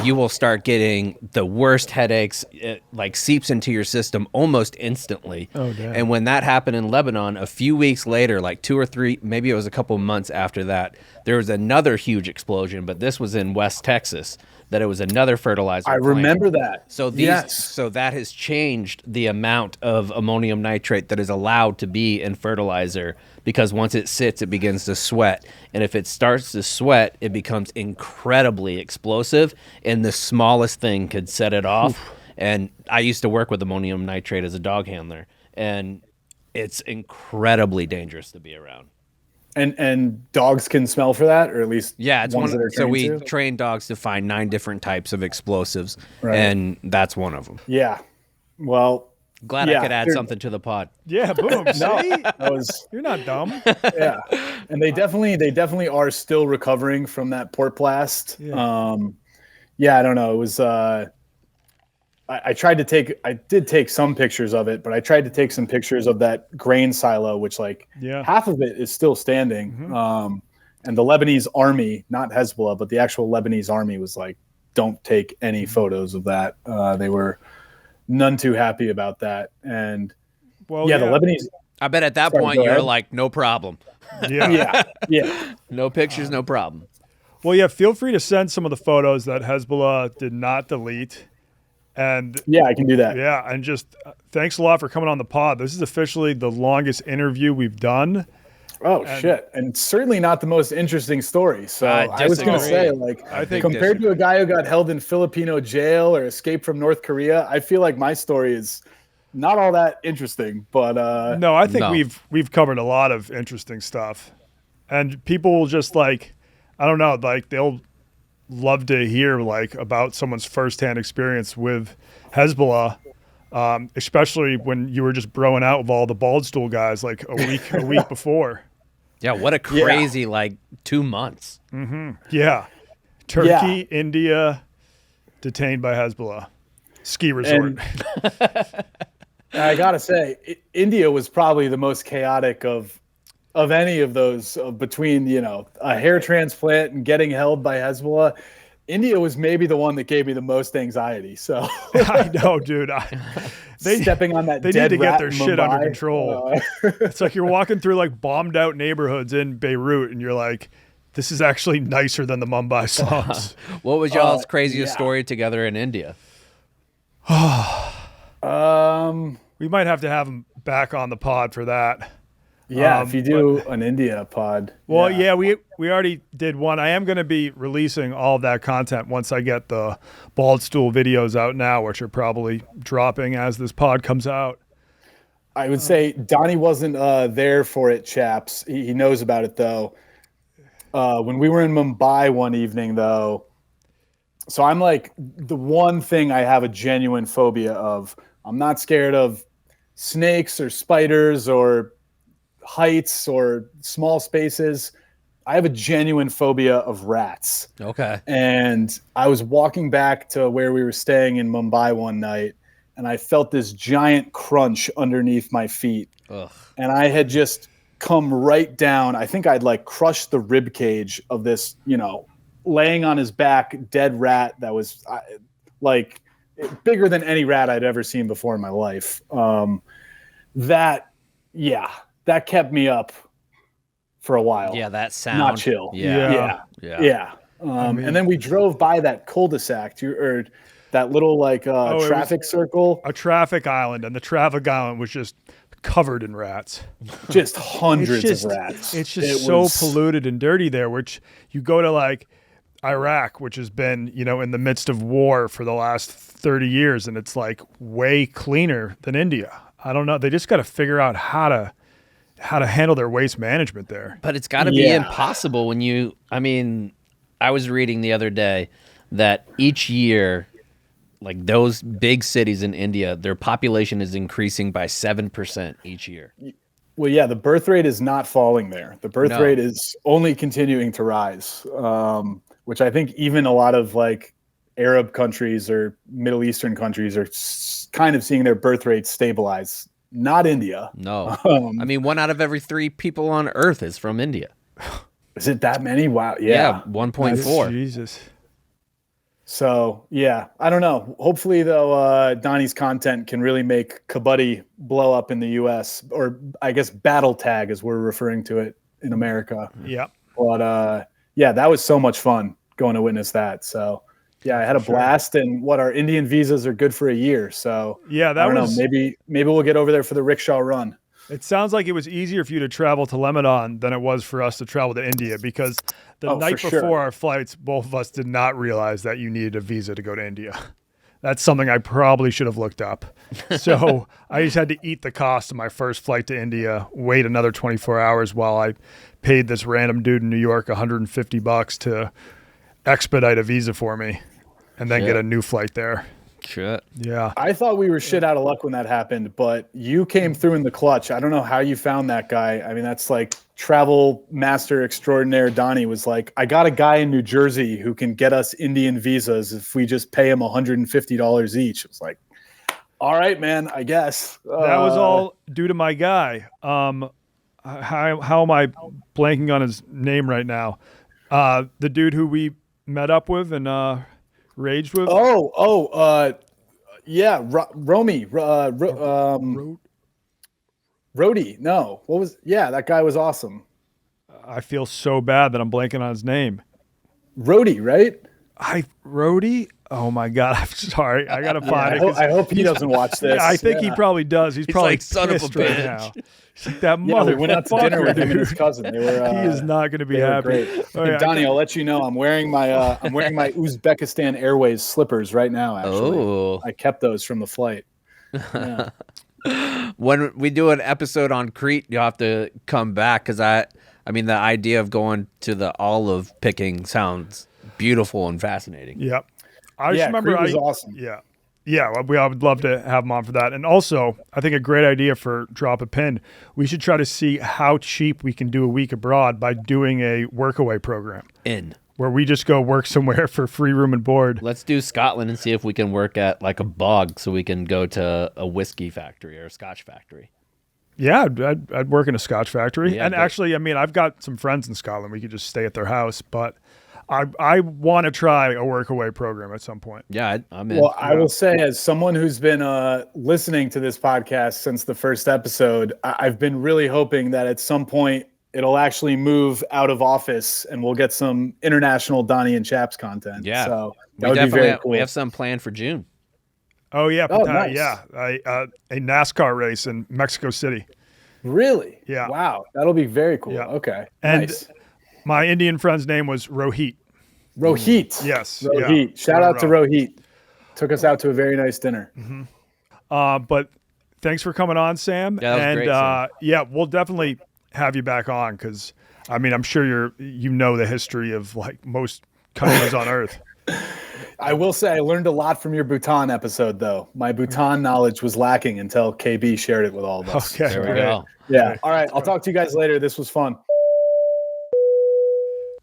you will start getting the worst headaches. It like seeps into your system almost instantly. Oh, damn. And when that happened in Lebanon, a few weeks later, like 2 or 3, maybe it was a couple months after that, there was another huge explosion, but this was in West Texas, that it was another fertilizer plant. Remember that. So so that has changed the amount of ammonium nitrate that is allowed to be in fertilizer, because once it sits, it begins to sweat. And if it starts to sweat, it becomes incredibly explosive, and the smallest thing could set it off. And I used to work with ammonium nitrate as a dog handler, and it's incredibly dangerous to be around. And dogs can smell for that, or at least it's ones that are trained so we train dogs to find 9 different types of explosives, and that's one of them. Yeah. Well, glad I could add something to the pod. Yeah, boom. No, you're not dumb. Yeah, and they definitely are still recovering from that port blast. Yeah, I don't know. It was. I did take some pictures of it, but I tried to take some pictures of that grain silo, which half of it is still standing. Mm-hmm. And the Lebanese army, not Hezbollah, but the actual Lebanese army was like don't take any photos of that. They were none too happy about that. And the Lebanese. I bet at that point you're like, no problem. Yeah. Yeah. No pictures, no problem. Well, yeah, feel free to send some of the photos that Hezbollah did not delete. And yeah, I can do that. Yeah, and just thanks a lot for coming on the pod. This is officially the longest interview we've done. Oh, shit. And certainly not the most interesting story. So I was going to say, like, I think compared to a guy who got held in Filipino jail or escaped from North Korea, I feel like my story is not all that interesting. But no, I think we've covered a lot of interesting stuff. And people will just like, I don't know, like they'll love to hear like about someone's firsthand experience with Hezbollah. Especially when you were just broing out with all the Baldstool guys like a week before. Yeah, what a crazy 2 months. Mm-hmm. Yeah, Turkey, India, detained by Hezbollah, ski resort. I gotta say, India was probably the most chaotic of any of those. Between a hair transplant and getting held by Hezbollah, India was maybe the one that gave me the most anxiety. So I know, dude. Stepping on that they dead need to get their rat shit Mumbai. under control. It's like you're walking through like bombed out neighborhoods in Beirut, and you're like, this is actually nicer than the Mumbai slums. What was y'all's craziest story together in India? We might have to have him back on the pod for that. Yeah, if you do an India pod. Well, we already did one. I am going to be releasing all of that content once I get the Baldstool videos out now, which are probably dropping as this pod comes out. I would say Donnie wasn't there for it, chaps. He knows about it, though. When we were in Mumbai one evening, though, so I'm like, the one thing I have a genuine phobia of, I'm not scared of snakes or spiders or heights or small spaces. I have a genuine phobia of rats. Okay. And I was walking back to where we were staying in Mumbai one night, and I felt this giant crunch underneath my feet. Ugh. And I had just come right down. I think I'd like crushed the rib cage of this, laying on his back, dead rat that was like bigger than any rat I'd ever seen before in my life. That kept me up for a while. Yeah, that sound. Not chill. Yeah. And then we drove by that cul-de-sac, or that little traffic circle. A traffic island, and the traffic island was just covered in rats. Just hundreds of rats. It's just polluted and dirty there, which you go to like Iraq, which has been, in the midst of war for the last 30 years, and it's like way cleaner than India. I don't know. They just got to figure out how to handle their waste management there. But it's got to be impossible when I was reading the other day that each year, like those big cities in India, their population is increasing by 7% each year. Well, yeah, the birth rate is not falling there. The birth rate is only continuing to rise, which I think even a lot of like Arab countries or Middle Eastern countries are kind of seeing their birth rates stabilize. Not India. No. 1 out of every 3 people on Earth is from India. Is it that many? Wow. Yeah. 1.4. Jesus. So, yeah, I don't know. Hopefully, though, Donnie's content can really make Kabaddi blow up in the U.S., or I guess battle tag as we're referring to it in America. Yeah. But, that was so much fun going to witness that. So, yeah, I had a blast, and our Indian visas are good for a year. So yeah, I don't know. Maybe we'll get over there for the rickshaw run. It sounds like it was easier for you to travel to Lebanon than it was for us to travel to India, because the night before our flights, both of us did not realize that you needed a visa to go to India. That's something I probably should have looked up. So I just had to eat the cost of my first flight to India, wait another 24 hours while I paid this random dude in New York $150 to expedite a visa for me, and then get a new flight there. Shit. Yeah. I thought we were shit out of luck when that happened, but you came through in the clutch. I don't know how you found that guy. I mean, that's like travel master extraordinaire Donnie was like, I got a guy in New Jersey who can get us Indian visas if we just pay him $150 each. It was like, all right, man, I guess. That was all due to my guy. How am I blanking on his name right now? The dude who we met up with and raged with? Yeah, Romy, Rhodey. No, what was? Yeah, that guy was awesome. I feel so bad that I'm blanking on his name. Rhodey, right? Rhodey? Oh my God, I'm sorry. I gotta find it. I hope he doesn't watch this. Yeah, I think he probably does. He's probably like, son of a right bitch. now. He's like, that mother. We went out to dinner with him and his cousin. They were. He is not going to be happy. Great. Hey, Donnie, I'll let you know. I'm wearing my Uzbekistan Airways slippers right now. Actually, I kept those from the flight. Yeah. When we do an episode on Crete, you'll have to come back because I mean, the idea of going to the olive picking sounds beautiful and fascinating. Yep. I just remember Crete was awesome. Yeah. Yeah, I would love to have him on for that. And also, I think a great idea for Drop a Pin, we should try to see how cheap we can do a week abroad by doing a workaway program. Where we just go work somewhere for free room and board. Let's do Scotland and see if we can work at like a bog so we can go to a whiskey factory or a Scotch factory. Yeah, I'd work in a Scotch factory. Yeah, and actually, I mean, I've got some friends in Scotland. We could just stay at their house, but I want to try a workaway program at some point. Yeah, I'm in. Well, I will say, as someone who's been listening to this podcast since the first episode, I've been really hoping that at some point it'll actually move out of office and we'll get some international Donnie and Chaps content. Yeah, so that would be very cool. We have some planned for June. Oh yeah, nice. Yeah, a NASCAR race in Mexico City. Really? Yeah. Wow, that'll be very cool. Yeah. Okay. And nice. My Indian friend's name was Rohit. Rohit. Yes. Rohit. Yeah. Shout out to Rohit. Took us out to a very nice dinner. Mm-hmm. But thanks for coming on, Sam. Yeah, that was great, Sam. Yeah, we'll definitely have you back on because I mean I'm sure you know the history of like most countries on Earth. I will say I learned a lot from your Bhutan episode, though. My Bhutan knowledge was lacking until KB shared it with all of us. Okay. There we go. Yeah. All right. I'll talk to you guys later. This was fun.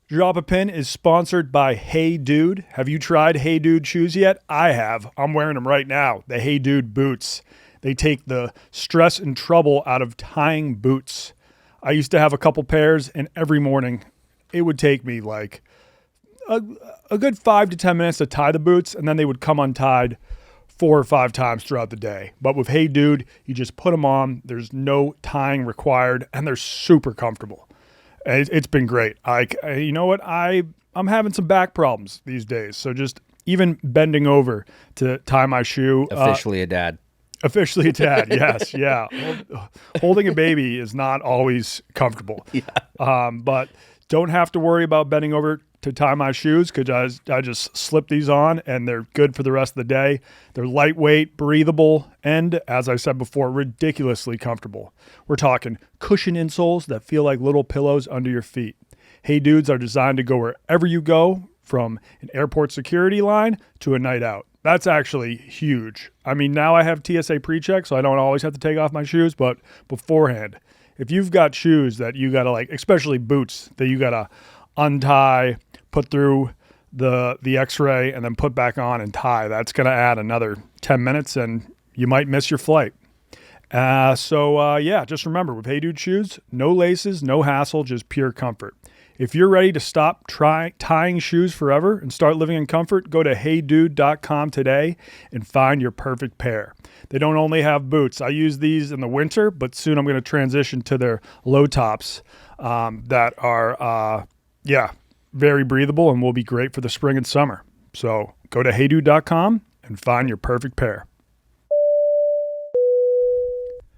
Drop a Pin is sponsored by Hey Dude. Have you tried Hey Dude shoes yet? I have. I'm wearing them right now. The Hey Dude boots. They take the stress and trouble out of tying boots. I used to have a couple pairs, and every morning it would take me like a good 5 to 10 minutes to tie the boots, and then they would come untied 4 or 5 times throughout the day. But with Hey Dude, you just put them on. There's no tying required, and they're super comfortable. It's been great. You know what? I'm having some back problems these days, so just even bending over to tie my shoe. Officially a dad. Officially a dad, yes, yeah. Holding a baby is not always comfortable. Yeah. But don't have to worry about bending over to tie my shoes because I just slip these on and they're good for the rest of the day. They're lightweight, breathable, and as I said before, ridiculously comfortable. We're talking cushion insoles that feel like little pillows under your feet. Hey Dudes are designed to go wherever you go, from an airport security line to a night out. That's actually huge. I mean, now I have TSA pre-check, so I don't always have to take off my shoes, but beforehand, if you've got shoes that you gotta like, especially boots that you gotta untie, put through the x-ray, and then put back on and tie, that's gonna add another 10 minutes and you might miss your flight. Yeah, just remember with Hey Dude shoes, no laces, no hassle, just pure comfort. If you're ready to stop tying shoes forever and start living in comfort, go to heydude.com today and find your perfect pair. They don't only have boots. I use these in the winter, but soon I'm going to transition to their low tops that are, very breathable and will be great for the spring and summer. So go to heydude.com and find your perfect pair.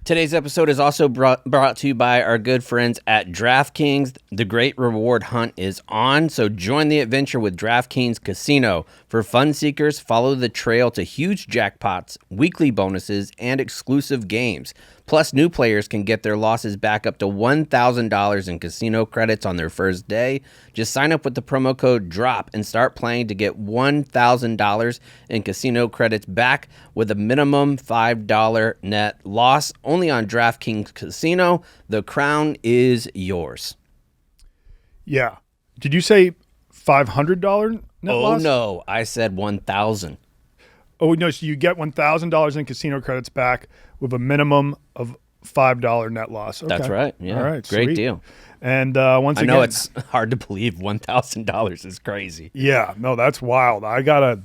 Today's episode is also brought to you by our good friends at DraftKings. The great reward hunt is on, so join the adventure with DraftKings Casino. For fun seekers, follow the trail to huge jackpots, weekly bonuses, and exclusive games. Plus, new players can get their losses back up to $1,000 in casino credits on their first day. Just sign up with the promo code DROP and start playing to get $1,000 in casino credits back with a minimum $5 net loss. Only on DraftKings Casino. The crown is yours. Yeah. Did you say $500 net loss? Oh, no. I said $1,000. Oh, no. So you get $1,000 in casino credits back with a minimum of $5 net loss. Okay. That's right. Yeah. All right. Great sweet. deal. And once again, I know it's hard to believe $1,000 is crazy. Yeah, no, that's wild. I gotta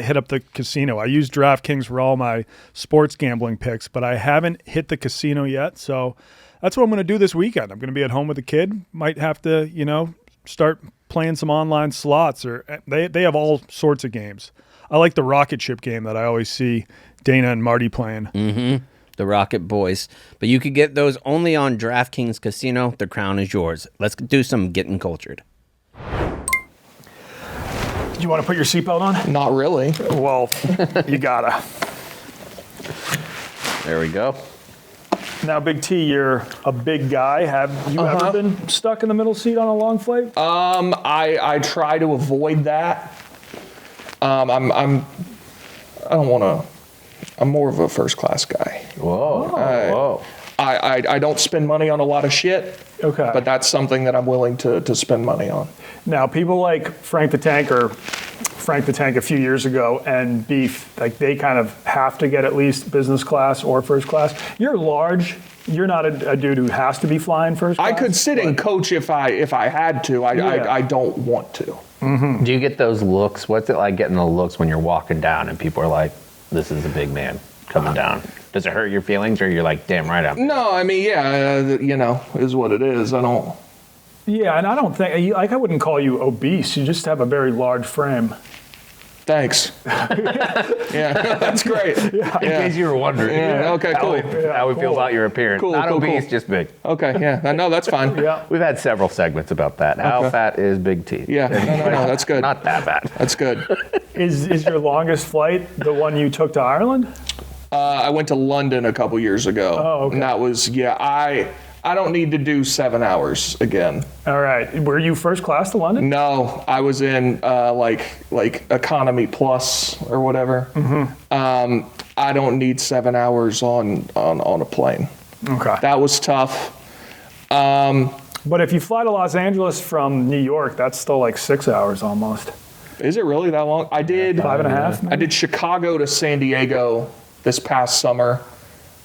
hit up the casino. I use DraftKings for all my sports gambling picks, but I haven't hit the casino yet. So that's what I'm going to do this weekend. I'm going to be at home with a kid. Might have to, start playing some online slots. Or they have all sorts of games. I like the rocket ship game that I always see Dana and Marty playing. Mm-hmm. The Rocket Boys. But you could get those only on DraftKings Casino. The crown is yours. Let's do some Gettin Cultured. Do you want to put your seatbelt on? Not really. Well, you gotta. There we go. Now, Big T, you're a big guy. Have you ever been stuck in the middle seat on a long flight? I try to avoid that. I don't want to. I'm more of a first class guy. Whoa. I don't spend money on a lot of shit. Okay. But that's something that I'm willing to spend money on. Now, people like Frank the Tank a few years ago and Beef, like they kind of have to get at least business class or first class. You're large. You're not a dude who has to be flying first class. I could sit and coach if I had to. I don't want to. Mm-hmm. Do you get those looks? What's it like getting the looks when you're walking down and people are like, this is a big man coming down? Does it hurt your feelings, or you're like, damn right I'm... No, I mean, yeah, is what it is. I don't... Yeah, and I don't think, I wouldn't call you obese. You just have a very large frame. Thanks. Yeah, that's great. Yeah. In case you were wondering. Yeah, okay, cool. How we feel about your appearance. Not obese, just big. Okay, yeah, no, that's fine. Yeah. We've had several segments about that. How fat is Big T? Yeah, no, that's good. Not that bad. That's good. Is your longest flight the one you took to Ireland? I went to London a couple years ago. Oh, okay. And that was, I don't need to do 7 hours again. All right. Were you first class to London? No, I was in like economy plus or whatever. Mm-hmm. I don't need 7 hours on a plane. Okay. That was tough. But if you fly to Los Angeles from New York, that's still like 6 hours almost. Is it really that long? I did 5.5. Maybe? I did Chicago to San Diego this past summer,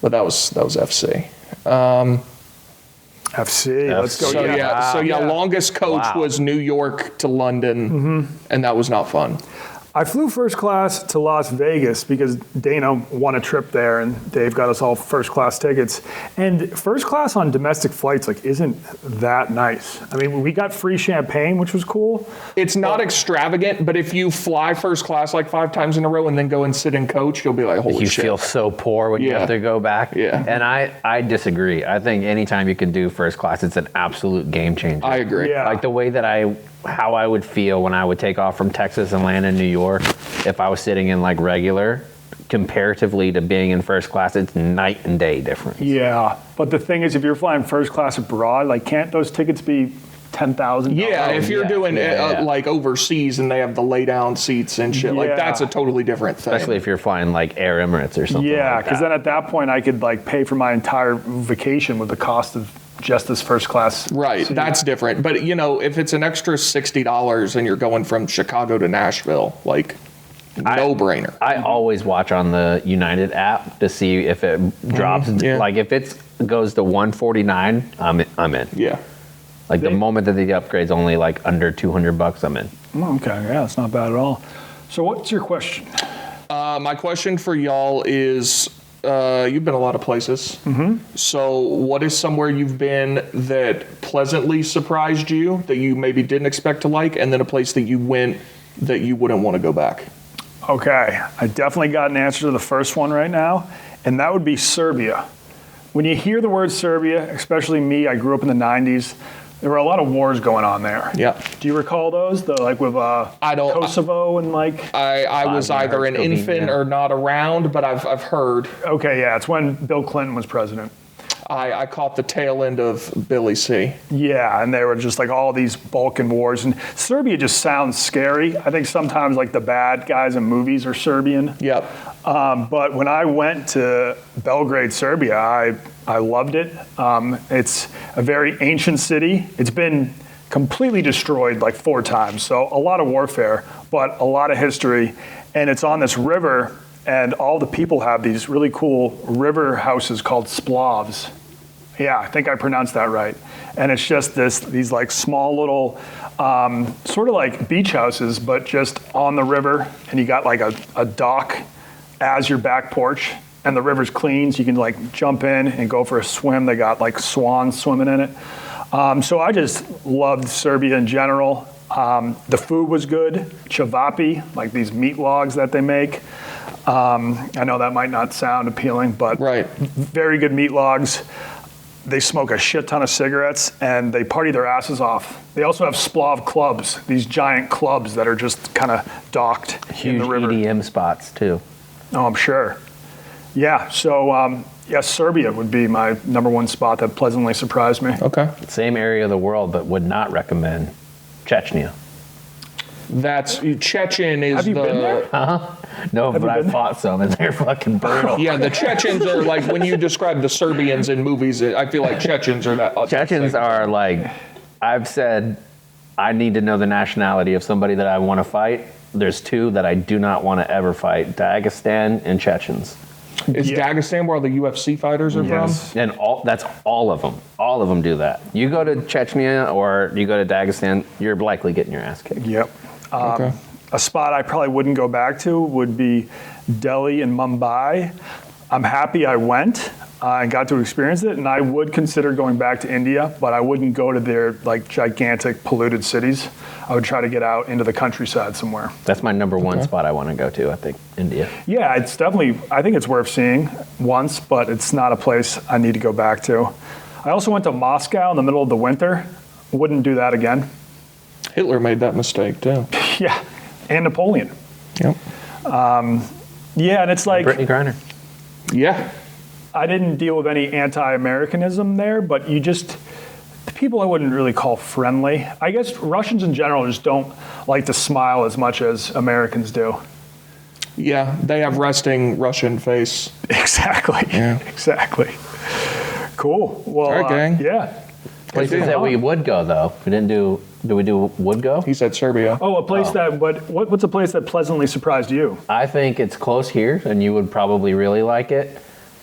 but that was FC. FC. Let's go. So longest coach was New York to London, and that was not fun. I flew first class to Las Vegas because Dana won a trip there, and Dave got us all first class tickets. And first class on domestic flights isn't that nice. I mean, we got free champagne, which was cool. It's not extravagant, but if you fly first class like 5 times in a row and then go and sit and coach, you'll be like, holy shit. You feel so poor when you have to go back. Yeah. And I disagree. I think anytime you can do first class, it's an absolute game changer. I agree. Yeah. Like the way that how I would feel when I would take off from Texas and land in New York if I was sitting in like regular, comparatively to being in first class, it's night and day difference. Yeah, but the thing is, if you're flying first class abroad, can't those tickets be $10,000? Yeah, if you're doing like overseas and they have the lay down seats and shit, that's a totally different thing. Especially if you're flying like Air Emirates or something. Yeah, because then at that point I could pay for my entire vacation with the cost of just this first class. Right, seat. That's different. But if it's an extra $60 and you're going from Chicago to Nashville, no brainer. I always watch on the United app to see if it drops. Like if it goes to $149, I'm in. Yeah. The moment that the upgrade's only under $200, I'm in. Okay, yeah, it's not bad at all. So what's your question? My question for y'all is, you've been a lot of places. Mm-hmm. So what is somewhere you've been that pleasantly surprised you that you maybe didn't expect to like, and then a place that you went that you wouldn't want to go back? Okay, I definitely got an answer to the first one right now, and that would be Serbia. When you hear the word Serbia, especially me, I grew up in the 90s, there were a lot of wars going on there. Yeah. Do you recall those? With Kosovo and I was either an infant or not around, but I've heard. Okay, yeah, it's when Bill Clinton was president. I caught the tail end of Billy C. Yeah, and they were just all these Balkan wars. And Serbia just sounds scary. I think sometimes the bad guys in movies are Serbian. Yep. But when I went to Belgrade, Serbia, I loved it. It's a very ancient city. It's been completely destroyed 4 times. So a lot of warfare, but a lot of history. And it's on this river and all the people have these really cool river houses called splavs. Yeah, I think I pronounced that right. And it's just these like small little, sort of like beach houses, but just on the river. And you got like a dock as your back porch, and the river's clean, so you can like jump in and go for a swim. They got like swans swimming in it. So I just loved Serbia in general. The food was good, cevapi, like these meat logs that they make. I know that might not sound appealing, but very good meat logs. They smoke a shit ton of cigarettes, and they party their asses off. They also have splav clubs, these giant clubs that are just kind of docked in the river. Huge EDM spots, too. Oh, I'm sure. Yeah, so Serbia would be my number one spot that pleasantly surprised me. Okay. Same area of the world, but would not recommend Chechnya. Chechen is Have you been there? No, but I fought some, and they're fucking brutal. Yeah, the Chechens are like, when you describe the Serbians in movies, I feel like Chechens are that. Chechens are like, I've said, I need to know the nationality of somebody that I want to fight. There's two that I do not want to ever fight: Dagestan and Chechens. Is Dagestan where all the UFC fighters are from? And that's all of them. All of them do that. You go to Chechnya or you go to Dagestan, you're likely getting your ass kicked. Yep. A spot I probably wouldn't go back to would be Delhi and Mumbai. I'm happy I went and got to experience it, and I would consider going back to India, but I wouldn't go to their like gigantic polluted cities. I would try to get out into the countryside somewhere. That's my number one spot I want to go to, I think, India. Yeah, it's definitely, I think it's worth seeing once, but it's not a place I need to go back to. I also went to Moscow in the middle of the winter. Wouldn't do that again. Hitler made that mistake too. Yeah, and Napoleon. Yep. Yeah, and it's like... Brittany Griner. Yeah. I didn't deal with any anti-Americanism there, but the people I wouldn't really call friendly. I guess Russians in general just don't like to smile as much as Americans do. Yeah, they have resting Russian face. Exactly. Yeah. Exactly. Cool. Well, all right, gang. Yeah. Places that we would go, though. We didn't do... Do we do would go? He said Serbia. Oh, a place what's a place that pleasantly surprised you? I think it's close here, and you would probably really like it.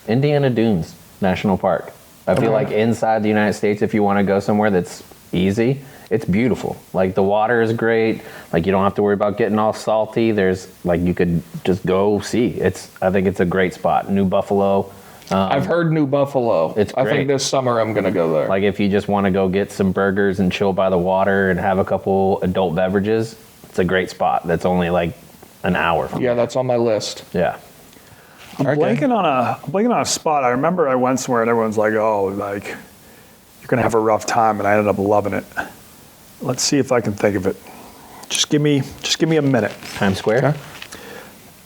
Indiana Dunes National Park. I feel like inside the United States, if you want to go somewhere that's easy, it's beautiful. Like the water is great. Like you don't have to worry about getting all salty. There's like you could just go see. I think it's a great spot. New Buffalo. I've heard New Buffalo. It's great. I think this summer I'm going to go there. Like if you just want to go get some burgers and chill by the water and have a couple adult beverages, it's a great spot. That's only like an hour from here. That's on my list. Yeah. I'm blanking on a spot. I remember I went somewhere and everyone's like, "Oh, like you're going to have a rough time," and I ended up loving it. Let's see if I can think of it. Just give me a minute. Times Square? Okay.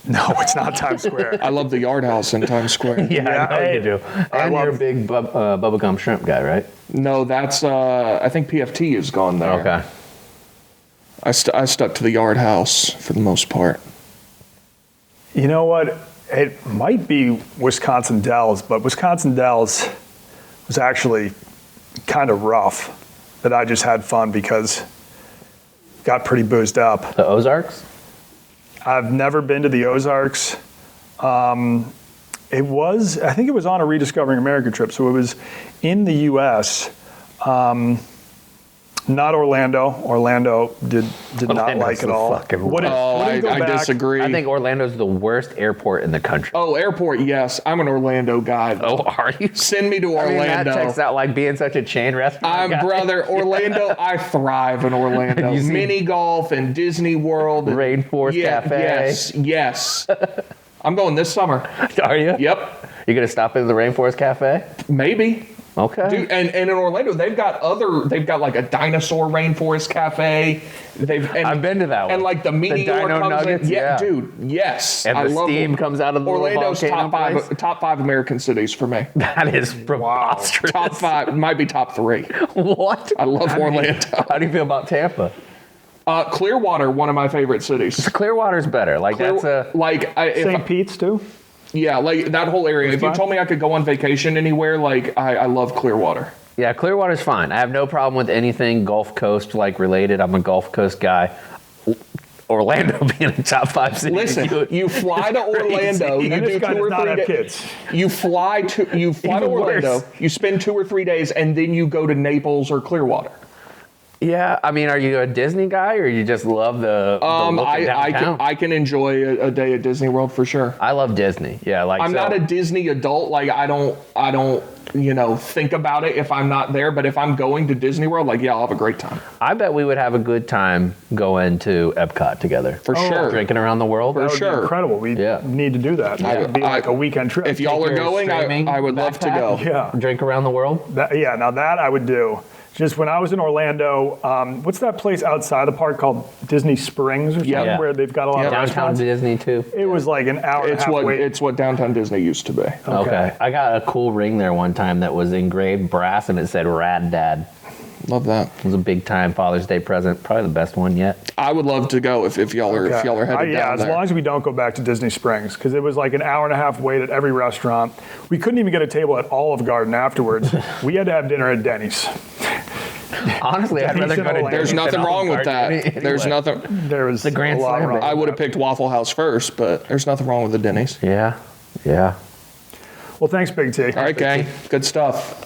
No, it's not Times Square. I love the Yard House in Times Square. Yeah, I know you do. And you're a big Bubba Gum Shrimp guy, right? No, that's, I think PFT has gone there. Okay. I stuck to the Yard House for the most part. You know what? It might be Wisconsin Dells, but Wisconsin Dells was actually kind of rough, that I just had fun because got pretty boozed up. The Ozarks? I've never been to the Ozarks. I think it was on a Rediscovering America trip, so it was in the U.S., not Orlando. Orlando did not like it all. I disagree. I think Orlando's the worst airport in the country. Oh, airport, yes. I'm an Orlando guy. Oh, are you? Send me to Orlando. I mean, that checks out like being such a chain restaurant. Brother, Orlando, I thrive in Orlando. Mini golf and Disney World. Rainforest Cafe. Yes. I'm going this summer. Are you? Yep. You going to stop into the Rainforest Cafe? Maybe. Okay. Dude, and in Orlando, they've got like a dinosaur rainforest cafe. I've been to that one. And like the meteor Dino comes Nuggets, in. Yeah, dude, yes. And I the love steam comes out of the Orlando's little volcano top five American cities for me. That is preposterous. Top 5, might be top 3. What? I love Orlando. How do you feel about Tampa? Clearwater, one of my favorite cities. Clearwater's better. Like St. Pete's too? Yeah, like that whole area. If you told me I could go on vacation anywhere, like I love Clearwater. Yeah, Clearwater's fine. I have no problem with anything Gulf Coast like related. I'm a Gulf Coast guy. Orlando being a top 5 city. Listen, you fly to Orlando, you do 2 or 3 days. You fly to Orlando, you spend 2 or 3 days, and then you go to Naples or Clearwater. Yeah, I mean, are you a Disney guy or you just love the look of downtown? I can enjoy a day at Disney World for sure. I love Disney. Yeah, like I'm not a Disney adult. Like I don't think about it if I'm not there. But if I'm going to Disney World, like I'll have a great time. I bet we would have a good time going to Epcot together for sure. Drinking around the world for sure. Incredible. We need to do that. It would be like a weekend trip. If y'all are going, I would love to go. Yeah, drink around the world. Now that I would do. Just when I was in Orlando, what's that place outside the park called Disney Springs or something where they've got a lot of downtown restaurants? Disney too. It was like an hour and a half wait. It's what downtown Disney used to be. Okay. I got a cool ring there one time that was engraved brass and it said Rad Dad. Love that. It was a big time Father's Day present. Probably the best one yet. I would love to go if y'all are headed down as long as we don't go back to Disney Springs, because it was like an hour and a half wait at every restaurant. We couldn't even get a table at Olive Garden afterwards. We had to have dinner at Denny's. Honestly, I'd rather go to. There's nothing wrong with that. Anyway. There's nothing. There was the Grand Slam. I would have picked Waffle House first, but there's nothing wrong with the Denny's. Yeah. Well, thanks, Big T. All right, gang. Good stuff.